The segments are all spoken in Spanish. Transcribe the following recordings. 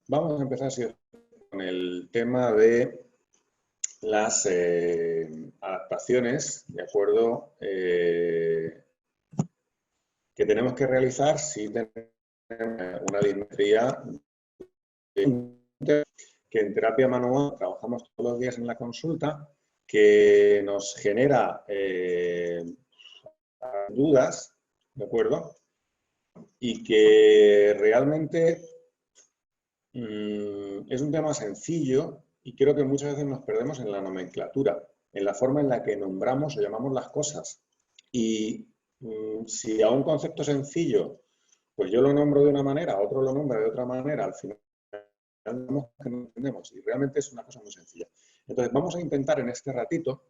Vamos a empezar con el tema de las adaptaciones, ¿de acuerdo? Que tenemos que realizar si tenemos una dismetría que en terapia manual trabajamos todos los días en la consulta, que nos genera dudas, ¿de acuerdo? Y que realmente es un tema sencillo y creo que muchas veces nos perdemos en la nomenclatura, en la forma en la que nombramos o llamamos las cosas. Y si a un concepto sencillo, pues yo lo nombro de una manera, otro lo nombra de otra manera, al final vemos que no entendemos y realmente es una cosa muy sencilla. Entonces vamos a intentar en este ratito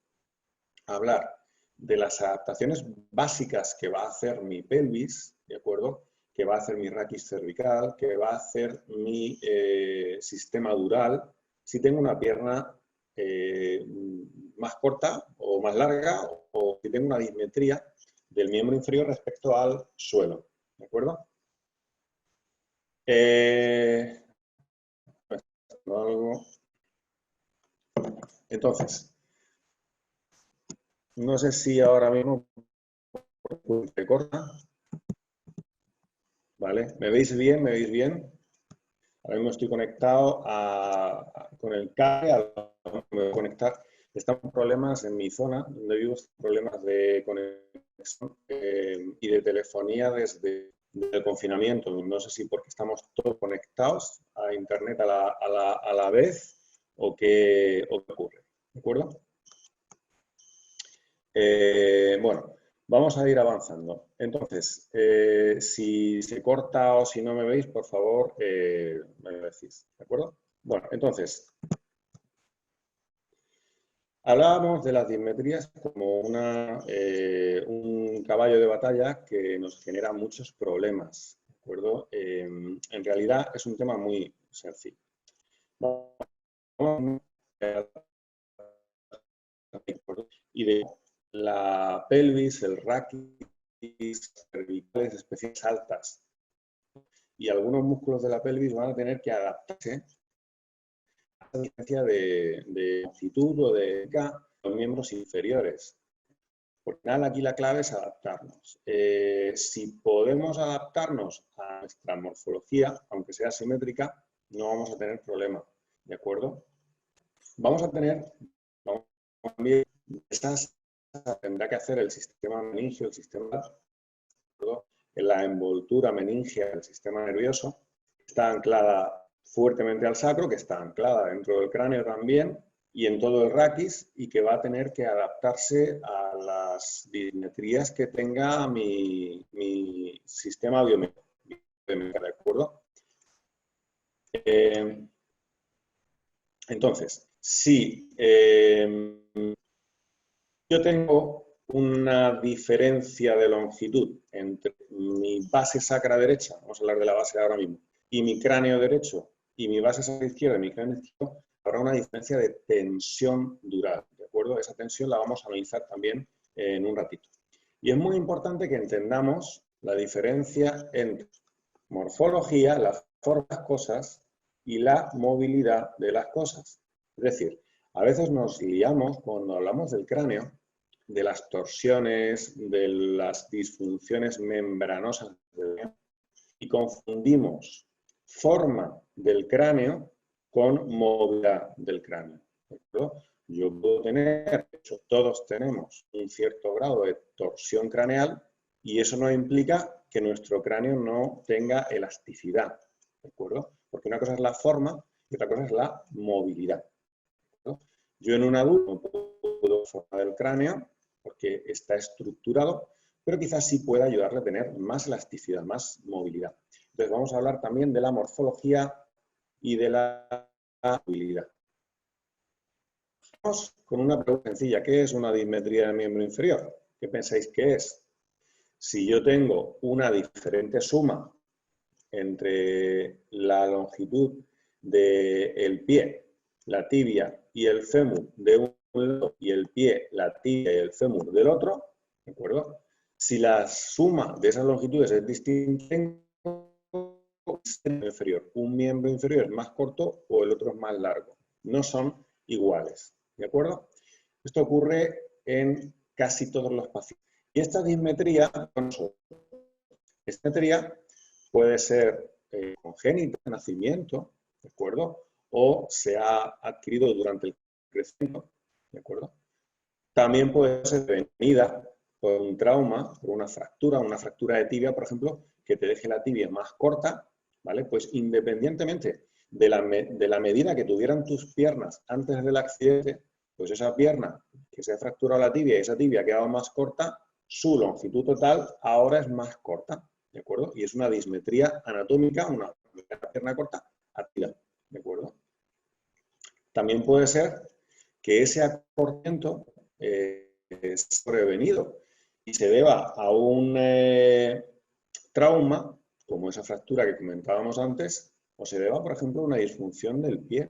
hablar de las adaptaciones básicas que va a hacer mi pelvis, ¿de acuerdo? Que va a hacer mi raquis cervical, que va a hacer mi sistema dural, si tengo una pierna más corta o más larga, o si tengo una dismetría del miembro inferior respecto al suelo, ¿de acuerdo? Entonces, no sé si ahora mismo se corta, ¿vale? ¿Me veis bien? ¿Me veis bien? Ahora mismo estoy conectado con el cable, me voy a conectar. Estamos problemas en mi zona, donde vivo, problemas de conexión y de telefonía desde el confinamiento. No sé si porque estamos todos conectados a Internet a la vez o qué ocurre. ¿De acuerdo? Bueno, vamos a ir avanzando. Entonces, si se corta o si no me veis, por favor, me lo decís. ¿De acuerdo? Bueno, entonces, hablábamos de las dismetrías como un caballo de batalla que nos genera muchos problemas. ¿De acuerdo? En realidad es un tema muy sencillo. Y de la pelvis, el raquis, cervicales, especiales altas y algunos músculos de la pelvis van a tener que adaptarse a la diferencia de longitud o de los miembros inferiores. Porque nada, aquí la clave es adaptarnos. Si podemos adaptarnos a nuestra morfología, aunque sea simétrica, no vamos a tener problema. ¿De acuerdo? Vamos a tener también esas tendrá que hacer el sistema meningio, el sistema en la envoltura meningia del sistema nervioso, que está anclada fuertemente al sacro, que está anclada dentro del cráneo también, y en todo el raquis, y que va a tener que adaptarse a las dismetrías que tenga mi sistema biomédico, ¿de acuerdo? Entonces, si yo tengo una diferencia de longitud entre mi base sacra derecha, vamos a hablar de la base ahora mismo, y mi cráneo derecho, y mi base sacra izquierda y mi cráneo izquierdo, habrá una diferencia de tensión dural, ¿de acuerdo? Esa tensión la vamos a analizar también en un ratito. Y es muy importante que entendamos la diferencia entre morfología, la forma de las cosas, y la movilidad de las cosas. Es decir, a veces nos liamos cuando hablamos del cráneo, de las torsiones, de las disfunciones membranosas y confundimos forma del cráneo con movilidad del cráneo. Yo puedo tener, de hecho todos tenemos un cierto grado de torsión craneal y eso no implica que nuestro cráneo no tenga elasticidad, ¿de acuerdo? Porque una cosa es la forma y otra cosa es la movilidad. Yo en un adulto no puedo formar el cráneo porque está estructurado, pero quizás sí pueda ayudarle a tener más elasticidad, más movilidad. Entonces vamos a hablar también de la morfología y de la movilidad. Vamos con una pregunta sencilla. ¿Qué es una dismetría del miembro inferior? ¿Qué pensáis que es? Si yo tengo una diferente suma entre la longitud del pie, la tibia y el fémur de un lado y el pie, la tibia y el fémur del otro, ¿de acuerdo? Si la suma de esas longitudes es distinta, inferior. Un miembro inferior es más corto o el otro es más largo. No son iguales, ¿de acuerdo? Esto ocurre en casi todos los pacientes. Y esta dismetría puede ser congénita, de nacimiento, ¿de acuerdo? O se ha adquirido durante el crecimiento, ¿de acuerdo? También puede ser prevenida por un trauma, por una fractura de tibia, por ejemplo, que te deje la tibia más corta, ¿vale? Pues independientemente de la medida que tuvieran tus piernas antes del accidente, pues esa pierna que se ha fracturado la tibia y esa tibia ha quedado más corta, su longitud total ahora es más corta, ¿de acuerdo? Y es una dismetría anatómica, una pierna corta, activa, ¿de acuerdo? También puede ser que ese acortamiento es sobrevenido y se deba a un trauma, como esa fractura que comentábamos antes, o se deba, por ejemplo, a una disfunción del pie,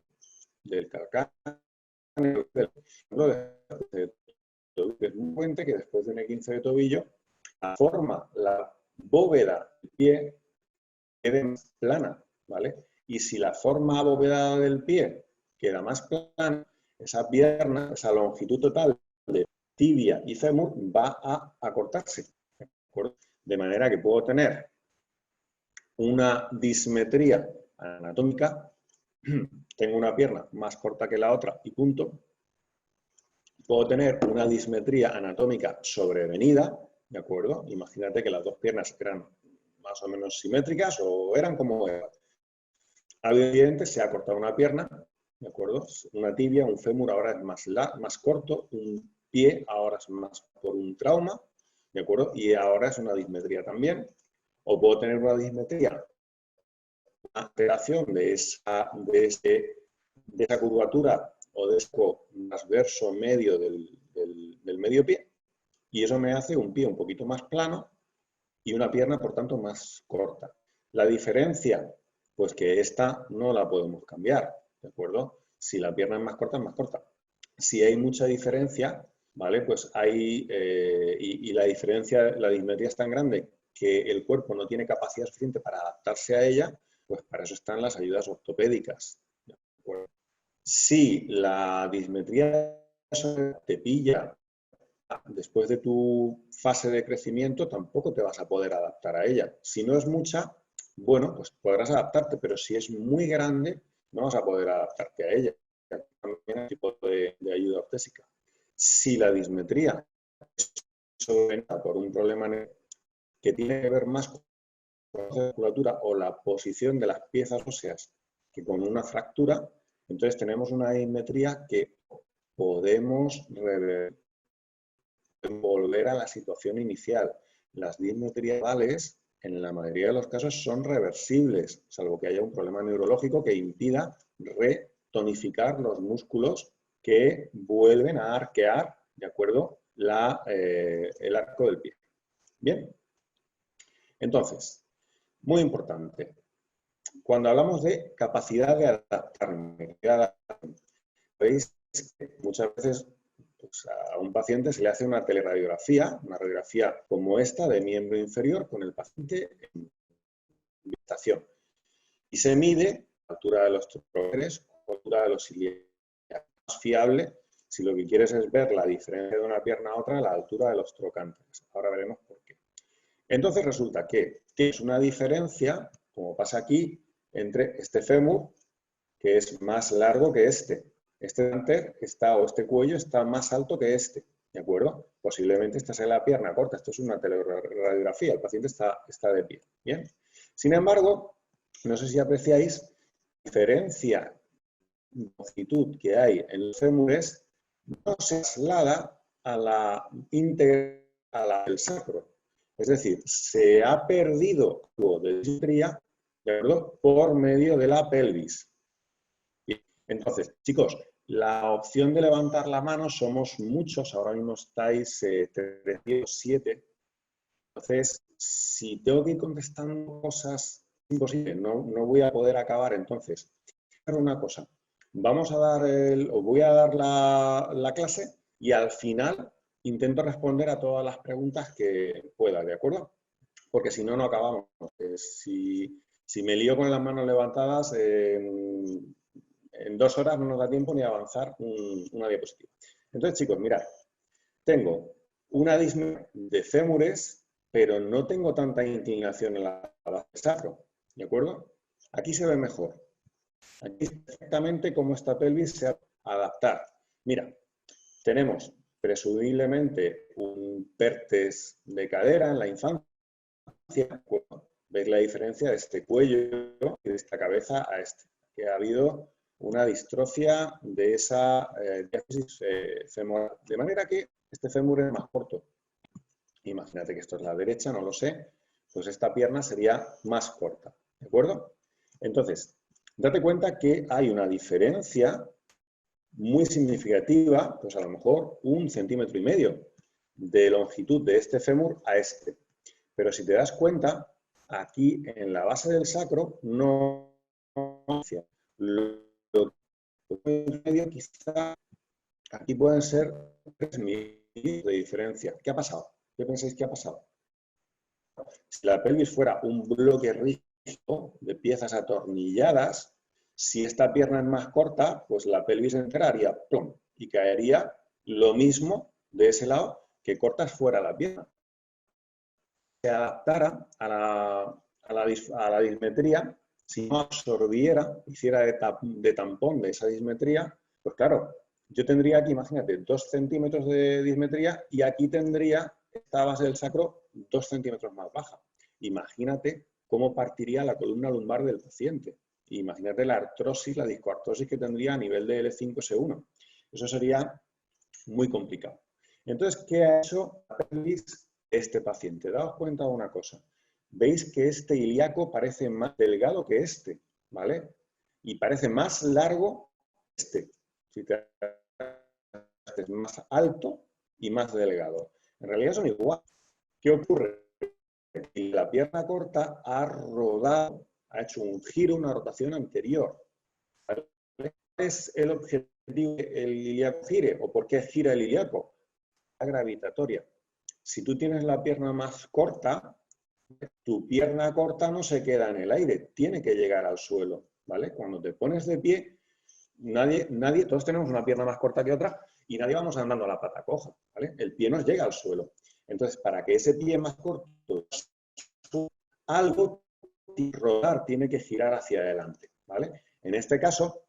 del calcáneo, es muy frecuente que después de un E15 de tobillo, la bóveda del pie quede más plana, ¿vale? Y si la forma abovedada del pie queda más plana, esa pierna, esa longitud total de tibia y fémur va a acortarse, ¿de acuerdo? De manera que puedo tener una dismetría anatómica, tengo una pierna más corta que la otra y punto. Puedo tener una dismetría anatómica sobrevenida, ¿de acuerdo? Imagínate que las dos piernas eran más o menos simétricas o eran como eran. Evidentemente se ha cortado una pierna, ¿de acuerdo? Una tibia, un fémur ahora es más corto, un pie ahora es más por un trauma, ¿de acuerdo? Y ahora es una dismetría también. O puedo tener una dismetría, una alteración de esa curvatura o de ese transverso medio del medio pie, y eso me hace un pie un poquito más plano y una pierna, por tanto, más corta. La diferencia, pues que esta no la podemos cambiar, ¿de acuerdo? Si la pierna es más corta, es más corta. Si hay mucha diferencia, ¿vale? Pues hay, y la diferencia, la dismetría es tan grande que el cuerpo no tiene capacidad suficiente para adaptarse a ella, pues para eso están las ayudas ortopédicas, ¿de acuerdo? Si la dismetría te pilla después de tu fase de crecimiento, tampoco te vas a poder adaptar a ella. Si no es mucha, bueno, pues podrás adaptarte, pero si es muy grande, no vas a poder adaptarte a ella. También hay tipo de ayuda ortésica. Si la dismetría es sobrevenida por un problema que tiene que ver más con la musculatura o la posición de las piezas óseas que con una fractura, entonces tenemos una dismetría que podemos volver a la situación inicial. Las dismetrías basales, en la mayoría de los casos, son reversibles, salvo que haya un problema neurológico que impida retonificar los músculos que vuelven a arquear, ¿de acuerdo?, el arco del pie. Bien. Entonces, muy importante, cuando hablamos de capacidad de adaptarme, veis que muchas veces pues, a un paciente se le hace una teleradiografía, una radiografía como esta de miembro inferior con el paciente en habitación. Y se mide la altura de los trocares, la altura de los iliacs. Más fiable, si lo que quieres es ver la diferencia de una pierna a otra, la altura de los trocánteres. Ahora veremos por qué. Entonces resulta que tienes una diferencia, como pasa aquí, entre este fémur, que es más largo que este. Este trocánter o este cuello está más alto que este, ¿de acuerdo? Posiblemente esta sea la pierna corta, esto es una teleradiografía, el paciente está de pie, ¿bien? Sin embargo, no sé si apreciáis la diferencia de longitud que hay en los fémures, no se traslada a la íntegra del sacro. Es decir, se ha perdido algo de dismetría, ¿de acuerdo?, por medio de la pelvis. Entonces, chicos, la opción de levantar la mano somos muchos, ahora mismo estáis 307. Entonces, si tengo que ir contestando cosas, es imposible, no voy a poder acabar. Entonces, una cosa, os voy a dar la clase y al final intento responder a todas las preguntas que pueda, ¿de acuerdo? Porque si no, no acabamos. Si Si me lío con las manos levantadas, en 2 horas no nos da tiempo ni a avanzar una diapositiva. Entonces, chicos, mirad, tengo una disminución de fémures, pero no tengo tanta inclinación en la base del sacro, ¿de acuerdo? Aquí se ve mejor. Aquí es perfectamente cómo esta pelvis se va a adaptar. Mira, tenemos presumiblemente un pértex de cadera en la infancia. ¿Veis la diferencia de este cuello y de esta cabeza a este? Que ha habido una distrofia de esa diástasis femoral. De manera que este fémur es más corto. Imagínate que esto es la derecha, no lo sé. Pues esta pierna sería más corta. ¿De acuerdo? Entonces, date cuenta que hay una diferencia muy significativa, pues a lo mejor 1,5 centímetros de longitud de este fémur a este. Pero si te das cuenta, aquí en la base del sacro no lo medio quizá aquí pueden ser 3 milímetros de diferencia. ¿Qué ha pasado? ¿Qué pensáis que ha pasado? Si la pelvis fuera un bloque rígido de piezas atornilladas, si esta pierna es más corta, pues la pelvis entera haría plum y caería lo mismo de ese lado que cortas fuera la pierna. Se adaptara a la dismetría, si no absorbiera, hiciera de tampón de esa dismetría, pues claro, yo tendría aquí, imagínate, 2 centímetros de dismetría y aquí tendría esta base del sacro 2 centímetros más baja. Imagínate cómo partiría la columna lumbar del paciente. Imagínate la artrosis, la discoartrosis que tendría a nivel de L5-S1. Eso sería muy complicado. Entonces, ¿qué ha hecho la pelvis este paciente? Daos cuenta de una cosa. Veis que este ilíaco parece más delgado que este, ¿vale? Y parece más largo que este. Si te es más alto y más delgado. En realidad son igual. ¿Qué ocurre? La pierna corta ha rodado, ha hecho un giro, una rotación anterior. ¿Cuál es el objetivo del ilíaco gire? ¿O por qué gira el ilíaco? La gravitatoria. Si tú tienes la pierna más corta, tu pierna corta no se queda en el aire, tiene que llegar al suelo, ¿vale? Cuando te pones de pie, todos tenemos una pierna más corta que otra y nadie vamos andando a la pata coja, ¿vale? El pie nos llega al suelo. Entonces, para que ese pie más corto, algo rodar, tiene que girar hacia adelante, ¿vale? En este caso,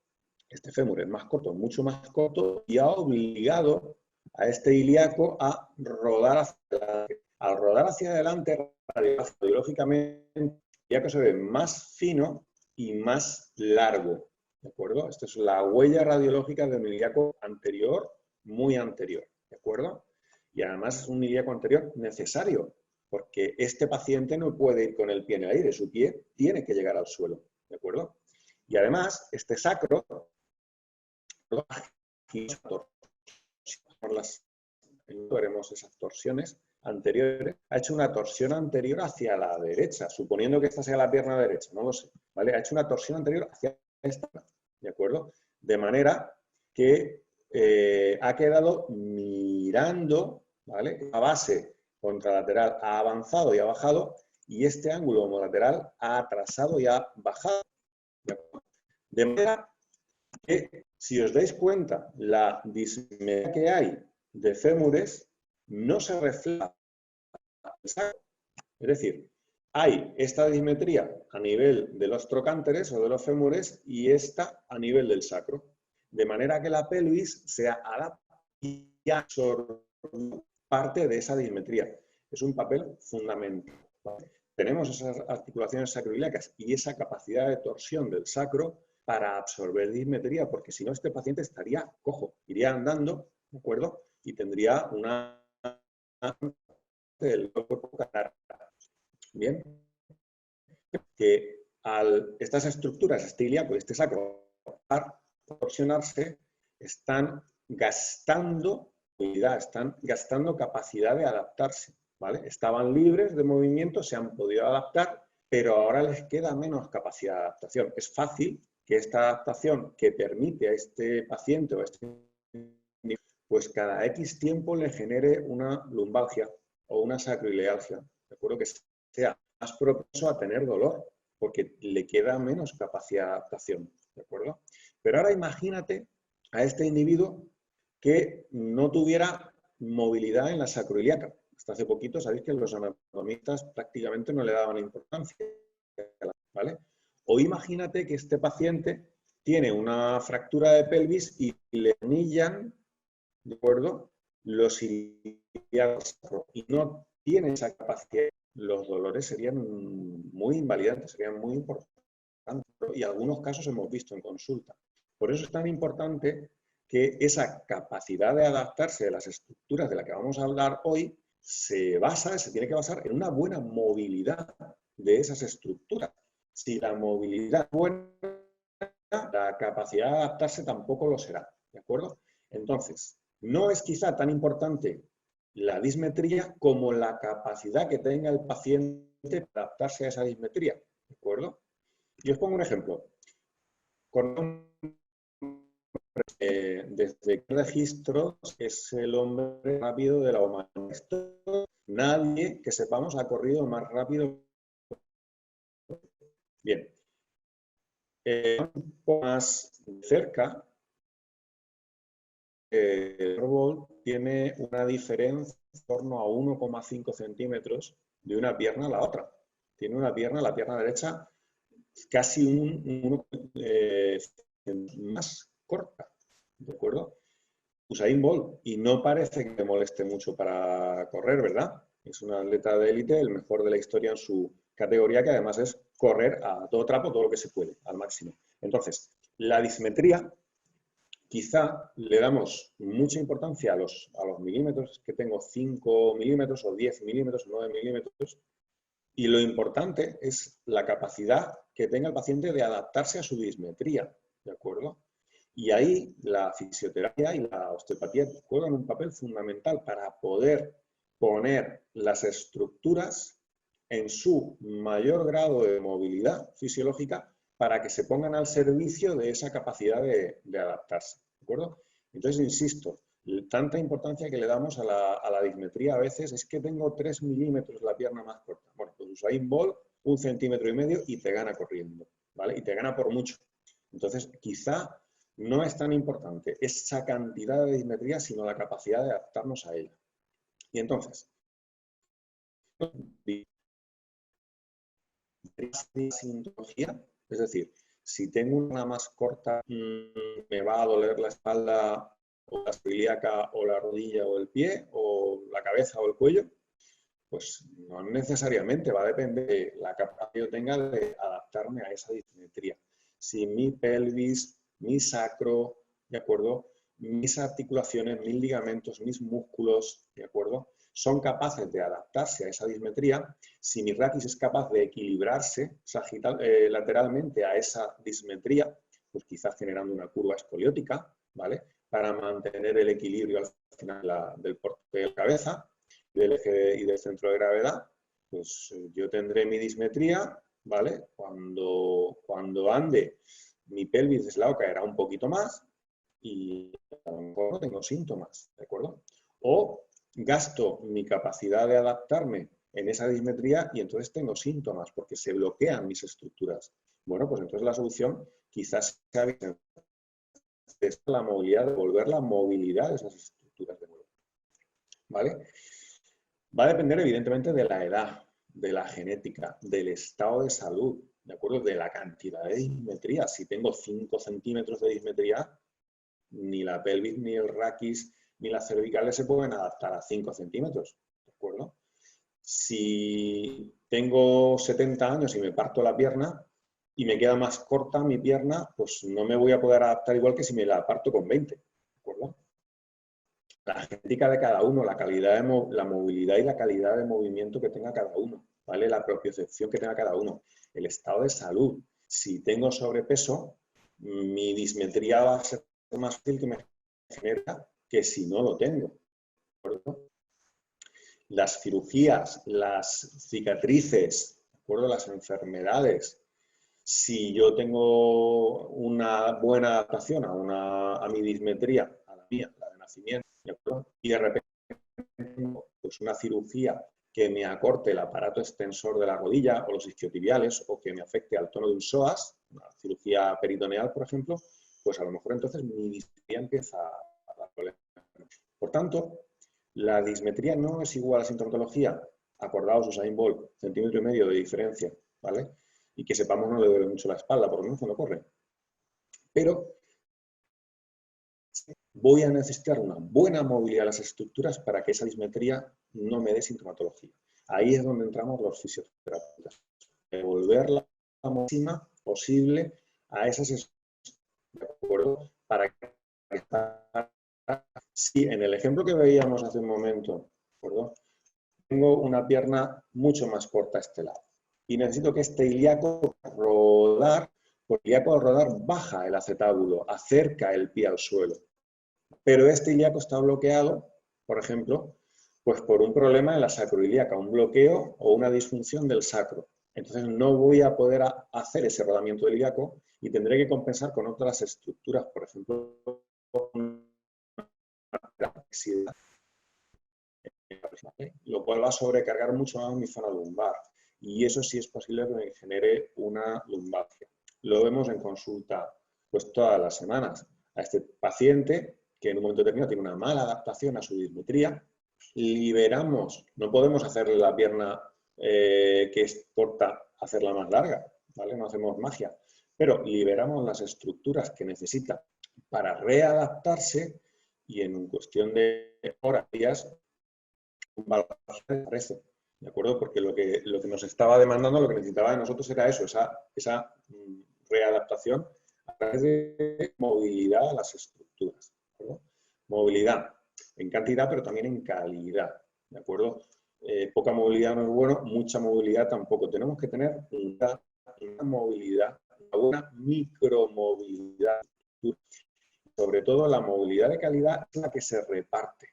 este fémur es más corto, mucho más corto, y ha obligado a este ilíaco a rodar hacia adelante. Al rodar hacia adelante, radiológicamente, el ilíaco se ve más fino y más largo, ¿de acuerdo? Esta es la huella radiológica de un ilíaco anterior, muy anterior, ¿de acuerdo? Y además es un ilíaco anterior necesario, porque este paciente no puede ir con el pie en el aire, su pie tiene que llegar al suelo, ¿de acuerdo? Y además, este sacro, veremos esas torsiones anteriores, ha hecho una torsión anterior hacia la derecha, suponiendo que esta sea la pierna derecha, no lo sé, ¿vale? Ha hecho una torsión anterior hacia esta, ¿de acuerdo? De manera que ha quedado mirando, ¿vale? La base contralateral ha avanzado y ha bajado, y este ángulo homolateral ha atrasado y ha bajado. De manera que, si os dais cuenta, la dismetría que hay de fémures no se refleja en el sacro. Es decir, hay esta dismetría a nivel de los trocánteres o de los fémures y esta a nivel del sacro. De manera que la pelvis se adapta y absorbe parte de esa dismetría. Es un papel fundamental, ¿vale? Tenemos esas articulaciones sacroiliacas y esa capacidad de torsión del sacro para absorber dismetría, porque si no este paciente estaría cojo, iría andando, ¿de acuerdo? Y tendría una del cuerpo cargada. Bien, que estas estructuras, este ilíaco y este sacro, al torsionarse, están gastando movilidad, están gastando capacidad de adaptarse, ¿vale? Estaban libres de movimiento, se han podido adaptar, pero ahora les queda menos capacidad de adaptación. Es fácil que esta adaptación que permite a este paciente o a este pues cada X tiempo le genere una lumbalgia o una sacroilealgia, ¿de acuerdo? Que sea más propenso a tener dolor. porque le queda menos capacidad de adaptación, ¿de acuerdo? Pero ahora imagínate a este individuo que no tuviera movilidad en la sacroiliaca. Hasta hace poquito sabéis que los anatomistas prácticamente no le daban importancia, ¿vale? O imagínate que este paciente tiene una fractura de pelvis y le anillan, ¿de acuerdo?, los ilíacos y no tiene esa capacidad. Los dolores serían muy invalidantes, serían muy importantes y algunos casos hemos visto en consulta. Por eso es tan importante que esa capacidad de adaptarse de las estructuras de las que vamos a hablar hoy se tiene que basar en una buena movilidad de esas estructuras. Si la movilidad es buena, la capacidad de adaptarse tampoco lo será, ¿de acuerdo? Entonces, no es quizá tan importante la dismetría como la capacidad que tenga el paciente para adaptarse a esa dismetría, ¿de acuerdo? Y os pongo un ejemplo. Desde qué registros es el hombre rápido de la humanidad. Nadie que sepamos ha corrido más rápido. Bien. Un poco más cerca, el robot tiene una diferencia en torno a 1,5 centímetros de una pierna a la otra. Tiene una pierna, la pierna derecha, casi más corta, ¿de acuerdo? Usain Bolt, y no parece que le moleste mucho para correr, ¿verdad? Es un atleta de élite, el mejor de la historia en su categoría, que además es correr a todo trapo, todo lo que se puede, al máximo. Entonces, la dismetría, quizá le damos mucha importancia a los milímetros, que tengo 5 milímetros o 10 milímetros o 9 milímetros, y lo importante es la capacidad que tenga el paciente de adaptarse a su dismetría, ¿de acuerdo? Y ahí la fisioterapia y la osteopatía juegan un papel fundamental para poder poner las estructuras en su mayor grado de movilidad fisiológica para que se pongan al servicio de esa capacidad de adaptarse, ¿de acuerdo? Entonces, insisto, tanta importancia que le damos a la dismetría a veces es que tengo 3 milímetros la pierna más corta. Bueno, pues Usain Bolt, 1,5 centímetros y te gana corriendo, ¿vale? Y te gana por mucho. Entonces, quizá no es tan importante esa cantidad de dismetría, sino la capacidad de adaptarnos a ella. Y entonces, sintomatología, es decir, si tengo una más corta, me va a doler la espalda o la ilíaca o la rodilla o el pie o la cabeza o el cuello, pues no necesariamente, va a depender de la capacidad que yo tenga de adaptarme a esa dismetría. Si mi pelvis, mi sacro, ¿de acuerdo?, mis articulaciones, mis ligamentos, mis músculos, ¿de acuerdo?, son capaces de adaptarse a esa dismetría, si mi raquis es capaz de equilibrarse lateralmente a esa dismetría, pues quizás generando una curva escoliótica, ¿vale?, para mantener el equilibrio al final del porte de la cabeza del eje y del centro de gravedad, pues yo tendré mi dismetría, ¿vale? Cuando ande, mi pelvis de lado caerá un poquito más y a lo mejor no tengo síntomas, ¿de acuerdo? O gasto mi capacidad de adaptarme en esa dismetría y entonces tengo síntomas porque se bloquean mis estructuras. Bueno, pues entonces la solución quizás sea la movilidad, devolver la movilidad de esas estructuras de nuevo, ¿vale? Va a depender evidentemente de la edad, de la genética, del estado de salud, ¿de acuerdo? De la cantidad de dismetría. Si tengo 5 centímetros de dismetría, ni la pelvis, ni el raquis, ni las cervicales se pueden adaptar a 5 centímetros, ¿de acuerdo? Si tengo 70 años y me parto la pierna y me queda más corta mi pierna, pues no me voy a poder adaptar igual que si me la parto con 20, ¿de acuerdo? La genética de cada uno, la calidad la movilidad y la calidad de movimiento que tenga cada uno, ¿vale? La propiocepción que tenga cada uno, el estado de salud. Si tengo sobrepeso, mi dismetría va a ser más fácil que me genera que si no lo tengo, ¿de acuerdo? Las cirugías, las cicatrices, ¿de acuerdo? Las enfermedades. Si yo tengo una buena adaptación a mi dismetría, a la mía, la de nacimiento, ¿de acuerdo? Y de repente tengo pues, una cirugía que me acorte el aparato extensor de la rodilla o los isquiotibiales o que me afecte al tono de un psoas, una cirugía peritoneal, por ejemplo, pues a lo mejor entonces mi dismetría empieza a dar problemas. Por tanto, la dismetría no es igual a sintomatología. Acordaos, Usain Bolt, 1,5 centímetros de diferencia, ¿vale? Y que sepamos no le duele mucho la espalda, por lo menos cuando corre. Pero voy a necesitar una buena movilidad de las estructuras para que esa dismetría no me dé sintomatología. Ahí es donde entramos los fisioterapeutas. Devolver la máxima posible a esas estructuras, ¿de acuerdo? Para que si en el ejemplo que veíamos hace un momento, ¿de acuerdo? Tengo una pierna mucho más corta a este lado y necesito que este ilíaco rodar, porque el ilíaco al rodar baja el acetábulo, acerca el pie al suelo. Pero este ilíaco está bloqueado, por ejemplo, pues por un problema en la sacroiliaca, un bloqueo o una disfunción del sacro. Entonces no voy a poder hacer ese rodamiento del ilíaco y tendré que compensar con otras estructuras, por ejemplo, lo cual va a sobrecargar mucho más mi zona lumbar. Y eso sí es posible que me genere una lumbalgia. Lo vemos en consulta pues todas las semanas. A este paciente que en un momento determinado tiene una mala adaptación a su dismetría, liberamos, no podemos hacerle la pierna que es corta, hacerla más larga, ¿vale? No hacemos magia, pero liberamos las estructuras que necesita para readaptarse y en cuestión de horas, días, desaparece, ¿de acuerdo? Porque lo que nos estaba demandando, lo que necesitaba de nosotros era eso, esa readaptación a través de movilidad a las estructuras, ¿de acuerdo? Movilidad en cantidad, pero también en calidad, ¿de acuerdo? Poca movilidad no es bueno, mucha movilidad tampoco. Tenemos que tener una movilidad, una buena micromovilidad. Sobre todo la movilidad de calidad es la que se reparte.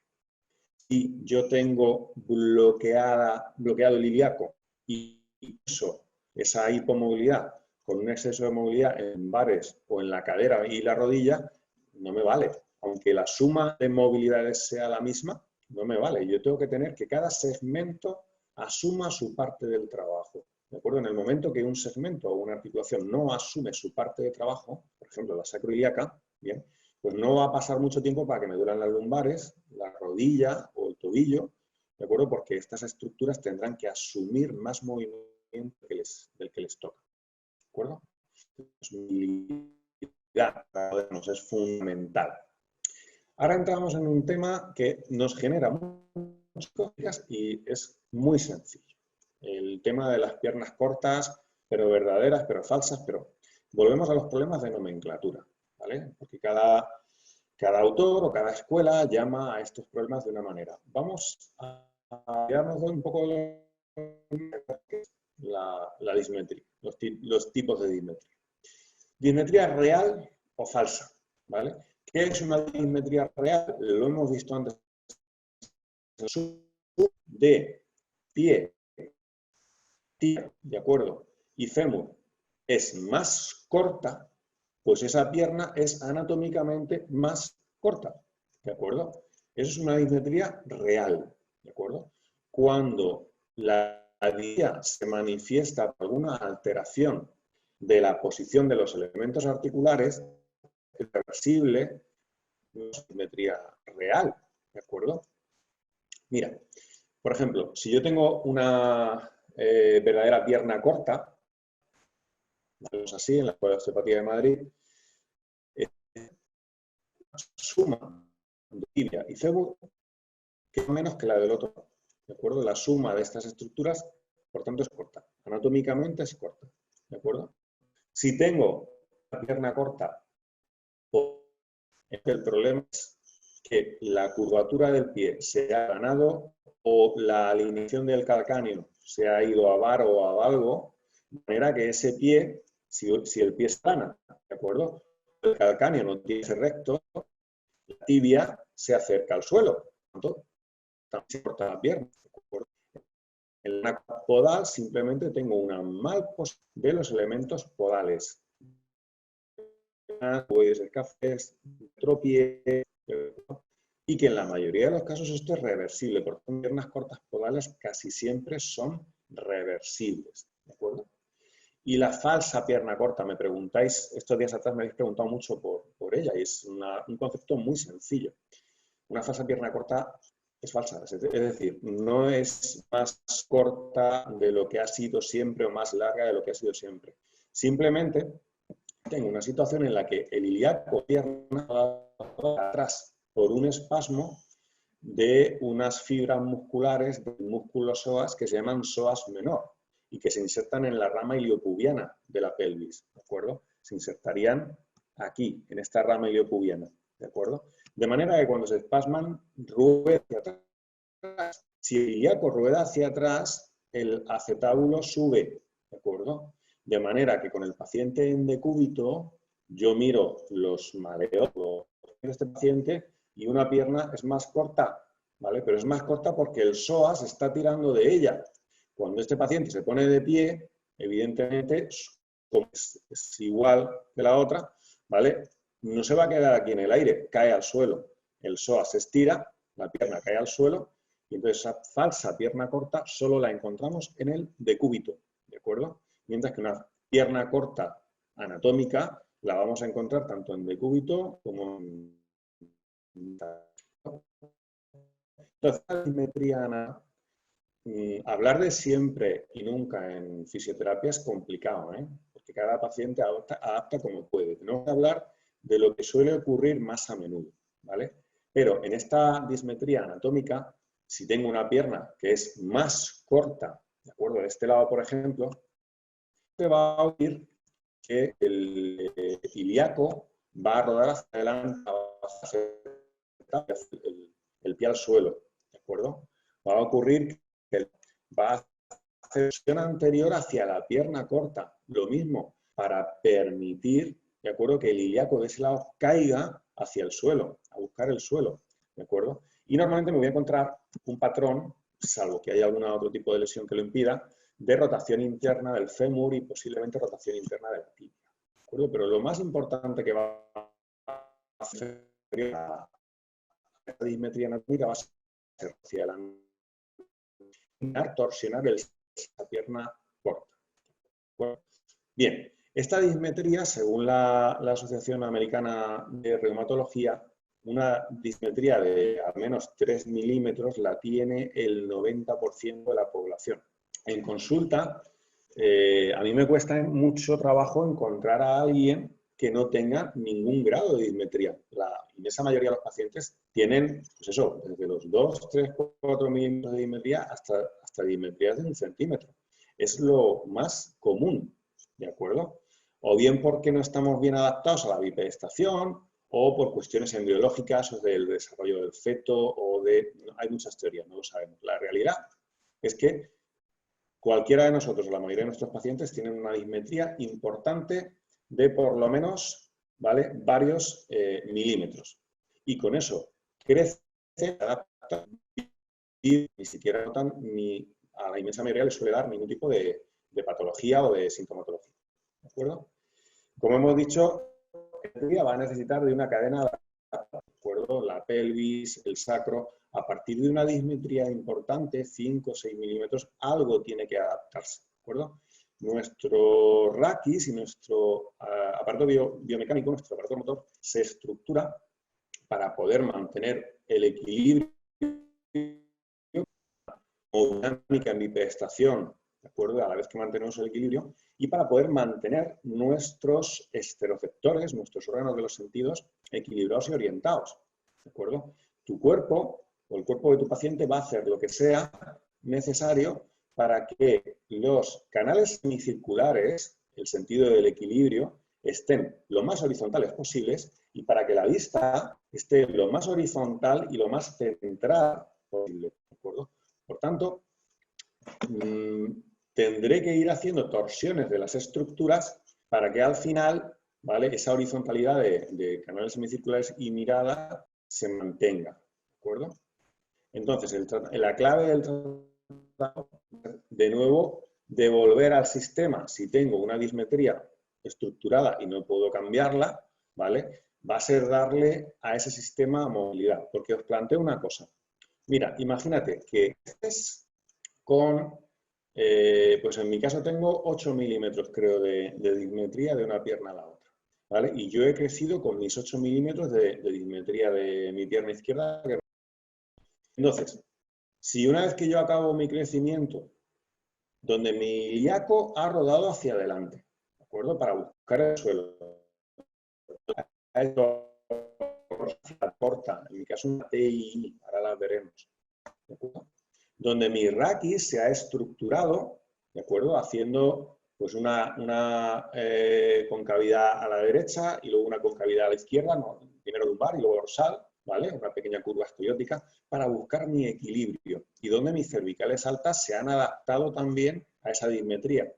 Si yo tengo bloqueado el ilíaco y uso esa hipomovilidad con un exceso de movilidad en lumbares o en la cadera y la rodilla, no me vale. Aunque la suma de movilidades sea la misma, no me vale. Yo tengo que tener que cada segmento asuma su parte del trabajo. ¿De acuerdo? En el momento que un segmento o una articulación no asume su parte de trabajo, por ejemplo, la sacroiliaca, bien, pues no va a pasar mucho tiempo para que me duelan las lumbares, la rodilla o el tobillo, ¿de acuerdo? Porque estas estructuras tendrán que asumir más movimiento del que les toca, ¿de acuerdo? Pues, es fundamental. Ahora entramos en un tema que nos genera muchas cosas y es muy sencillo. El tema de las piernas cortas, pero verdaderas, pero falsas, pero volvemos a los problemas de nomenclatura, ¿vale? Porque cada autor o cada escuela llama a estos problemas de una manera. Vamos a mirarnos un poco la dismetría, los tipos de dismetría. Dismetría real o falsa, ¿vale? ¿Qué es una dismetría real? Lo hemos visto antes. De pie, tibia, ¿de acuerdo? Y fémur es más corta, pues esa pierna es anatómicamente más corta, ¿de acuerdo? Eso es una dismetría real, ¿de acuerdo? Cuando la dismetría se manifiesta por alguna alteración de la posición de los elementos articulares, es reversible, no es dismetría real, ¿de acuerdo? Mira, por ejemplo, si yo tengo una verdadera pierna corta, así en la Escuela de Osteopatía de Madrid, suma de tibia y fémur que es menos que la del otro, ¿de acuerdo? La suma de estas estructuras, por tanto, es corta. Anatómicamente es corta, ¿de acuerdo? Si tengo una pierna corta, el problema es que la curvatura del pie se ha ganado o la alineación del calcáneo se ha ido a var o a valgo, de manera que ese pie, si el pie es plana, ¿de acuerdo? El calcáneo no tiene que ser recto, la tibia se acerca al suelo, por tanto, también se corta la pierna, ¿de acuerdo? En la podal simplemente tengo una mal posición de los elementos podales. Puede ser cafés, tropié, y que en la mayoría de los casos esto es reversible, porque piernas cortas podales casi siempre son reversibles, ¿de acuerdo? Y la falsa pierna corta, me preguntáis, estos días atrás me habéis preguntado mucho por ella, y es un concepto muy sencillo. Una falsa pierna corta es falsa, es decir, no es más corta de lo que ha sido siempre o más larga de lo que ha sido siempre. Simplemente tengo una situación en la que el ilíaco pierna va atrás por un espasmo de unas fibras musculares del músculo psoas que se llaman psoas menor y que se insertan en la rama iliopubiana de la pelvis, ¿de acuerdo? Se insertarían aquí, en esta rama iliopubiana, ¿de acuerdo? De manera que cuando se espasman, rueda hacia atrás. Si el ilíaco rueda hacia atrás, el acetábulo sube, ¿de acuerdo? De manera que con el paciente en decúbito, yo miro los maleos de este paciente y una pierna es más corta, ¿vale? Pero es más corta porque el psoas está tirando de ella. Cuando este paciente se pone de pie, evidentemente, como es igual que la otra, ¿vale? No se va a quedar aquí en el aire, cae al suelo. El psoas se estira, la pierna cae al suelo, y entonces esa falsa pierna corta solo la encontramos en el decúbito, ¿de acuerdo? Mientras que una pierna corta anatómica la vamos a encontrar tanto en decúbito como en... Entonces, la simetría, hablar de siempre y nunca en fisioterapia es complicado, ¿eh? Porque cada paciente adapta como puede. Tenemos que hablar de lo que suele ocurrir más a menudo, ¿vale? Pero en esta dismetría anatómica, si tengo una pierna que es más corta, ¿de acuerdo? De este lado, por ejemplo, se va a oír que el ilíaco va a rodar hacia adelante, hacia el pie al suelo, ¿de acuerdo? Va a ocurrir que va a hacer flexión anterior hacia la pierna corta, lo mismo, para permitir, ¿de acuerdo?, que el ilíaco de ese lado caiga hacia el suelo, a buscar el suelo, ¿de acuerdo? Y normalmente me voy a encontrar un patrón, salvo que haya algún otro tipo de lesión que lo impida, de rotación interna del fémur y posiblemente rotación interna de la tibia, ¿de acuerdo? Pero lo más importante que va a hacer la dismetría anatómica va a ser hacia adelante, torsionar la pierna corta. Bueno, bien, esta dismetría, según la Asociación Americana de Reumatología, una dismetría de al menos 3 milímetros la tiene el 90% de la población. En consulta, a mí me cuesta mucho trabajo encontrar a alguien que no tenga ningún grado de dismetría. La inmensa mayoría de los pacientes tienen, pues eso, desde los 2, 3, 4 milímetros de dismetría hasta dismetrías de 1 centímetro. Es lo más común, ¿de acuerdo? O bien porque no estamos bien adaptados a la bipedestación, o por cuestiones embriológicas, o del desarrollo del feto, o de... Hay muchas teorías, no lo sabemos. La realidad es que cualquiera de nosotros, la mayoría de nuestros pacientes, tienen una dismetría importante de por lo menos, ¿vale?, varios milímetros. Y con eso crece, se adapta y ni siquiera notan ni a la inmensa mayoría le suele dar ningún tipo de patología o de sintomatología. ¿De acuerdo? Como hemos dicho, va a necesitar de una cadena, ¿de acuerdo? La pelvis, el sacro. A partir de una dismetría importante, 5 o 6 milímetros, algo tiene que adaptarse, ¿de acuerdo? Nuestro raquis y nuestro aparato biomecánico, nuestro aparato motor, se estructura para poder mantener el equilibrio o dinámica en bipedestación, ¿de acuerdo?, a la vez que mantenemos el equilibrio, y para poder mantener nuestros esteroceptores, nuestros órganos de los sentidos, equilibrados y orientados, ¿de acuerdo? Tu cuerpo o el cuerpo de tu paciente va a hacer lo que sea necesario para que los canales semicirculares, el sentido del equilibrio, estén lo más horizontales posibles y para que la vista esté lo más horizontal y lo más centrada posible, ¿de acuerdo? Por tanto, tendré que ir haciendo torsiones de las estructuras para que al final, ¿vale?, esa horizontalidad de canales semicirculares y mirada se mantenga, ¿de acuerdo? Entonces, la clave del tratamiento, de nuevo, devolver al sistema, si tengo una dismetría estructurada y no puedo cambiarla, ¿vale?, va a ser darle a ese sistema movilidad. Porque os planteo una cosa. Mira, imagínate que estés con, pues en mi caso tengo 8 milímetros, creo, de dismetría de una pierna a la otra, ¿vale? Y yo he crecido con mis 8 milímetros de dismetría de mi pierna izquierda. Entonces, si una vez que yo acabo mi crecimiento, donde mi ilíaco ha rodado hacia adelante, ¿de acuerdo? Para buscar el suelo, corta, en mi caso una TI, ahora las veremos, ¿de acuerdo? Donde mi raquis se ha estructurado, ¿de acuerdo? Haciendo pues una concavidad a la derecha y luego una concavidad a la izquierda, ¿no? Primero lumbar y luego dorsal, ¿vale? Una pequeña curva esclerótica para buscar mi equilibrio y donde mis cervicales altas se han adaptado también a esa dismetría.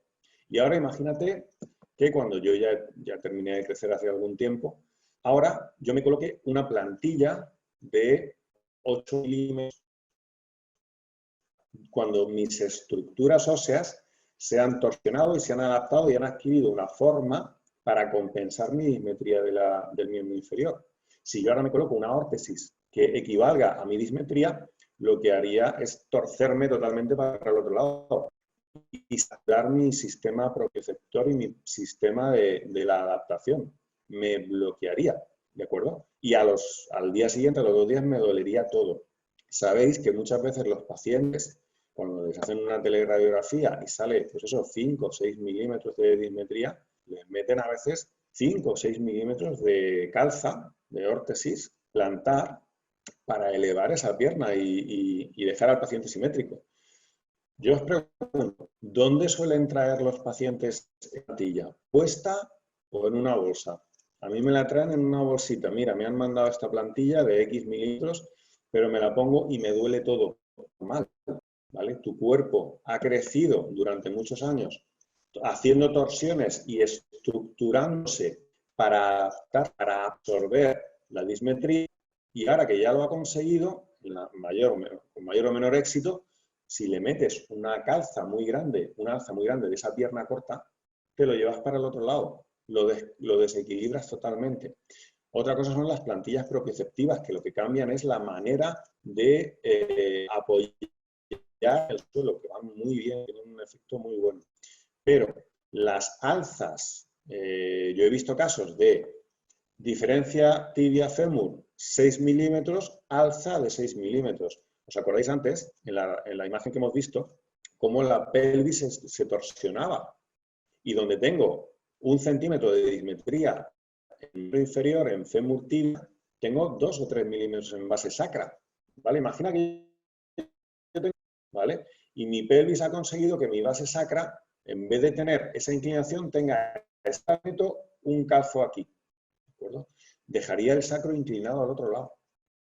Y ahora imagínate que cuando yo ya terminé de crecer hace algún tiempo, ahora yo me coloqué una plantilla de 8 milímetros cuando mis estructuras óseas se han torsionado y se han adaptado y han adquirido una forma para compensar mi dismetría del miembro inferior. Si yo ahora me coloco una órtesis que equivalga a mi dismetría, lo que haría es torcerme totalmente para el otro lado y saturar mi sistema propioceptor y mi sistema de la adaptación. Me bloquearía, ¿de acuerdo? Y al día siguiente, a los 2 días, me dolería todo. Sabéis que muchas veces los pacientes, cuando les hacen una teleradiografía y sale, pues eso, 5 o 6 milímetros de dismetría, les meten a veces 5 o 6 milímetros de calza, de órtesis plantar, para elevar esa pierna y dejar al paciente simétrico. Yo os pregunto, ¿dónde suelen traer los pacientes en plantilla? ¿Puesta o en una bolsa? A mí me la traen en una bolsita. Mira, me han mandado esta plantilla de X mililitros, pero me la pongo y me duele todo mal, ¿vale? Tu cuerpo ha crecido durante muchos años haciendo torsiones y estructurándose para absorber la dismetría y ahora que ya lo ha conseguido, con mayor o menor éxito, si le metes una alza muy grande de esa pierna corta, te lo llevas para el otro lado, lo desequilibras totalmente. Otra cosa son las plantillas propioceptivas, que lo que cambian es la manera de apoyar el suelo, que van muy bien, tienen un efecto muy bueno. Pero las alzas, yo he visto casos de diferencia tibia-fémur 6 milímetros, alza de 6 milímetros. ¿Os acordáis antes, en la imagen que hemos visto, cómo la pelvis se torsionaba? Y donde tengo 1 centímetro de dismetría en el inferior, en fémur tibia, tengo 2 o 3 milímetros en base sacra. ¿Vale? Imagina que yo tengo, ¿vale? Y mi pelvis ha conseguido que mi base sacra, en vez de tener esa inclinación, tenga un calzo aquí. ¿De acuerdo? Dejaría el sacro inclinado al otro lado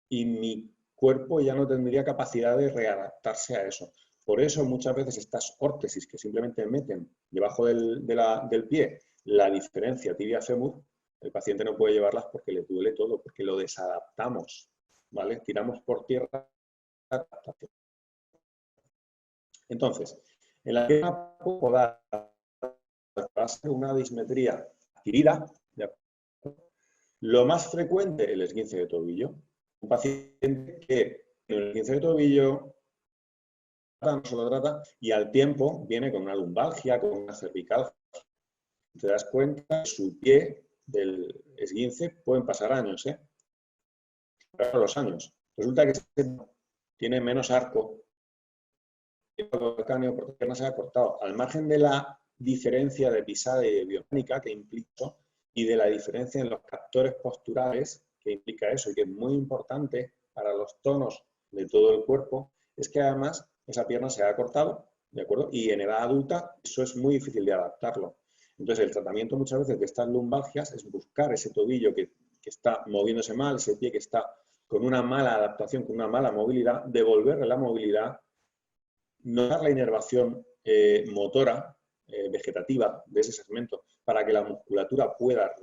y mi cuerpo ya no tendría capacidad de readaptarse a eso. Por eso muchas veces estas órtesis que simplemente meten debajo del pie la diferencia tibia-fémur, el paciente no puede llevarlas porque le duele todo, porque lo desadaptamos, ¿vale? Tiramos por tierra la adaptación. Entonces, en la pierna puedo dar una dismetría adquirida. Lo más frecuente, el esguince de tobillo. Un paciente que en el esguince de tobillo no se lo trata y al tiempo viene con una lumbalgia, con una cervicalgia. Te das cuenta que su pie del esguince pueden pasar años, ¿eh? Pero los años. Resulta que tiene menos arco, el calcáneo porque la pierna se ha cortado. Al margen de la diferencia de pisada y de biomecánica que implica y de la diferencia en los captores posturales que implica eso y que es muy importante para los tonos de todo el cuerpo, es que además esa pierna se ha cortado, ¿de acuerdo? Y en edad adulta eso es muy difícil de adaptarlo. Entonces el tratamiento muchas veces de estas lumbalgias es buscar ese tobillo que está moviéndose mal, ese pie que está con una mala adaptación, con una mala movilidad, devolverle la movilidad, no dar la inervación motora, vegetativa de ese segmento para que la musculatura pueda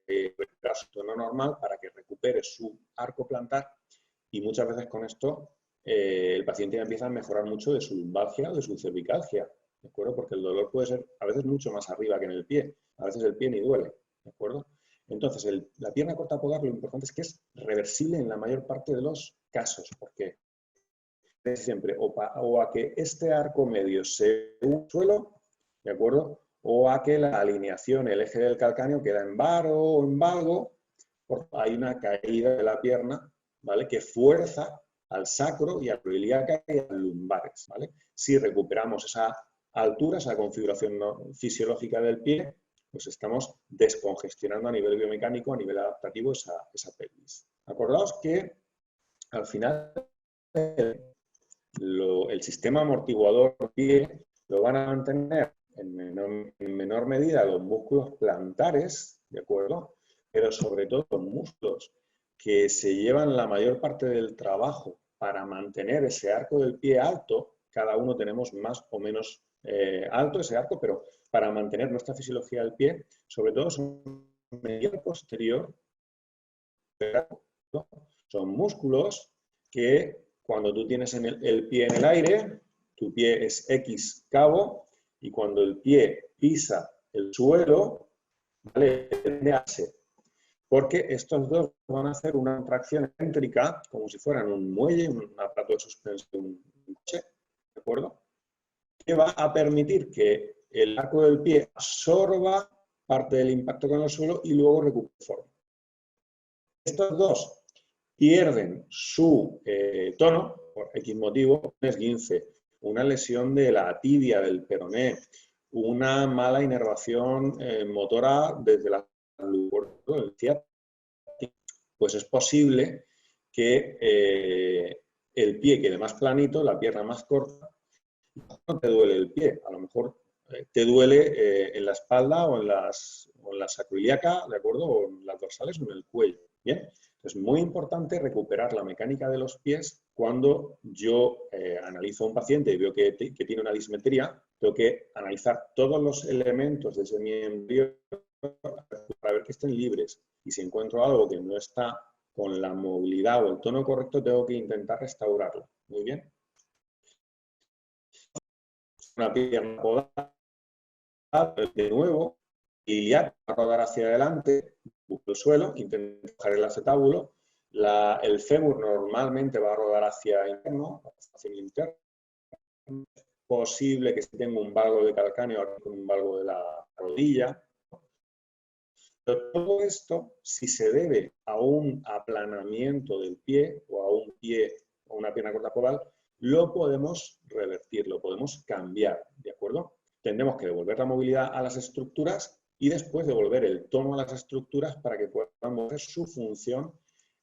recuperar su tono normal, para que recupere su arco plantar y muchas veces con esto el paciente ya empieza a mejorar mucho de su lumbalgia o de su cervicalgia, ¿de acuerdo? Porque el dolor puede ser a veces mucho más arriba que en el pie, a veces el pie ni duele, ¿de acuerdo? Entonces, la pierna corta podal, lo importante es que es reversible en la mayor parte de los casos, porque siempre o a que este arco medio se une al suelo, ¿de acuerdo? O a que la alineación, el eje del calcáneo queda en varo o en valgo, porque hay una caída de la pierna, ¿vale? Que fuerza al sacro y a la ilíaca y a los lumbares, ¿vale? Si recuperamos esa altura, esa configuración fisiológica del pie, pues estamos descongestionando a nivel biomecánico, a nivel adaptativo esa pelvis. Acordaos que al final el sistema amortiguador pie lo van a mantener en menor medida los músculos plantares, ¿de acuerdo? Pero sobre todo los músculos que se llevan la mayor parte del trabajo para mantener ese arco del pie alto, cada uno tenemos más o menos alto ese arco, pero para mantener nuestra fisiología del pie, sobre todo son medial posterior, ¿no? Son músculos que cuando tú tienes el pie en el aire, tu pie es X cabo, y cuando el pie pisa el suelo, ¿vale? Tiende a C. Porque estos dos van a hacer una tracción excéntrica, como si fueran un muelle, un aparato de suspensión, un coche, ¿de acuerdo? Que va a permitir que el arco del pie absorba parte del impacto con el suelo y luego recupere forma. Estos dos pierden su tono, por X motivo, un esguince, una lesión de la tibia, del peroné, una mala inervación motora desde la pues es posible que el pie quede más planito, la pierna más corta, no te duele el pie, a lo mejor te duele en la espalda o en la sacroiliaca, ¿de acuerdo? O en las dorsales o en el cuello, ¿bien? Es muy importante recuperar la mecánica de los pies cuando yo analizo a un paciente y veo que tiene una dismetría, tengo que analizar todos los elementos de ese miembro para ver que estén libres. Y si encuentro algo que no está con la movilidad o el tono correcto, tengo que intentar restaurarlo. Muy bien. Una pierna podal, de nuevo, y ya a rodar hacia adelante, busco el suelo, intento bajar el acetábulo. El fémur normalmente va a rodar hacia interno, hacia el interno. Es posible que si tengo un valgo de calcáneo con un valgo de la rodilla. Pero todo esto, si se debe a un aplanamiento del pie o a un pie o una pierna corta podal, lo podemos revertir, lo podemos cambiar, ¿de acuerdo? Tendremos que devolver la movilidad a las estructuras y después devolver el tono a las estructuras para que puedan hacer su función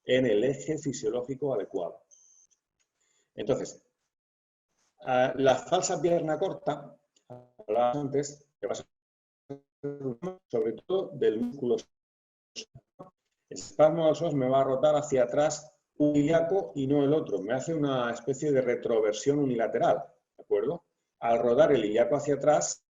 en el eje fisiológico adecuado. Entonces, la falsa pierna corta, hablaba antes, que va a ser sobre todo del músculo. El espasmo del psoas me va a rotar hacia atrás un ilíaco y no el otro. Me hace una especie de retroversión unilateral, ¿de acuerdo? Al rodar el ilíaco hacia atrás,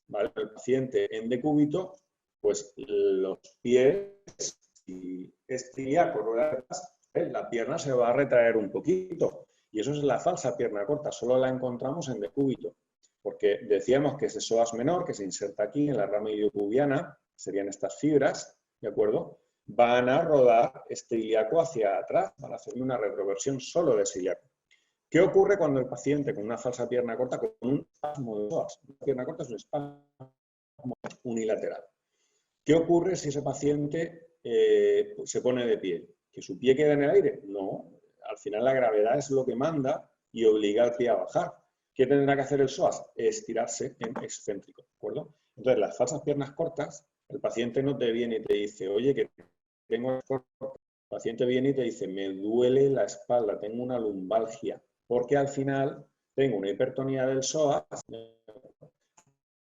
¿vale? El paciente en decúbito, pues los pies, si este ilíaco rueda hacia atrás, la pierna se va a retraer un poquito. Y eso es la falsa pierna corta, solo la encontramos en decúbito. Porque decíamos que ese psoas menor, que se inserta aquí en la rama iliopubiana, serían estas fibras, ¿de acuerdo? Van a rodar este ilíaco hacia atrás, van a hacer una retroversión solo de ese ilíaco. ¿Qué ocurre cuando el paciente con una falsa pierna corta, con un espasmo de psoas? Una pierna corta es un espasmo unilateral. ¿Qué ocurre si ese paciente se pone de pie? ¿Que su pie queda en el aire? No. Al final la gravedad es lo que manda y obliga al pie a bajar. ¿Qué tendrá que hacer el psoas? Estirarse en excéntrico, ¿de acuerdo? Entonces, las falsas piernas cortas, el paciente no te viene y te dice, oye, que tengo corto. El paciente viene y te dice, me duele la espalda, tengo una lumbalgia, porque al final tengo una hipertonía del psoas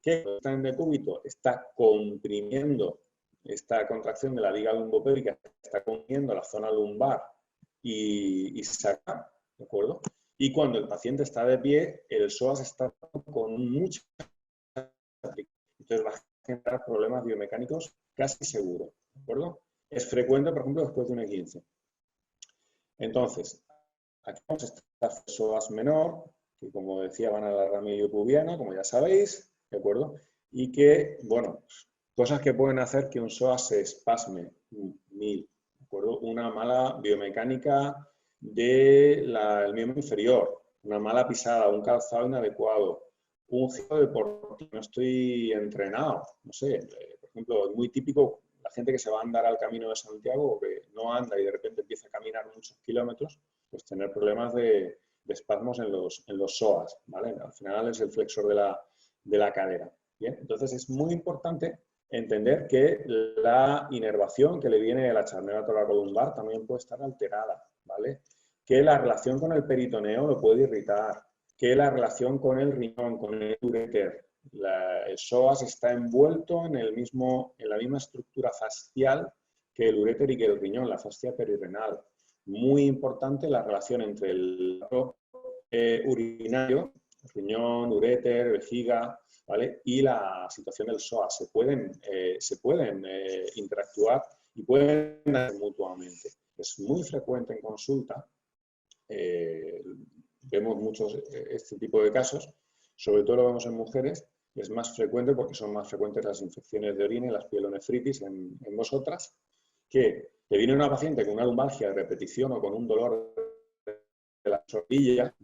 que está en decúbito, está comprimiendo esta contracción de la viga lumbopélvica, está comprimiendo la zona lumbar y saca, ¿de acuerdo? Y cuando el paciente está de pie, el psoas está con mucha... Entonces va a generar problemas biomecánicos casi seguro, ¿de acuerdo? Es frecuente, por ejemplo, después de un E15. Entonces, aquí vamos a estar psoas menor, que como decía van a la rama iliopubiana, como ya sabéis, ¿de acuerdo? Y que, bueno, Cosas que pueden hacer que un psoas se espasme, 1000, ¿de acuerdo? Una mala biomecánica del miembro inferior, una mala pisada, un calzado inadecuado, un giro deportivo, no estoy entrenado, no sé, por ejemplo, es muy típico la gente que se va a andar al Camino de Santiago o que no anda y de repente empieza a caminar muchos kilómetros, pues tener problemas de espasmos en los psoas, ¿vale? Al final es el flexor de la cadera. Bien, entonces es muy importante entender que la inervación que le viene de la charnera toracolumbar también puede estar alterada, ¿vale? Que la relación con el peritoneo lo puede irritar, que la relación con el riñón, con el uréter, el psoas está envuelto en la misma estructura fascial que el uréter y que el riñón, la fascia perirrenal. Muy importante la relación entre el urinario, riñón, uréter, vejiga, ¿vale? Y la situación del psoas. Se pueden interactuar y pueden hacer mutuamente. Es muy frecuente en consulta, vemos muchos este tipo de casos, sobre todo lo vemos en mujeres, es más frecuente porque son más frecuentes las infecciones de orina y las pielonefritis en vosotras, que viene una paciente con una lumbalgia de repetición o con un dolor de la rodilla,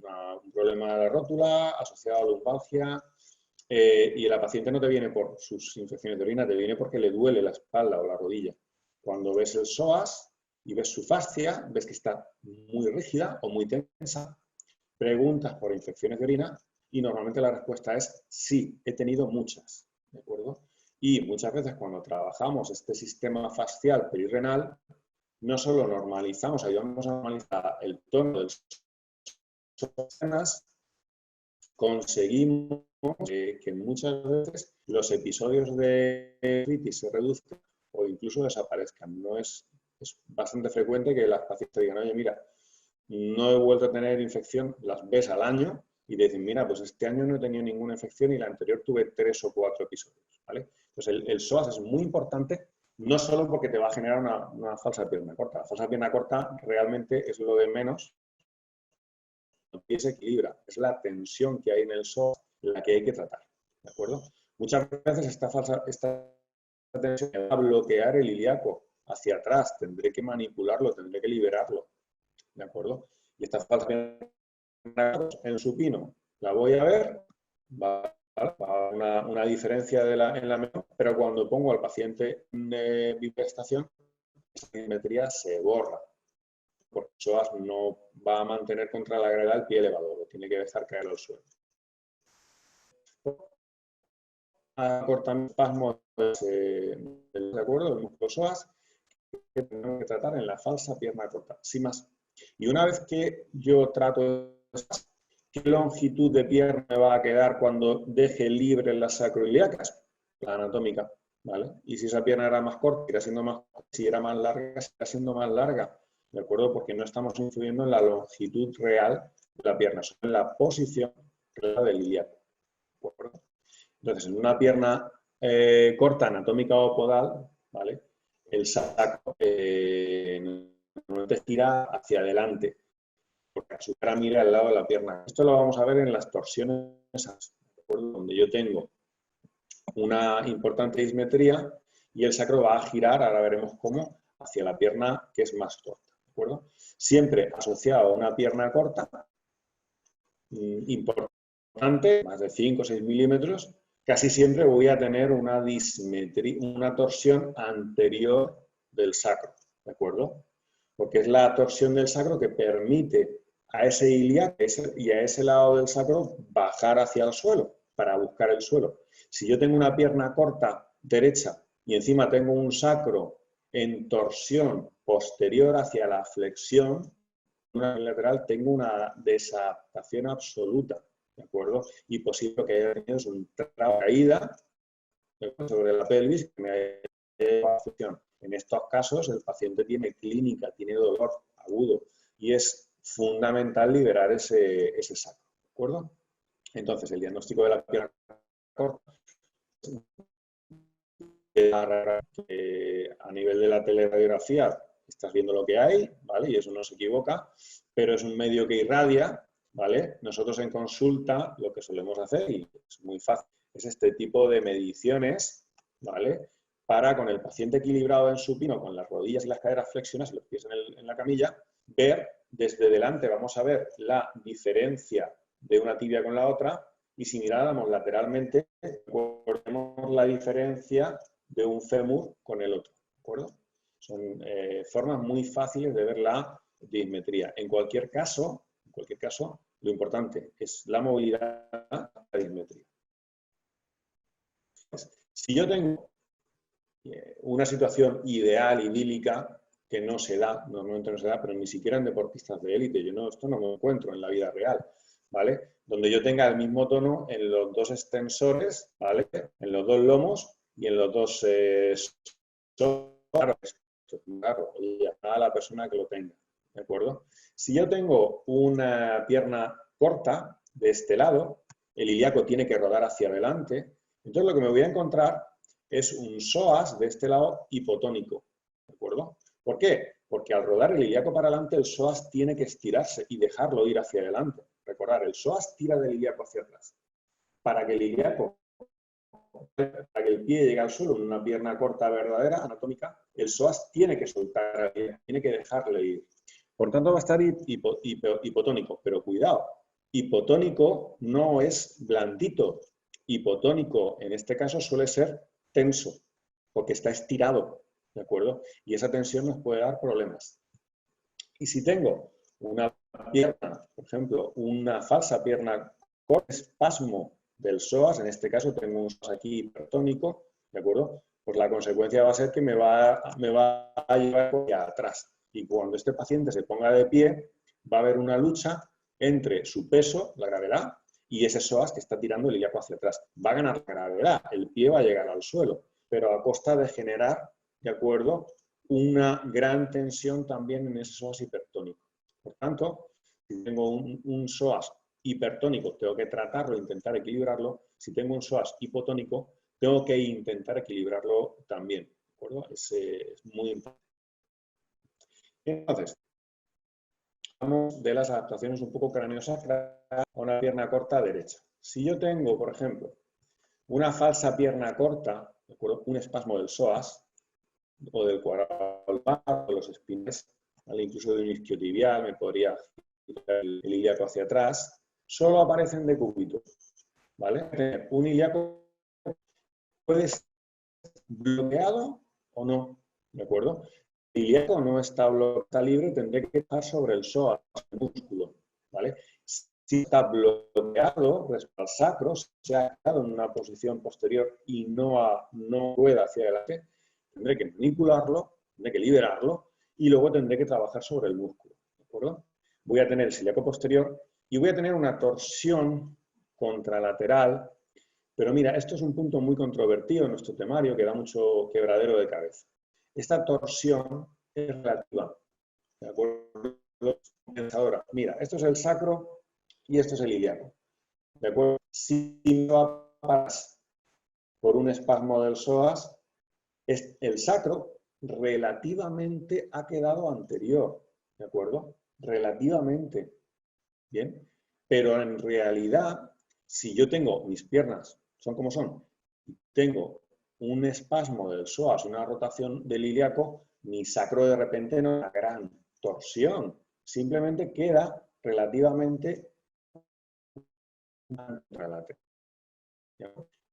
un problema de la rótula asociado a lumbalgia, y la paciente no te viene por sus infecciones de orina, te viene porque le duele la espalda o la rodilla. Cuando ves el psoas y ves su fascia, ves que está muy rígida o muy tensa, preguntas por infecciones de orina y normalmente la respuesta es sí, he tenido muchas, ¿de acuerdo? Y muchas veces cuando trabajamos este sistema fascial perirrenal, no solo normalizamos, ayudamos a normalizar el tono del psoas, conseguimos que muchas veces los episodios de nefritis se reduzcan o incluso desaparezcan. Es bastante frecuente que las pacientes digan, oye, mira, no he vuelto a tener infección, las ves al año y te dicen, mira, pues este año no he tenido ninguna infección y la anterior tuve 3 o 4 episodios, ¿vale? Entonces el psoas es muy importante, no solo porque te va a generar una falsa pierna corta. La falsa pierna corta realmente es lo de menos, y se equilibra, es la tensión que hay en el psoas la que hay que tratar, ¿de acuerdo? Muchas veces esta tensión va a bloquear el ilíaco hacia atrás, tendré que manipularlo, tendré que liberarlo, ¿de acuerdo? Y esta falsa en supino la voy a ver, va a haber una diferencia en la menor, pero cuando pongo al paciente en bipestación, esa simetría se borra, porque el psoas no va a mantener contra la gravedad el pie elevado, lo tiene que dejar caer al suelo. Acortamiento espasmos de acuerdo, del músculo psoas, que tenemos que tratar en la falsa pierna corta, sin más. Y una vez que yo trato, ¿qué longitud de pierna me va a quedar cuando deje libre las sacroiliacas? La anatómica, ¿vale? Y si esa pierna era más corta, irá siendo más corta, si era más larga, irá siendo más larga, ¿de acuerdo? Porque no estamos influyendo en la longitud real de la pierna, solo en la posición real del ilíaco, ¿de acuerdo? Entonces, en una pierna corta, anatómica o podal, ¿vale? El sacro normalmente gira hacia adelante, porque su cara mira al lado de la pierna. Esto lo vamos a ver en las torsiones, ¿de acuerdo? Donde yo tengo una importante dismetría y el sacro va a girar, ahora veremos cómo, hacia la pierna que es más corta, ¿de acuerdo? Siempre asociado a una pierna corta, importante, más de 5 o 6 milímetros, casi siempre voy a tener una dismetría, una torsión anterior del sacro, ¿de acuerdo? Porque es la torsión del sacro que permite a ese ilíaco y a ese lado del sacro bajar hacia el suelo, para buscar el suelo. Si yo tengo una pierna corta derecha y encima tengo un sacro en torsión posterior hacia la flexión, una lateral, tengo una desadaptación absoluta, ¿de acuerdo? Y posible que haya tenido un caída sobre la pelvis que me haya función. En estos casos, el paciente tiene clínica, tiene dolor agudo y es fundamental liberar ese sacro, ¿de acuerdo? Entonces, el diagnóstico de la pierna corta a nivel de la teleradiografía estás viendo lo que hay, ¿vale? Y eso no se equivoca, pero es un medio que irradia, ¿vale? Nosotros en consulta lo que solemos hacer, y es muy fácil, es este tipo de mediciones, ¿vale? para, con el paciente equilibrado en supino, con las rodillas y las caderas flexionadas y los pies en la camilla, ver desde delante, vamos a ver la diferencia de una tibia con la otra, y si miráramos lateralmente, recordemos la diferencia de un fémur con el otro, ¿de acuerdo? Son formas muy fáciles de ver la dismetría. En cualquier caso, lo importante es la movilidad y la dismetría. Si yo tengo una situación ideal, idílica, que no se da, normalmente no se da, pero ni siquiera en deportistas de élite, esto no me encuentro en la vida real, ¿vale? Donde yo tenga el mismo tono en los dos extensores, ¿vale? En los dos lomos y en los dos claro, y a la persona que lo tenga, ¿de acuerdo? Si yo tengo una pierna corta de este lado, el ilíaco tiene que rodar hacia adelante, entonces lo que me voy a encontrar es un psoas de este lado hipotónico, ¿de acuerdo? ¿Por qué? Porque al rodar el ilíaco para adelante, el psoas tiene que estirarse y dejarlo ir hacia adelante. Recordar, el psoas tira del ilíaco hacia atrás. Para que el ilíaco, para que el pie llegue al suelo en una pierna corta verdadera, anatómica, el psoas tiene que soltar, tiene que dejarle ir. Por tanto, va a estar hipotónico, pero cuidado, hipotónico no es blandito. Hipotónico, en este caso, suele ser tenso, porque está estirado, ¿de acuerdo? Y esa tensión nos puede dar problemas. Y si tengo una pierna, por ejemplo, una falsa pierna con espasmo del psoas, en este caso tengo un psoas aquí hipertónico, ¿de acuerdo? Pues la consecuencia va a ser que me va a llevar hacia atrás. Y cuando este paciente se ponga de pie, va a haber una lucha entre su peso, la gravedad, y ese psoas que está tirando el ilíaco hacia atrás. Va a ganar la gravedad, el pie va a llegar al suelo, pero a costa de generar, ¿de acuerdo?, una gran tensión también en ese psoas hipertónico. Por tanto, si tengo un psoas hipertónico, tengo que tratarlo, intentar equilibrarlo. Si tengo un psoas hipotónico, tengo que intentar equilibrarlo también, ¿de acuerdo? Es muy importante. Entonces, hablamos de las adaptaciones un poco craneosacrales a una pierna corta derecha. Si yo tengo, por ejemplo, una falsa pierna corta, ¿de acuerdo?, un espasmo del psoas o del cuadrado lumbar, o los espines, ¿vale?, incluso de un isquiotibial, me podría girar el ilíaco hacia atrás, solo aparecen decúbitos, ¿vale? Un ilíaco puede estar bloqueado o no, ¿de acuerdo? El ilíaco no está bloqueado, está libre, tendré que estar sobre el psoas, el músculo, ¿vale? Si está bloqueado, respecto al sacro, se ha quedado en una posición posterior y no rueda hacia adelante, tendré que manipularlo, tendré que liberarlo y luego tendré que trabajar sobre el músculo, ¿de acuerdo? Voy a tener el ilíaco posterior y voy a tener una torsión contralateral, pero mira, esto es un punto muy controvertido en nuestro temario que da mucho quebradero de cabeza. Esta torsión es relativa, ¿de acuerdo? Mira, esto es el sacro y esto es el ilíaco, ¿de acuerdo? Si no pasas por un espasmo del psoas, el sacro relativamente ha quedado anterior, ¿de acuerdo? Relativamente, ¿bien? Pero en realidad, si yo tengo mis piernas, son como son, y tengo un espasmo del psoas, una rotación del ilíaco, mi sacro de repente no es una gran torsión, simplemente queda relativamente contralateral.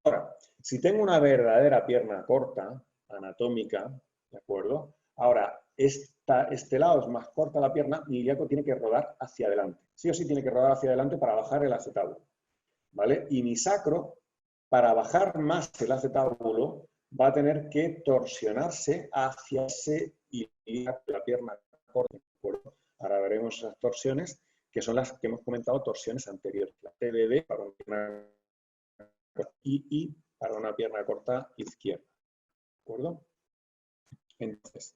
Ahora, si tengo una verdadera pierna corta, anatómica, ¿de acuerdo? Ahora, este lado es más corta la pierna, mi ilíaco tiene que rodar hacia adelante. Sí o sí tiene que rodar hacia adelante para bajar el acetábulo, ¿vale? Y mi sacro, para bajar más el acetábulo, va a tener que torsionarse hacia ese ilíaco de la pierna corta, ¿de acuerdo? Ahora veremos esas torsiones, que son las que hemos comentado, torsiones anteriores. La TBD para una pierna y para una pierna corta izquierda, ¿de acuerdo? Entonces,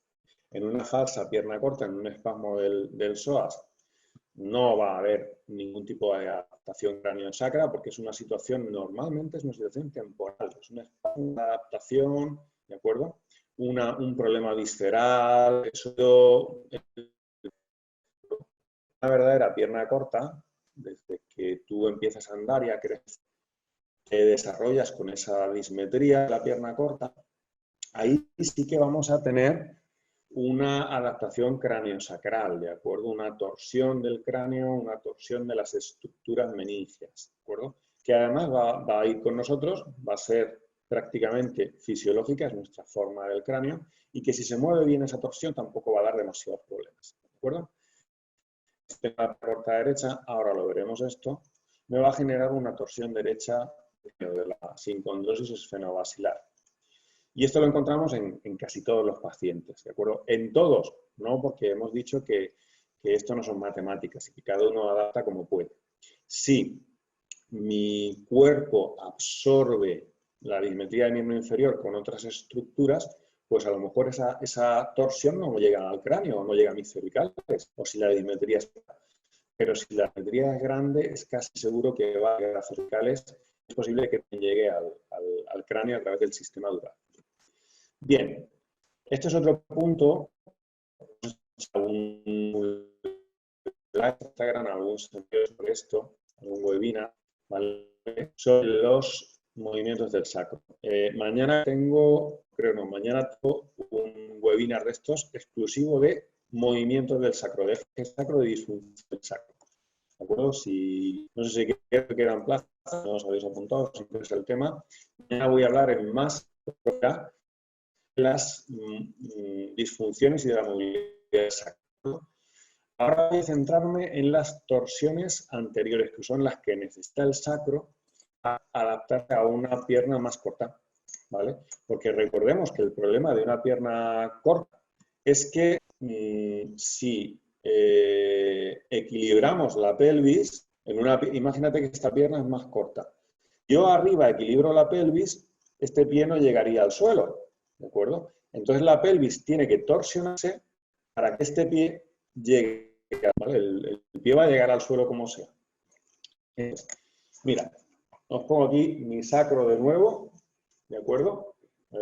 en una falsa pierna corta, en un espasmo del psoas, no va a haber ningún tipo de adaptación craneosacra porque es una situación, normalmente es una situación temporal, es una adaptación, ¿de acuerdo? Un problema visceral, una verdadera pierna corta, desde que tú empiezas a andar y a crecer, te desarrollas con esa dismetría de la pierna corta, ahí sí que vamos a tener una adaptación craneosacral, ¿de acuerdo? Una torsión del cráneo, una torsión de las estructuras meningias, ¿de acuerdo? Que además va a ir con nosotros, va a ser prácticamente fisiológica, es nuestra forma del cráneo, y que si se mueve bien esa torsión tampoco va a dar demasiados problemas, ¿de acuerdo? En la corta derecha, ahora lo veremos esto, me va a generar una torsión derecha de la sincondrosis esfenobasilar. Y esto lo encontramos en casi todos los pacientes, ¿de acuerdo? En todos, ¿no? Porque hemos dicho que esto no son matemáticas y que cada uno adapta como puede. Si mi cuerpo absorbe la dismetría del miembro inferior con otras estructuras, pues a lo mejor esa torsión no llega al cráneo, o no llega a mis cervicales, o si la dismetría es... Pero si la dismetría es grande, es casi seguro que va a llegar a las cervicales, es posible que llegue al cráneo a través del sistema dural. Bien, este es otro punto, algún Instagram, algún sentido sobre esto, algún webinar, ¿vale? Sobre los movimientos del sacro. Mañana tengo un webinar de estos exclusivo de movimientos del sacro, de eje sacro, de disfunción del sacro. ¿De acuerdo? Si, no sé si quedan plazas, no os habéis apuntado, si es el tema. Mañana voy a hablar en más de las disfunciones y de la movilidad del sacro. Ahora voy a centrarme en las torsiones anteriores, que son las que necesita el sacro a adaptarse a una pierna más corta, ¿vale? Porque recordemos que el problema de una pierna corta es que si equilibramos la pelvis, imagínate que esta pierna es más corta. Yo arriba equilibro la pelvis, este pie no llegaría al suelo, ¿de acuerdo? Entonces la pelvis tiene que torsionarse para que este pie llegue, ¿vale? El pie va a llegar al suelo como sea. Mira, os pongo aquí mi sacro de nuevo, ¿de acuerdo?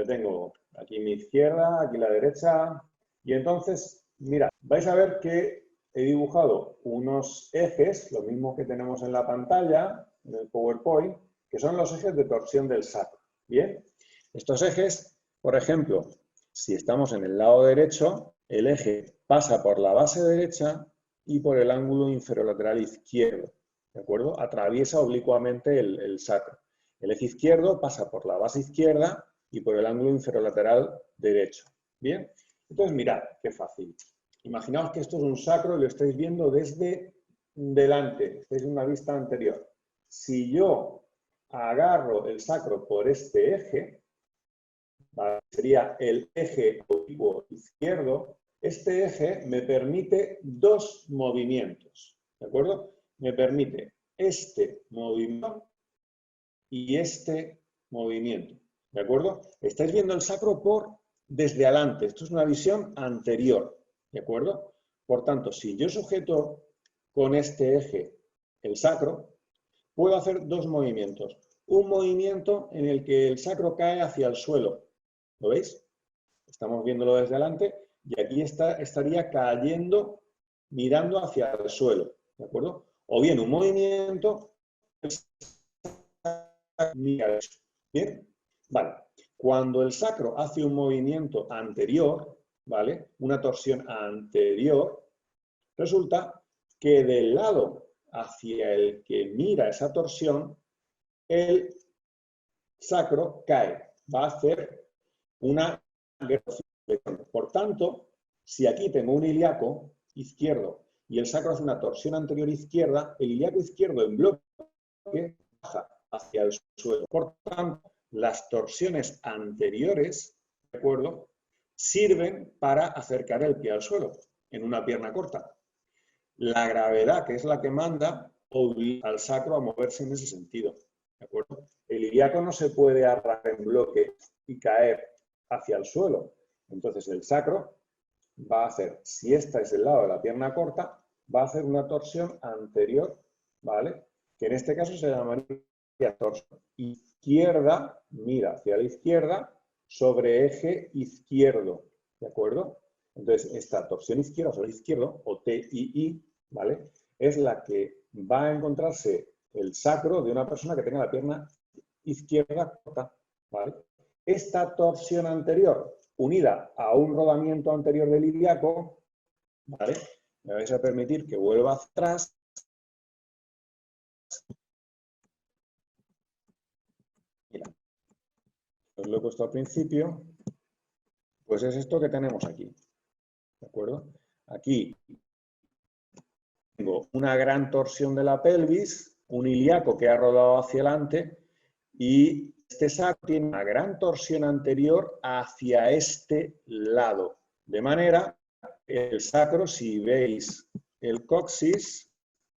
Tengo aquí mi izquierda, aquí la derecha, y entonces, mira, vais a ver que he dibujado unos ejes, lo mismo que tenemos en la pantalla, en el PowerPoint, que son los ejes de torsión del sacro. Bien, estos ejes, por ejemplo, si estamos en el lado derecho, el eje pasa por la base derecha y por el ángulo inferolateral izquierdo, ¿de acuerdo? Atraviesa oblicuamente el sacro. El eje izquierdo pasa por la base izquierda y por el ángulo inferolateral derecho. ¿Bien? Entonces, mirad, qué fácil. Imaginaos que esto es un sacro y lo estáis viendo desde delante, estáis en una vista anterior. Si yo agarro el sacro por este eje, ¿vale? Sería el eje oblicuo izquierdo, este eje me permite dos movimientos, ¿de acuerdo? Me permite este movimiento y este movimiento, ¿de acuerdo? Estáis viendo el sacro desde adelante, esto es una visión anterior, ¿de acuerdo? Por tanto, si yo sujeto con este eje el sacro, puedo hacer dos movimientos. Un movimiento en el que el sacro cae hacia el suelo, ¿lo veis? Estamos viéndolo desde adelante y aquí estaría cayendo mirando hacia el suelo, ¿de acuerdo? O bien un movimiento ¿bien? Vale. Cuando el sacro hace un movimiento anterior, ¿vale? Una torsión anterior, resulta que del lado hacia el que mira esa torsión, el sacro cae, va a hacer una flexión. Por tanto, si aquí tengo un ilíaco izquierdo y el sacro hace una torsión anterior izquierda, el ilíaco izquierdo en bloque baja hacia el suelo. Por tanto, las torsiones anteriores, ¿de acuerdo?, sirven para acercar el pie al suelo en una pierna corta. La gravedad, que es la que manda, obliga al sacro a moverse en ese sentido, ¿de acuerdo? El ilíaco no se puede agarrar en bloque y caer hacia el suelo. Entonces el sacro va a hacer, si este es el lado de la pierna corta, va a hacer una torsión anterior, ¿vale? Que en este caso se llamaría torsión izquierda, mira hacia la izquierda, sobre eje izquierdo, ¿de acuerdo? Entonces, esta torsión izquierda sobre izquierdo, o TII, ¿vale? Es la que va a encontrarse el sacro de una persona que tenga la pierna izquierda corta, ¿vale? esta torsión anterior unida a un rodamiento anterior del ilíaco, ¿vale? Me vais a permitir que vuelva atrás. Mira, os lo he puesto al principio, pues es esto que tenemos aquí, ¿de acuerdo? Aquí tengo una gran torsión de la pelvis, un ilíaco que ha rodado hacia adelante y este sacro tiene una gran torsión anterior hacia este lado. De manera que el sacro, si veis el coxis,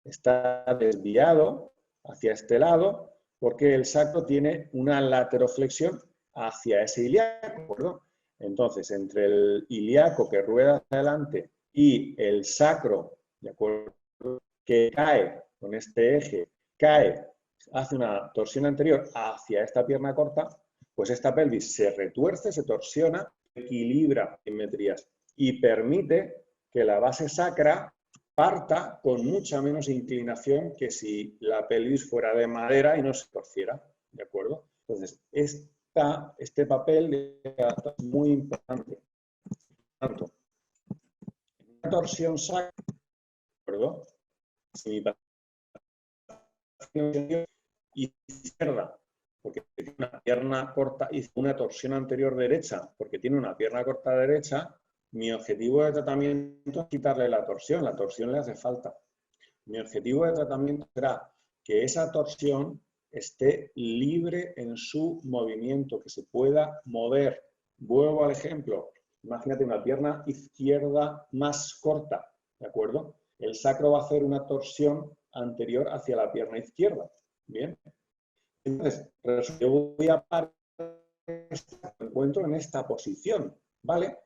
está desviado hacia este lado porque el sacro tiene una lateroflexión hacia ese ilíaco, ¿no? Entonces, entre el ilíaco que rueda hacia adelante y el sacro, ¿de acuerdo?, que cae con este eje, cae, hace una torsión anterior hacia esta pierna corta, pues esta pelvis se retuerce, se torsiona, equilibra simetrías y permite que la base sacra parta con mucha menos inclinación que si la pelvis fuera de madera y no se torciera, ¿de acuerdo? Entonces, este papel es muy importante. Tanto, en una torsión sacra, ¿de acuerdo?, si mi paciente izquierda, porque tiene una pierna corta, y una torsión anterior derecha, porque tiene una pierna corta derecha, mi objetivo de tratamiento es quitarle la torsión le hace falta. Mi objetivo de tratamiento será que esa torsión esté libre en su movimiento, que se pueda mover. Vuelvo al ejemplo. Imagínate una pierna izquierda más corta, ¿de acuerdo? El sacro va a hacer una torsión anterior hacia la pierna izquierda. ¿Bien? Entonces, yo voy a parar, me encuentro en esta posición, ¿vale?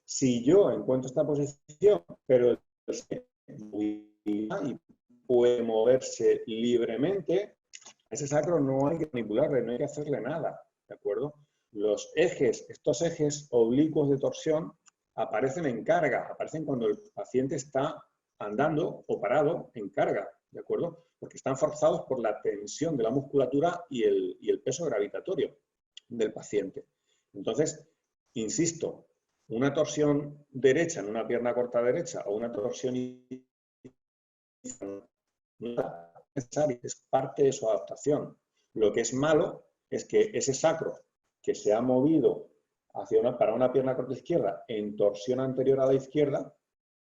Si yo encuentro esta posición, pero y puede moverse libremente, a ese sacro no hay que manipularle, no hay que hacerle nada, ¿de acuerdo? Los ejes, estos ejes oblicuos de torsión aparecen en carga, aparecen cuando el paciente está andando o parado en carga, ¿de acuerdo? Porque están forzados por la tensión de la musculatura y el peso gravitatorio del paciente. Entonces, insisto, una torsión derecha en una pierna corta derecha o una torsión es parte de su adaptación. Lo que es malo es que ese sacro que se ha movido para una pierna corta izquierda en torsión anterior a la izquierda,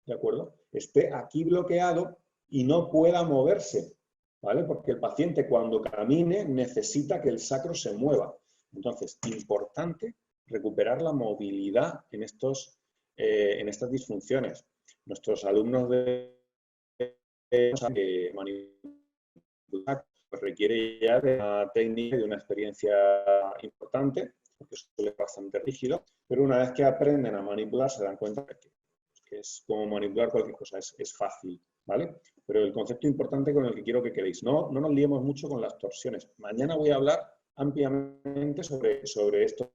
¿de acuerdo?, esté aquí bloqueado y no pueda moverse, ¿vale? Porque el paciente cuando camine necesita que el sacro se mueva. Entonces, importante recuperar la movilidad en estas disfunciones. Nuestros alumnos de manipular pues requiere ya de una técnica y de una experiencia importante, porque suele ser bastante rígido, pero una vez que aprenden a manipular se dan cuenta que es como manipular cualquier cosa, es fácil, ¿vale? Pero el concepto importante con el que quiero que quedéis, no nos liemos mucho con las torsiones. Mañana voy a hablar ampliamente sobre estas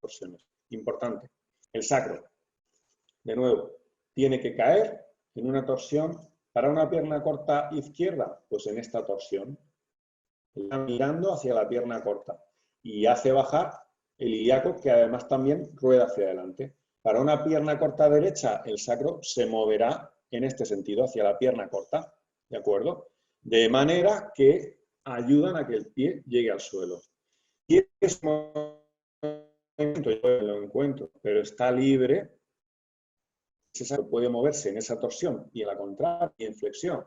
torsiones. Importante. El sacro, de nuevo, tiene que caer en una torsión. Para una pierna corta izquierda, pues en esta torsión. Está mirando hacia la pierna corta y hace bajar el ilíaco, que además también rueda hacia adelante. Para una pierna corta derecha, el sacro se moverá en este sentido, hacia la pierna corta, ¿de acuerdo? De manera que ayudan a que el pie llegue al suelo. Y ese momento yo lo encuentro, pero está libre, ese sacro puede moverse en esa torsión y en la contraria, y en flexión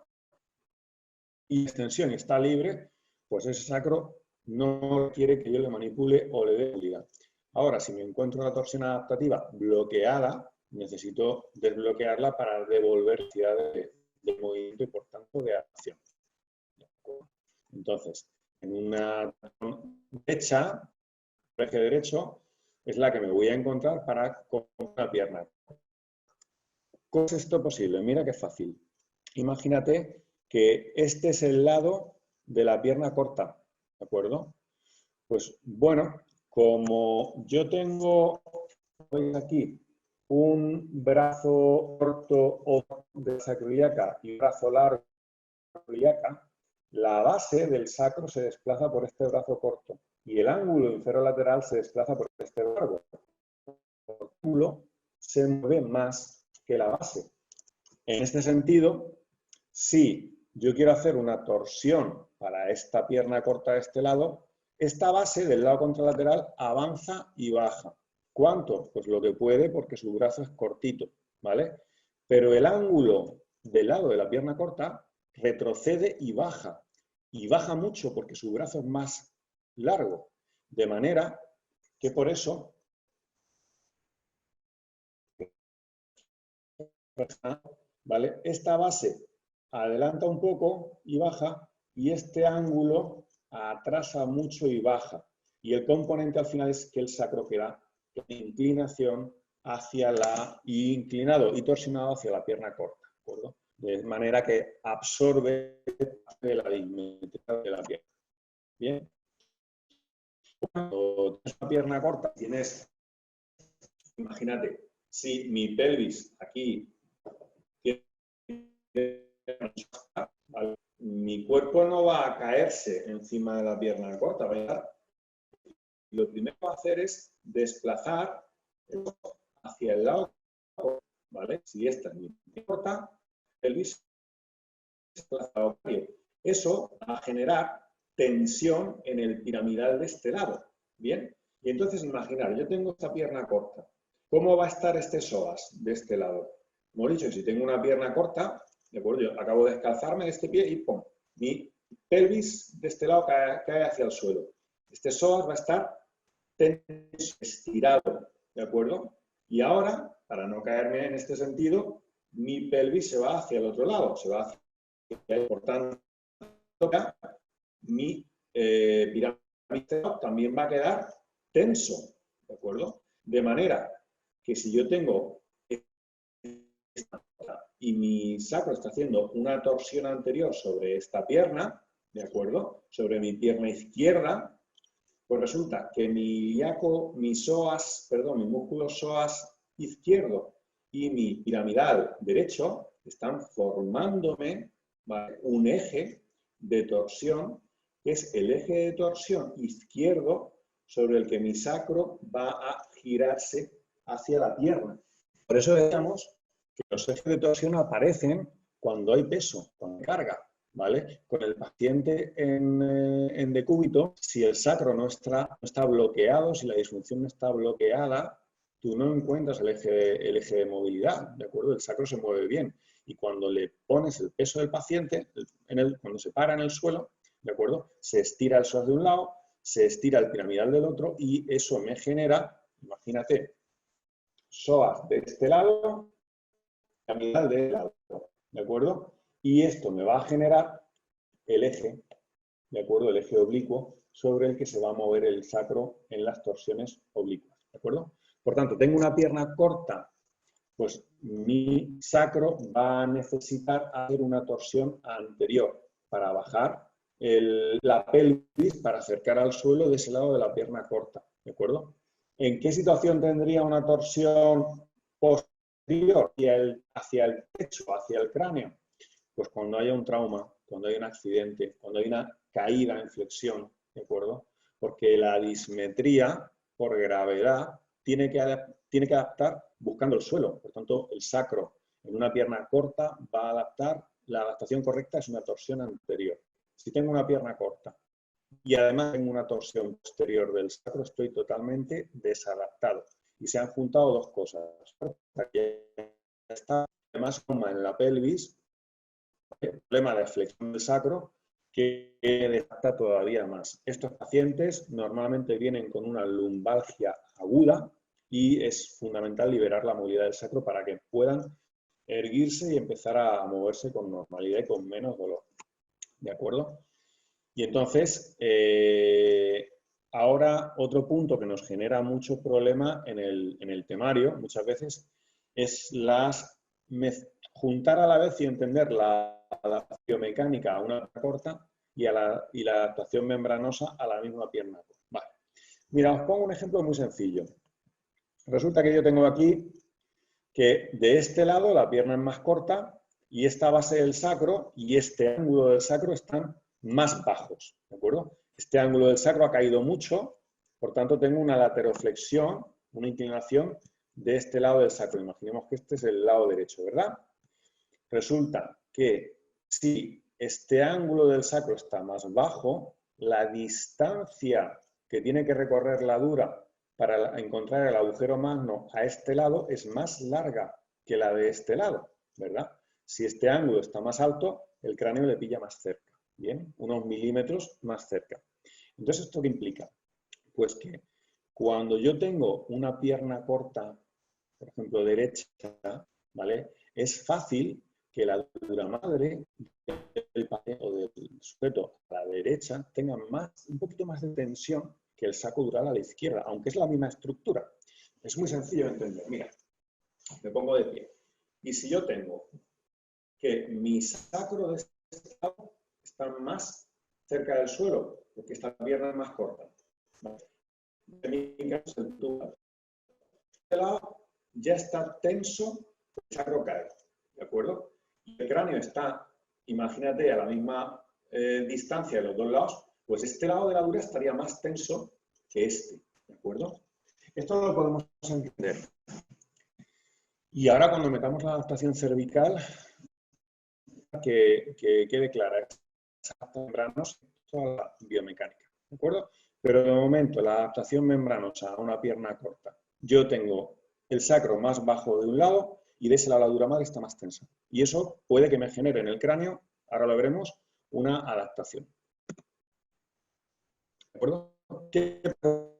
y extensión, y está libre, pues ese sacro no quiere que yo le manipule o le dé movilidad. Ahora, si me encuentro una torsión adaptativa bloqueada, necesito desbloquearla para devolver la de movimiento y, por tanto, de acción. Entonces, en una derecha, el eje derecho, es la que me voy a encontrar con una pierna. ¿Cómo es esto posible? Mira qué fácil. Imagínate que este es el lado de la pierna corta, ¿de acuerdo? Pues bueno, como yo tengo aquí un brazo corto de sacroiliaca y un brazo largo de sacroiliaca, la base del sacro se desplaza por este brazo corto. y el ángulo inferolateral se desplaza por este largo. El ángulo se mueve más que la base. En este sentido, si yo quiero hacer una torsión para esta pierna corta de este lado, esta base del lado contralateral avanza y baja. ¿Cuánto? Pues lo que puede porque su brazo es cortito, ¿vale? Pero el ángulo del lado de la pierna corta retrocede y baja mucho porque su brazo es más largo, de manera que por eso, ¿vale? Esta base adelanta un poco y baja, y este ángulo atrasa mucho y baja. Y el componente al final es que el sacro queda en inclinación hacia inclinado y torsionado hacia la pierna corta, ¿de acuerdo? De manera que absorbe la dimetría de la pierna. Bien. Cuando tienes una pierna corta, imagínate, si mi pelvis aquí ¿vale? Mi cuerpo no va a caerse encima de la pierna corta. Lo primero que va a hacer es desplazar hacia el lado, ¿vale? Si esta es mi pierna corta, el pelvis desplazado. Eso va a generar tensión en el piramidal de este lado. ¿Bien? Y entonces, imaginar, yo tengo esta pierna corta. ¿Cómo va a estar este psoas de este lado? Como he dicho, si tengo una pierna corta, ¿de acuerdo? Yo acabo de descalzarme de este pie y ¡pum! Mi pelvis de este lado cae hacia el suelo. Este psoas va a estar tenso, estirado, ¿de acuerdo? Y ahora, para no caerme en este sentido, mi pelvis se va hacia el otro lado, se va hacia el, por tanto, mi pirámide también va a quedar tenso, ¿de acuerdo? De manera que si yo tengo y mi sacro está haciendo una torsión anterior sobre esta pierna, ¿de acuerdo? Sobre mi pierna izquierda, pues resulta que mi músculo psoas izquierdo y mi piramidal derecho están formándome, ¿vale?, un eje de torsión, que es el eje de torsión izquierdo sobre el que mi sacro va a girarse hacia la pierna. Por eso decíamos que los ejes de torsión aparecen cuando hay peso, cuando hay carga, ¿vale? Con el paciente en decúbito, si el sacro no está bloqueado, si la disfunción no está bloqueada, tú no encuentras el eje de movilidad, ¿de acuerdo? El sacro se mueve bien. Y cuando le pones el peso del paciente, cuando se para en el suelo, ¿de acuerdo? Se estira el psoas de un lado, se estira el piramidal del otro y eso me genera, imagínate, psoas de este lado, piramidal del lado, ¿de acuerdo? Y esto me va a generar el eje, ¿de acuerdo? El eje oblicuo sobre el que se va a mover el sacro en las torsiones oblicuas, ¿de acuerdo? Por tanto, tengo una pierna corta, pues mi sacro va a necesitar hacer una torsión anterior para bajar la pelvis, para acercar al suelo de ese lado de la pierna corta, ¿de acuerdo? ¿En qué situación tendría una torsión posterior hacia el pecho, hacia el cráneo? Pues cuando haya un trauma, cuando hay un accidente, cuando hay una caída en flexión, ¿de acuerdo? Porque la dismetría, por gravedad, tiene que adaptar buscando el suelo. Por tanto, el sacro en una pierna corta va a adaptar, la adaptación correcta es una torsión anterior. Si tengo una pierna corta y además tengo una torsión posterior del sacro, estoy totalmente desadaptado. Y se han juntado dos cosas. Además, en la pelvis, el problema de flexión del sacro, que desgasta todavía más. Estos pacientes normalmente vienen con una lumbalgia aguda y es fundamental liberar la movilidad del sacro para que puedan erguirse y empezar a moverse con normalidad y con menos dolor. ¿De acuerdo? Y entonces, ahora otro punto que nos genera mucho problema en el temario, muchas veces, es juntar a la vez y entender la adaptación mecánica a una corta y la adaptación membranosa a la misma pierna. Vale. Mira, os pongo un ejemplo muy sencillo. Resulta que yo tengo aquí que de este lado la pierna es más corta y esta base del sacro y este ángulo del sacro están más bajos, ¿de acuerdo? Este ángulo del sacro ha caído mucho, por tanto tengo una lateroflexión, una inclinación de este lado del sacro. Imaginemos que este es el lado derecho, ¿verdad? Resulta que si este ángulo del sacro está más bajo, la distancia que tiene que recorrer la dura para encontrar el agujero magno a este lado es más larga que la de este lado, ¿verdad? Si este ángulo está más alto, el cráneo le pilla más cerca, ¿bien? Unos milímetros más cerca. Entonces, ¿esto qué implica? Pues que cuando yo tengo una pierna corta, por ejemplo, derecha, ¿vale? Es fácil que la dura madre del paciente o del sujeto a la derecha tenga un poquito más de tensión que el sacro dural a la izquierda, aunque es la misma estructura. Es muy sencillo de entender. Mira, me pongo de pie. Y si yo tengo que mi sacro de este lado está más cerca del suelo, porque esta pierna es más corta, ¿vale? Este lado ya está tenso, el sacro cae, ¿de acuerdo? Y el cráneo está, imagínate, a la misma distancia de los dos lados, pues este lado de la dura estaría más tenso que este, ¿de acuerdo? Esto no lo podemos entender. Y ahora cuando metamos la adaptación cervical, que quede clara, esas membranos, toda la biomecánica, ¿de acuerdo? Pero de momento, la adaptación membranosa a una pierna corta, yo tengo el sacro más bajo de un lado y de ese lado la dura madre está más tensa. Y eso puede que me genere en el cráneo, ahora lo veremos, una adaptación. ¿De acuerdo? ¿Qué pasa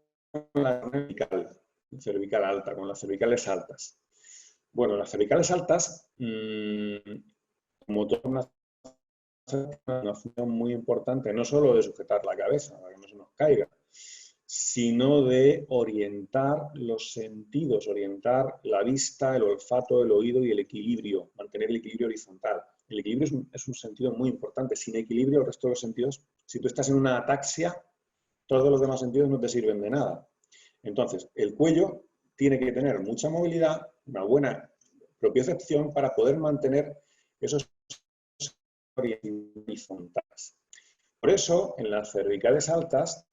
con la cervical alta, con las cervicales altas? Bueno, las cervicales altas, como todas una función muy importante, no solo de sujetar la cabeza para que no se nos caiga, sino de orientar los sentidos, orientar la vista, el olfato, el oído y el equilibrio, mantener el equilibrio horizontal. El equilibrio es un sentido muy importante. Sin equilibrio, el resto de los sentidos, si tú estás en una ataxia, todos los demás sentidos no te sirven de nada. Entonces, el cuello tiene que tener mucha movilidad, una buena propiocepción para poder mantener esos horizontales. Por eso, en las cervicales altas,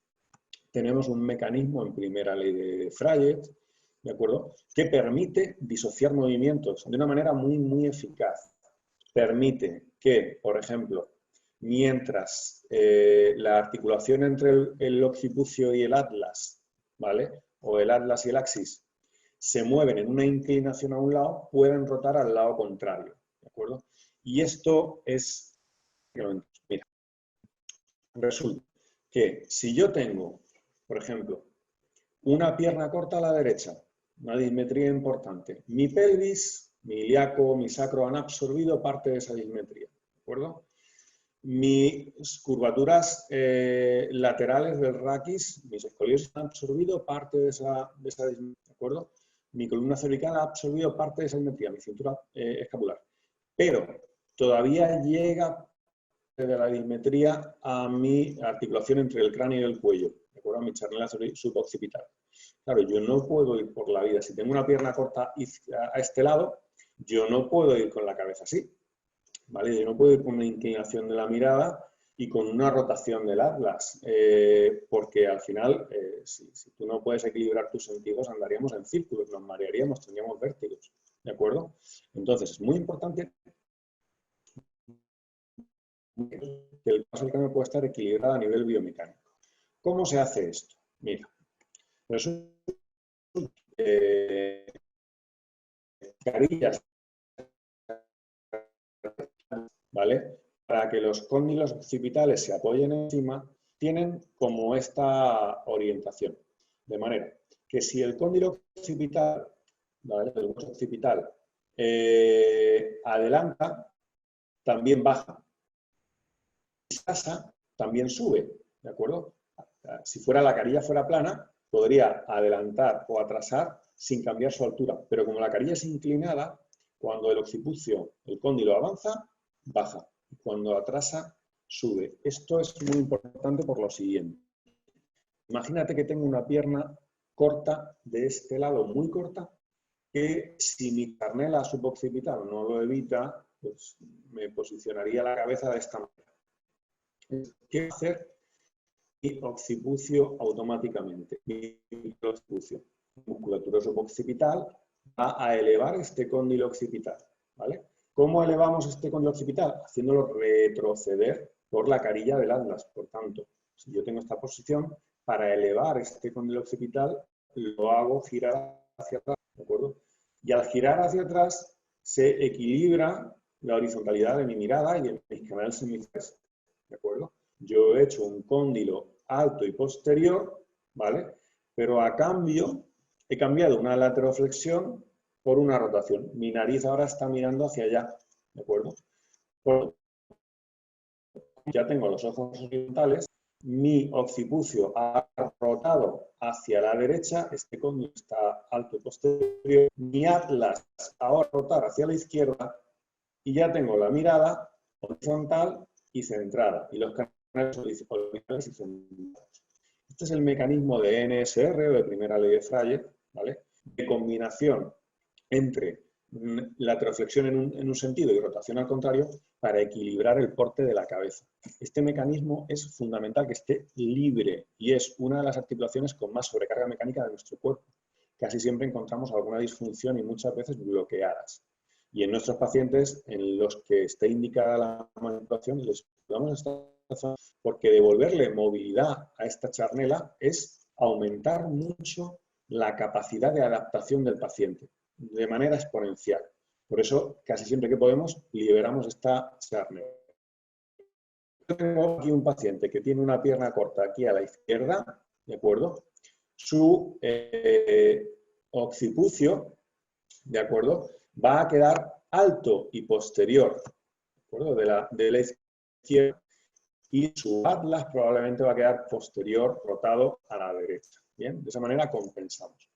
tenemos un mecanismo en primera ley de Freyet, ¿de acuerdo?, que permite disociar movimientos de una manera muy, muy eficaz. Permite que, por ejemplo, mientras la articulación entre el occipucio y el atlas, ¿vale?, o el atlas y el axis, se mueven en una inclinación a un lado, pueden rotar al lado contrario, ¿de acuerdo? Y esto es, mira, resulta que si yo tengo, por ejemplo, una pierna corta a la derecha, una dismetría importante, mi pelvis, mi ilíaco, mi sacro han absorbido parte de esa dismetría, ¿de acuerdo? Mis curvaturas laterales del raquis, mis escoliosis han absorbido parte de esa dismetría, ¿de acuerdo? Mi columna cervical ha absorbido parte de esa dismetría, mi cintura escapular. Pero todavía llega de la dismetría a mi articulación entre el cráneo y el cuello, ¿de acuerdo? A mi charnela suboccipital. Claro, yo no puedo ir por la vida. Si tengo una pierna corta a este lado, yo no puedo ir con la cabeza así, ¿vale? Yo no puedo ir con una inclinación de la mirada y con una rotación del atlas, porque al final, si tú no puedes equilibrar tus sentidos, andaríamos en círculos, nos marearíamos, tendríamos vértigos, ¿de acuerdo? Entonces, es muy importante que el paso del cráneo pueda estar equilibrado a nivel biomecánico. ¿Cómo se hace esto? Mira, resulta carillas, ¿vale? Para que los cóndilos occipitales se apoyen encima, tienen como esta orientación. De manera que si el cóndilo occipital, ¿vale?, el hueso occipital, adelanta, también baja. Si pasa, también sube, ¿de acuerdo? Si fuera la carilla fuera plana, podría adelantar o atrasar sin cambiar su altura, pero como la carilla es inclinada, cuando el occipucio, el cóndilo avanza, baja, y cuando atrasa, sube. Esto es muy importante por lo siguiente. Imagínate que tengo una pierna corta de este lado, muy corta, que si mi charnela suboccipital no lo evita, pues me posicionaría la cabeza de esta manera. ¿Qué hacer mi occipucio automáticamente. Mi occipucio, musculatura suboccipital, va a elevar este cóndilo occipital, ¿vale? ¿Cómo elevamos este cóndilo occipital? Haciéndolo retroceder por la carilla del atlas. Por tanto, si yo tengo esta posición, para elevar este cóndilo occipital, lo hago girar hacia atrás, ¿de acuerdo? Y al girar hacia atrás, se equilibra la horizontalidad de mi mirada y de mis canales semicirculares, ¿de acuerdo? Yo he hecho un cóndilo alto y posterior, ¿vale? Pero a cambio he cambiado una lateroflexión por una rotación. Mi nariz ahora está mirando hacia allá, ¿de acuerdo? Ya tengo los ojos horizontales, mi occipucio ha rotado hacia la derecha, este cóndilo está alto y posterior, mi atlas ahora rotar hacia la izquierda y ya tengo la mirada horizontal y centrada y los canales horizontales y centrados. Este es el mecanismo de NSR o de primera ley de Freyer, ¿vale? De combinación entre lateroflexión en un sentido y rotación al contrario para equilibrar el porte de la cabeza. Este mecanismo es fundamental que esté libre y es una de las articulaciones con más sobrecarga mecánica de nuestro cuerpo. Casi siempre encontramos alguna disfunción y muchas veces bloqueadas. Y en nuestros pacientes en los que esté indicada la manipulación les damos esta zona porque devolverle movilidad a esta charnela es aumentar mucho la capacidad de adaptación del paciente de manera exponencial. Por eso, casi siempre que podemos, liberamos esta charnela. Yo tengo aquí un paciente que tiene una pierna corta aquí a la izquierda, ¿de acuerdo? Su occipucio, ¿de acuerdo? Va a quedar alto y posterior, ¿de acuerdo? De la izquierda, y su atlas probablemente va a quedar posterior, rotado a la derecha. ¿Bien? De esa manera compensamos.